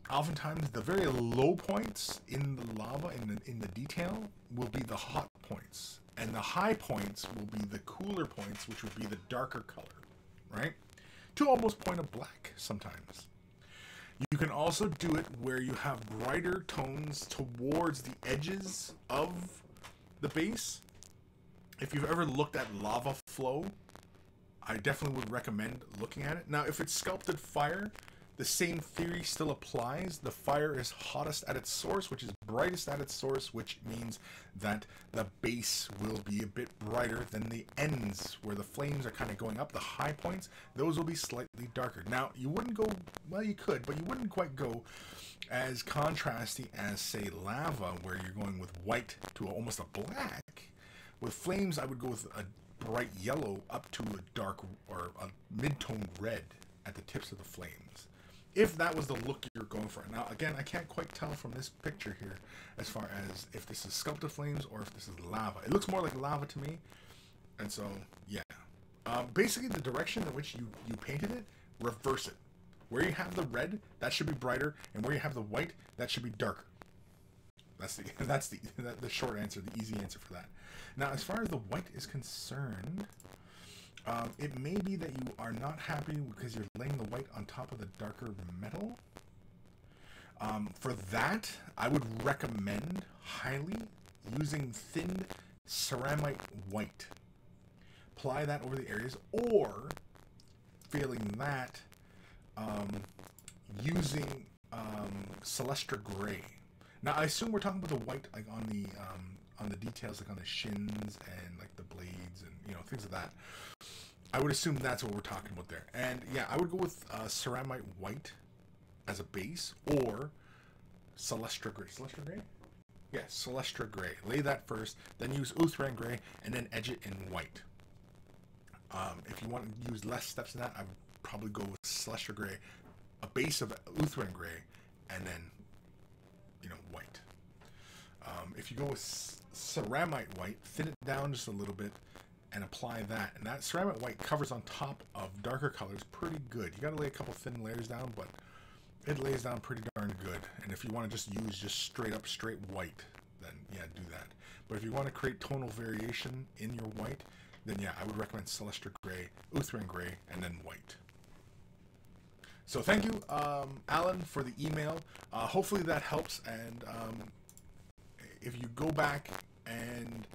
Oftentimes, the very low points in the lava, in the detail, will be the hot points. And the high points will be the cooler points, which would be the darker color, right? To almost point of black sometimes. You can also do it where you have brighter tones towards the edges of the base. If you've ever looked at lava flow, I definitely would recommend looking at it. Now, if it's sculpted fire, the same theory still applies. The fire is hottest at its source, which is brightest at its source, which means that the base will be a bit brighter than the ends, where the flames are kind of going up. The high points, those will be slightly darker. Now, you wouldn't go, well, you could, but you wouldn't quite go as contrasty as, say, lava, where you're going with white to almost a black. With flames, I would go with a bright yellow up to a dark or a mid-tone red at the tips of the flames. If that was the look you're going for. Now, again, I can't quite tell from this picture here as far as if this is sculpted flames or if this is lava. It looks more like lava to me. And so, yeah. Basically, the direction in which you painted it, reverse it. Where you have the red, that should be brighter. And where you have the white, that should be darker. That's the short answer, the easy answer for that. Now, as far as the white is concerned... it may be that you are not happy because you're laying the white on top of the darker metal. For that, I would recommend highly using thin ceramite white. Apply that over the areas, or failing that, using Celestra Gray. Now, I assume we're talking about the white like on the details, like on the shins and like the blades and things like that. I would assume that's what we're talking about there. And yeah, I would go with ceramite white as a base or Celestra Gray. Celestra Gray? Yeah, Celestra Gray. Lay that first, then use Uthran Gray, and then edge it in white. If you want to use less steps than that, I would probably go with Celestra Gray, a base of Uthran Gray, and then, white. If you go with Ceramite White, thin it down just a little bit, and apply that. And that Ceramite White covers on top of darker colors pretty good. You got to lay a couple thin layers down, but it lays down pretty darn good. And if you want to just use straight white, then yeah, do that. But if you want to create tonal variation in your white, then yeah, I would recommend Celestra Gray, Uthran Gray, and then white. So thank you, Alan, for the email. Hopefully that helps. And if you go back and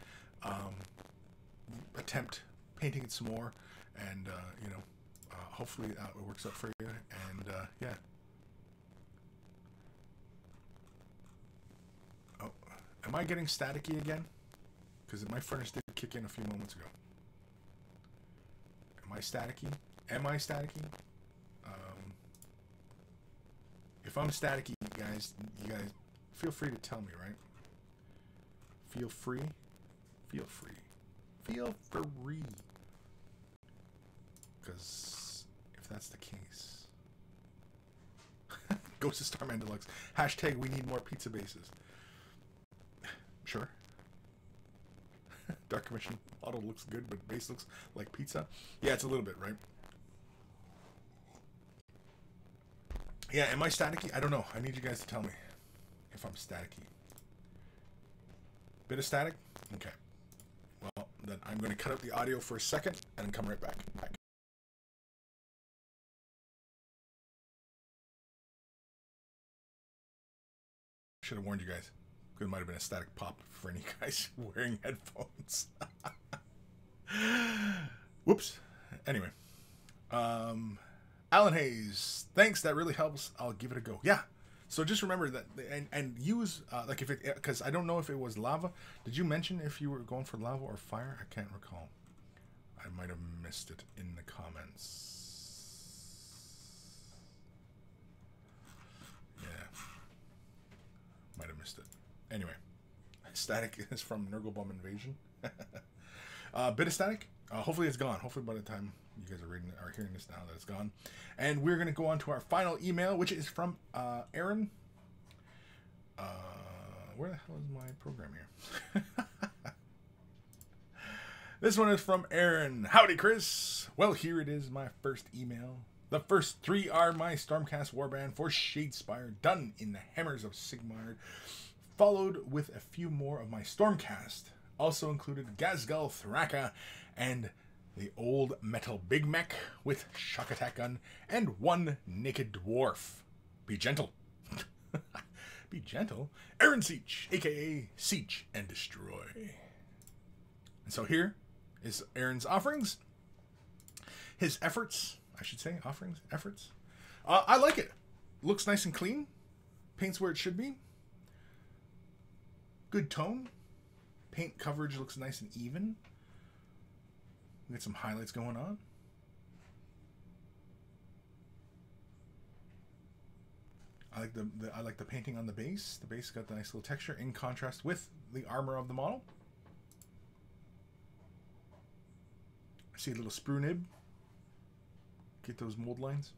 attempt painting it some more, and hopefully it works out for you. And yeah. Oh, am I getting staticky again? Because my furnace did kick in a few moments ago. Am I staticky? Am I staticky? If I'm staticky, you guys feel free to tell me, right? Feel free. Feel free. Feel free. Because if that's the case, Ghost of Starman Deluxe. Hashtag we need more pizza bases. Sure. Dark Commission model looks good, but base looks like pizza. Yeah, it's a little bit, right? Yeah, am I staticky? I don't know. I need you guys to tell me if I'm staticky. Bit of static? Okay. Well, then I'm going to cut out the audio for a second and come right back. Should have warned you guys. It might have been a static pop for any guys wearing headphones. Whoops. Anyway. Alan Hayes, thanks. That really helps. I'll give it a go. Yeah. So just remember that, and use like if it, because I don't know if it was lava. Did you mention if you were going for lava or fire? I can't recall. I might have missed it in the comments. Yeah. Might have missed it. Anyway, static is from Nurglebum Invasion. Bit of static. Hopefully it's gone. Hopefully by the time you guys are hearing this now that it's gone. And we're going to go on to our final email, which is from Aaron. Where the hell is my program here? This one is from Aaron. Howdy, Kris. Well, here it is, my first email. The first 3 are my Stormcast Warband for Shadespire, done in the Hammers of Sigmar, followed with a few more of my Stormcast. Also included Gazgal Thraka and the old metal Big Mech with shock attack gun, and 1 naked dwarf. Be gentle. Be gentle. Aaron Siege, aka Siege and Destroy. And so here is Aaron's offerings. His efforts, I should say, offerings, efforts. I like it. Looks nice and clean. Paint's where it should be. Good tone. Paint coverage looks nice and even. We got some highlights going on. I like the painting on the base. The base got the nice little texture in contrast with the armor of the model. I see a little sprue nib. Get those mold lines.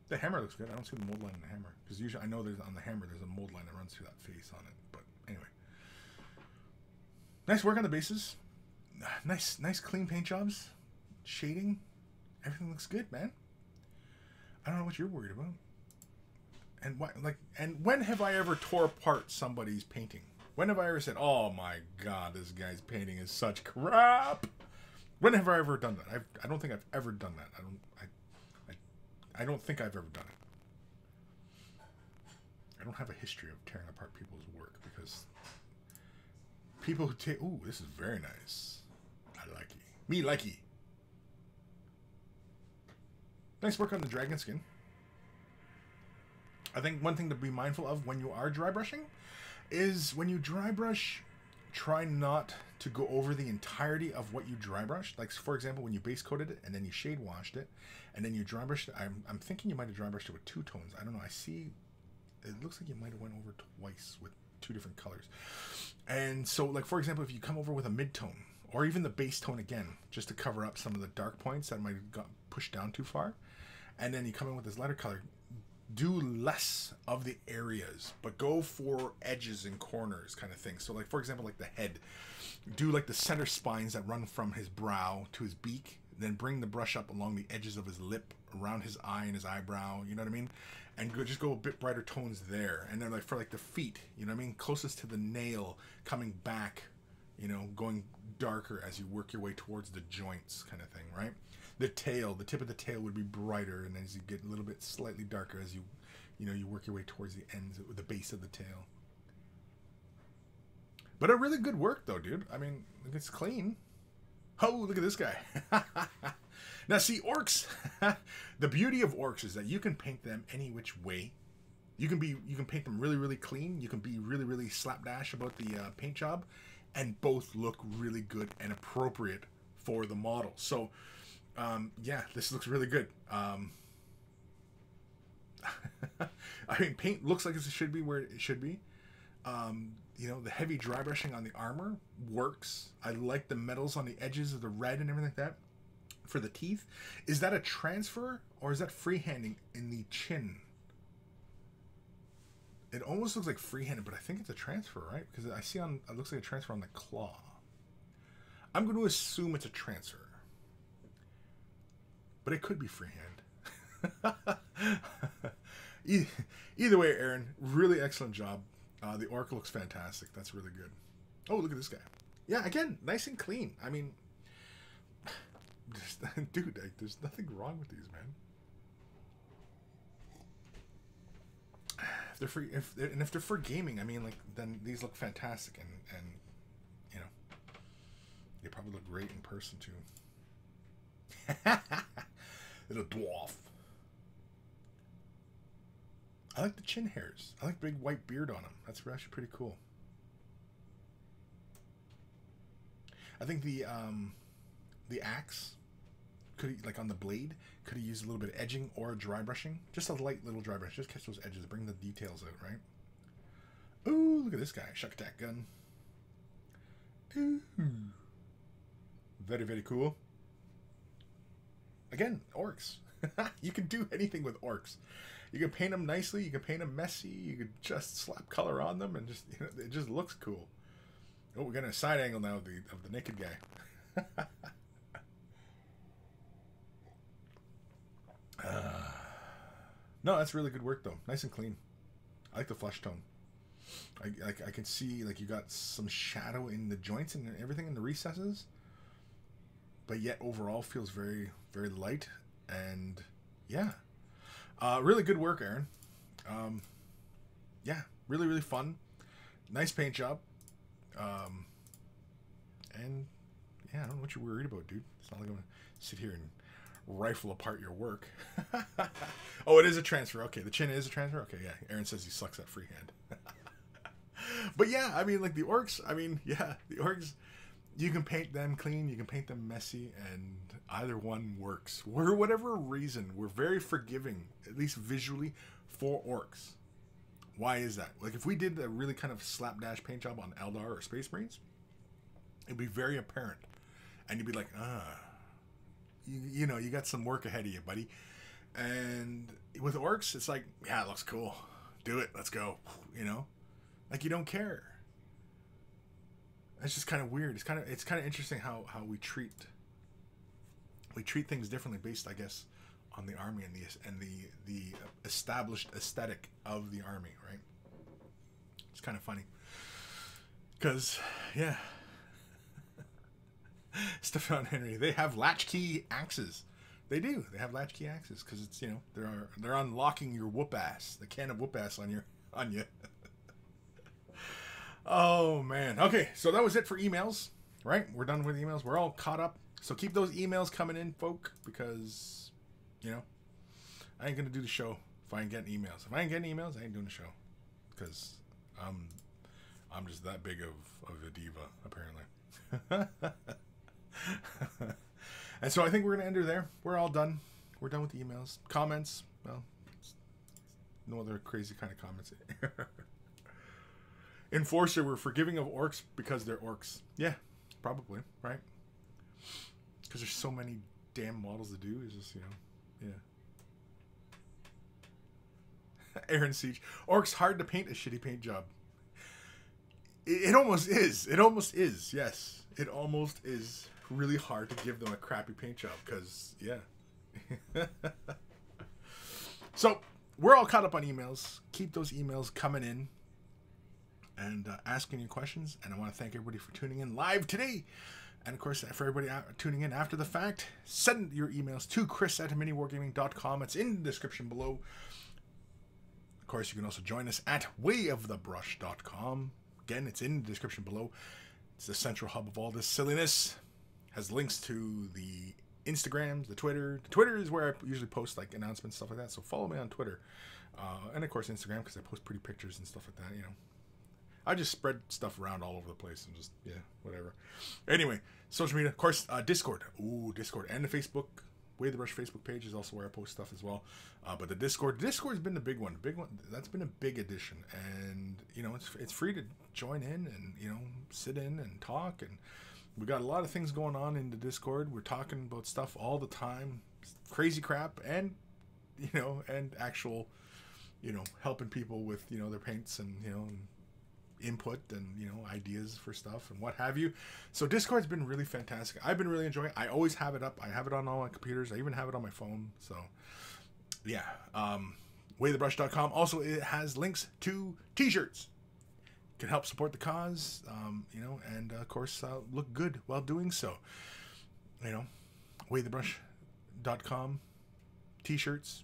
The hammer looks good. I don't see the mold line in the hammer, because usually I know there's on the hammer there's a mold line that runs through that face on it. But anyway, nice work on the bases. Nice clean paint jobs, shading. Everything looks good, man. I don't know what you're worried about. And when have I ever tore apart somebody's painting? When have I ever said, "Oh my God, this guy's painting is such crap"? When have I ever done that? I don't think I've ever done that. I don't think I've ever done it. I don't have a history of tearing apart people's work, because people who take, ooh, this is very nice. I like it. Me like it. Nice work on the dragon skin. I think one thing to be mindful of when you are dry brushing is when you dry brush, try not to go over the entirety of what you dry brushed. Like, for example, when you base coated it and then you shade washed it and then you dry brushed it, I'm thinking you might have dry brushed it with 2 tones. I don't know. I see it looks like you might have went over twice with 2 different colors. And so, like, for example, if you come over with a mid-tone, or even the base tone again, just to cover up some of the dark points that might have got pushed down too far, and then you come in with this lighter color, do less of the areas, but go for edges and corners kind of thing. So, like, for example, like the head, do like the center spines that run from his brow to his beak, then bring the brush up along the edges of his lip, around his eye and his eyebrow, you know what I mean? And just go a bit brighter tones there. And then, like, for like the feet, you know what I mean, closest to the nail, coming back, you know, going darker as you work your way towards the joints kind of thing, right? The tail, the tip of the tail would be brighter, and as you get a little bit slightly darker as you know, you work your way towards the ends, the base of the tail. But a really good work though, dude. I mean, it's clean. Oh, look at this guy. Now see, orcs, the beauty of orcs is that you can paint them any which way. You can paint them really, really clean. You can be really, really slapdash about the paint job, and both look really good and appropriate for the model. So, yeah, this looks really good. I mean, paint looks like it should be where it should be. You know, the heavy dry brushing on the armor works. I like the metals on the edges of the red and everything like that. For the teeth, is that a transfer or is that freehanding in the chin? It almost looks like freehanded, but I think it's a transfer, right? Because I see it looks like a transfer on the claw. I'm going to assume it's a transfer, but it could be freehand. Either way, Aaron, really excellent job. The orc looks fantastic. That's really good. Oh, look at this guy. Yeah, again, nice and clean. I mean, dude, there's nothing wrong with these, man. If they're free, if they're for gaming, I mean, like, then these look fantastic, and you know, they probably look great in person too. Little dwarf. I like the chin hairs. I like big white beard on him. That's actually pretty cool. I think the axe could, like on the blade, could have used a little bit of edging or dry brushing. Just a light little dry brush. Just catch those edges. Bring the details out, right? Ooh, look at this guy. Shuck attack gun. Ooh. Very, very cool. Again, orcs. You can do anything with orcs. You can paint them nicely. You can paint them messy. You could just slap color on them, and just, you know, it just looks cool. Oh, we're getting a side angle now of the naked guy. No, that's really good work though. Nice and clean. I like the flesh tone. I can see, like, you got some shadow in the joints and everything in the recesses, but yet overall feels very, very light. And yeah, really good work, Aaron. Yeah, really, really fun. Nice paint job. And yeah, I don't know what you're worried about, dude. It's not like I'm gonna sit here and rifle apart your work. Oh, it is a transfer. Okay, the chin is a transfer. Okay, yeah. Aaron says he sucks at freehand. But yeah, I mean, like the orcs, I mean, yeah, the orcs, you can paint them clean, you can paint them messy, and either one works. For whatever reason, we're very forgiving, at least visually, for orcs. Why is that? Like, if we did a really kind of slapdash paint job on Eldar or Space Marines, it'd be very apparent. And you'd be like, you know, you got some work ahead of you, buddy. And with orcs, it's like, yeah, it looks cool. Do it. Let's go. You know? Like, you don't care. It's just kind of weird. It's kind of interesting how we treat things differently based, I guess, on the army and the established aesthetic of the army, right? It's kind of funny. Because, yeah. Stefan Henry, they have latchkey axes. They do. They have latchkey axes because it's, you know, they're unlocking your whoop ass, the can of whoop ass on you. Oh man. Okay, so that was it for emails, right? We're done with emails. We're all caught up. So keep those emails coming in, folk, because, you know, I ain't gonna do the show if I ain't getting emails. If I ain't getting emails, I ain't doing the show because I'm just that big of a diva, apparently. And so I think we're gonna end her there. We're all done. We're done with the emails. Comments, well, no other crazy kind of comments. Enforcer, we're forgiving of orcs because they're orcs. Yeah, probably, right? Because there's so many damn models to do. It's just, you know, yeah. Aaron Siege. Orcs hard to paint, a shitty paint job. It almost is. It almost is, yes. It almost is really hard to give them a crappy paint job because, yeah. So, we're all caught up on emails. Keep those emails coming in and asking you questions. And I want to thank everybody for tuning in live today. And, of course, for everybody tuning in after the fact, send your emails to Kris@miniwargaming.com. It's in the description below. Of course, you can also join us at wayofthebrush.com. Again, it's in the description below. It's the central hub of all this silliness. Has links to the Instagrams, the Twitter. The Twitter is where I usually post like announcements, stuff like that. So follow me on Twitter. And of course Instagram, because I post pretty pictures and stuff like that, you know. I just spread stuff around all over the place and just, yeah, whatever. Anyway, social media, of course, Discord. Ooh, Discord. And the Facebook. Way the Brush Facebook page is also where I post stuff as well. But the Discord's been the big one. That's been a big addition. And, you know, it's free to join in and, you know, sit in and talk. And we got a lot of things going on in the Discord. We're talking about stuff all the time. Crazy crap. And, you know, and actual, you know, helping people with, you know, their paints and, you know, input and, you know, ideas for stuff and what have you. So Discord's been really fantastic. I've been really enjoying it. I always have it up. I have it on all my computers. I even have it on my phone. So yeah, waythebrush.com. Also, it has links to t-shirts. Can help support the cause, you know, and of course look good while doing so. You know, waythebrush.com, t-shirts,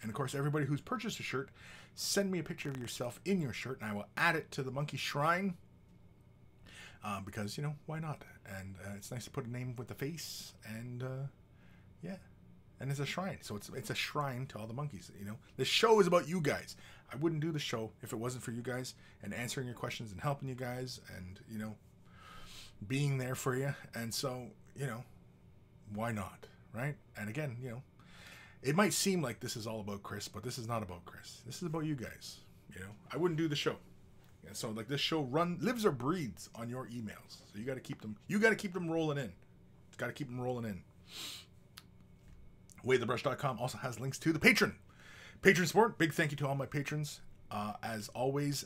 and of course everybody who's purchased a shirt, send me a picture of yourself in your shirt, and I will add it to the Monkey Shrine. Because, you know, why not? And it's nice to put a name with a face, and yeah, and it's a shrine, so it's a shrine to all the monkeys. You know, this show is about you guys. I wouldn't do the show if it wasn't for you guys and answering your questions and helping you guys, and, you know, being there for you. And so, you know, why not, right? And again, you know, it might seem like this is all about Kris, but this is not about Kris. This is about you guys. You know, I wouldn't do the show. Yeah, so like this show lives or breathes on your emails. So you got to keep them. You got to keep them rolling in. Got to keep them rolling in. Waythebrush.com also has links to the Patreon support. Big thank you to all my patrons. As always,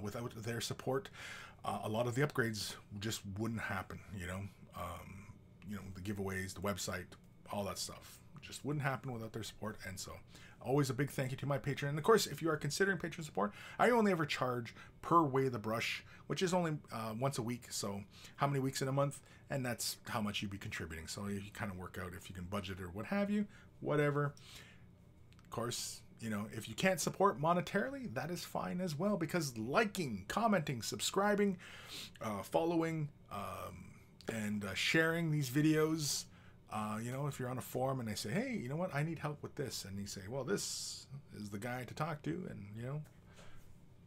without their support, a lot of the upgrades just wouldn't happen. You know, the giveaways, the website, all that stuff just wouldn't happen without their support. And so always a big thank you to my patron. And of course, if you are considering patron support, I only ever charge per Way the Brush, which is only once a week. So how many weeks in a month? And that's how much you'd be contributing. So you kind of work out if you can budget or what have you, whatever. Of course, you know, if you can't support monetarily, that is fine as well, because liking, commenting, subscribing, following, and sharing these videos, you know, if you're on a forum and they say, hey, you know what, I need help with this, and you say, well, this is the guy to talk to, and, you know,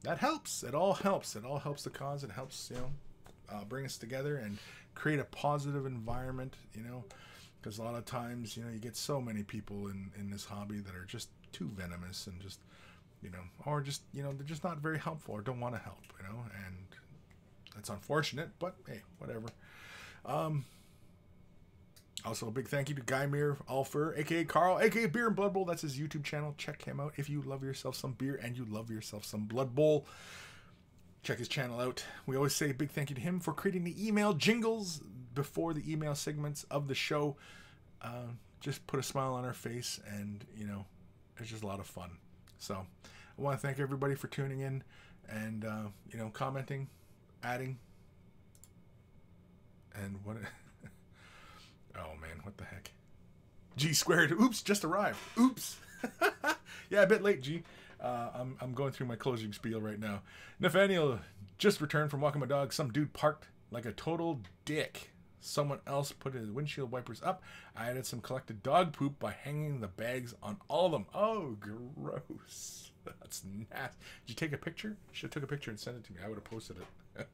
that helps. It all helps. It all helps the cause. It helps, you know, bring us together and create a positive environment, you know, because a lot of times, you know, you get so many people in this hobby that are just too venomous and just, you know, or just, you know, they're just not very helpful or don't want to help, you know, and that's unfortunate, but hey, whatever. Also, a big thank you to Guymere Alfer, aka Carl, aka Beer and Blood Bowl. That's his YouTube channel. Check him out if you love yourself some beer and you love yourself some Blood Bowl. Check his channel out. We always say a big thank you to him for creating the email jingles before the email segments of the show. Just put a smile on our face, and, you know, it's just a lot of fun. So I want to thank everybody for tuning in and, you know, commenting, adding, and what... Oh, man, what the heck? G squared. Oops, just arrived. Oops. Yeah, a bit late, G. I'm going through my closing spiel right now. Nathaniel just returned from walking my dog. Some dude parked like a total dick. Someone else put his windshield wipers up. I added some collected dog poop by hanging the bags on all of them. Oh, gross. That's nasty. Did you take a picture? You should have took a picture and sent it to me. I would have posted it.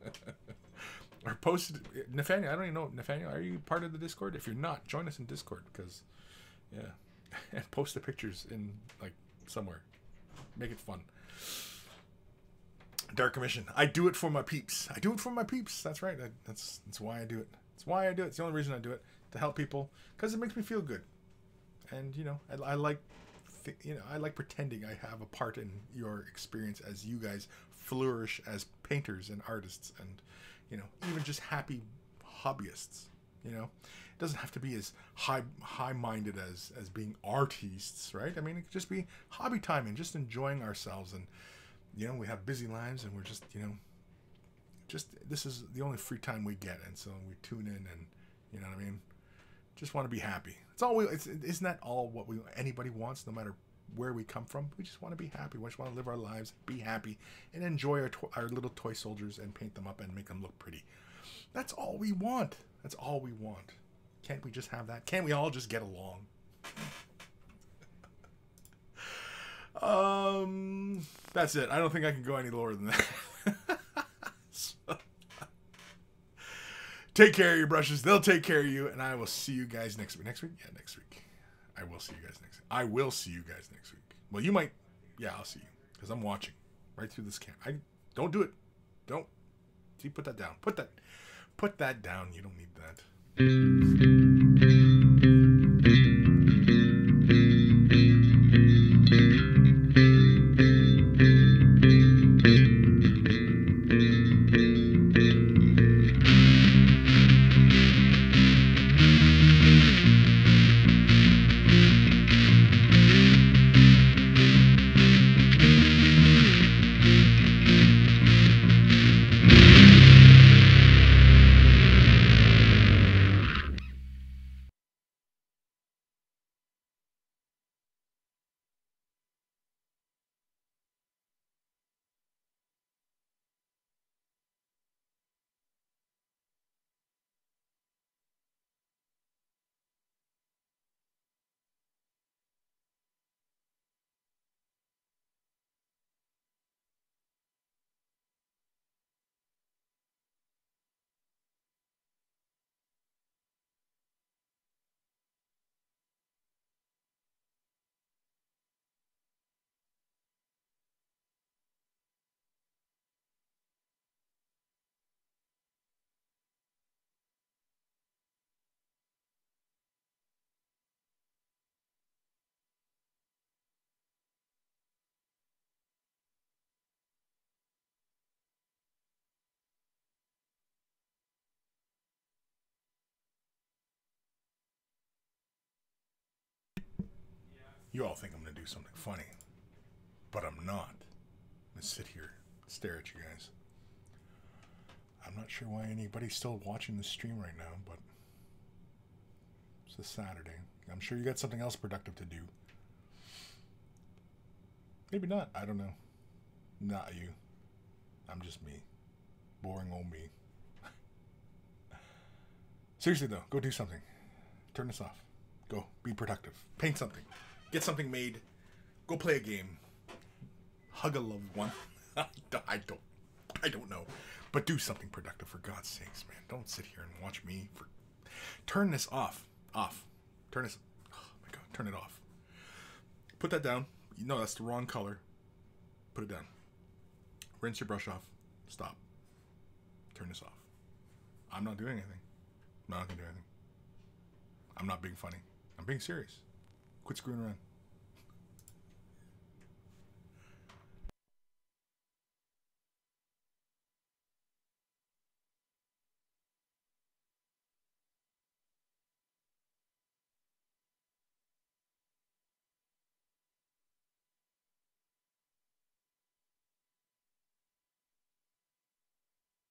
Or posted it. Nathaniel, I don't even know. Nathaniel, are you part of the Discord? If you're not, join us in Discord, because, yeah. And post the pictures in, like, somewhere. Make it fun. Dark Commission. I do it for my peeps. I do it for my peeps. That's right. That's why I do it. That's why I do it. It's the only reason I do it. To help people. Because it makes me feel good. And, you know, I like... I like pretending I have a part in your experience as you guys flourish as painters and artists and, you know, even just happy hobbyists, you know. It doesn't have to be as high-minded as being artists, right? I mean, it could just be hobby time and just enjoying ourselves. And, you know, we have busy lives and we're just, you know, this is the only free time we get. And so we tune in and, you know what I mean? Just want to be happy. Isn't that all what anybody wants, no matter where we come from? We just want to be happy. We just want to live our lives, be happy, and enjoy our little toy soldiers and paint them up and make them look pretty. That's all we want. That's all we want. Can't we just have that? Can't we all just get along? That's it. I don't think I can go any lower than that. So, take care of your brushes. They'll take care of you. And I will see you guys next week. Next week? Yeah, next week. I will see you guys next week. I will see you guys next week. Well, you might. Yeah, I'll see you. Because I'm watching. Right through this camera. Don't do it. Don't. See, put that down. Put that down. You don't need that. You all think I'm going to do something funny. But I'm not. I'm going to sit here, stare at you guys. I'm not sure why anybody's still watching the stream right now, but it's a Saturday. I'm sure you got something else productive to do. Maybe not. I don't know. Not you. I'm just me. Boring old me. Seriously though, go do something. Turn this off. Go. Be productive. Paint something. Get something made. Go play a game. Hug a loved one. I don't know. But do something productive for God's sakes, man. Don't sit here and watch me. Turn this off. Off. Turn this. Oh my God. Turn it off. Put that down. No, that's the wrong color. Put it down. Rinse your brush off. Stop. Turn this off. I'm not doing anything. I'm not going to do anything. I'm not being funny. I'm being serious. Quit screwing around.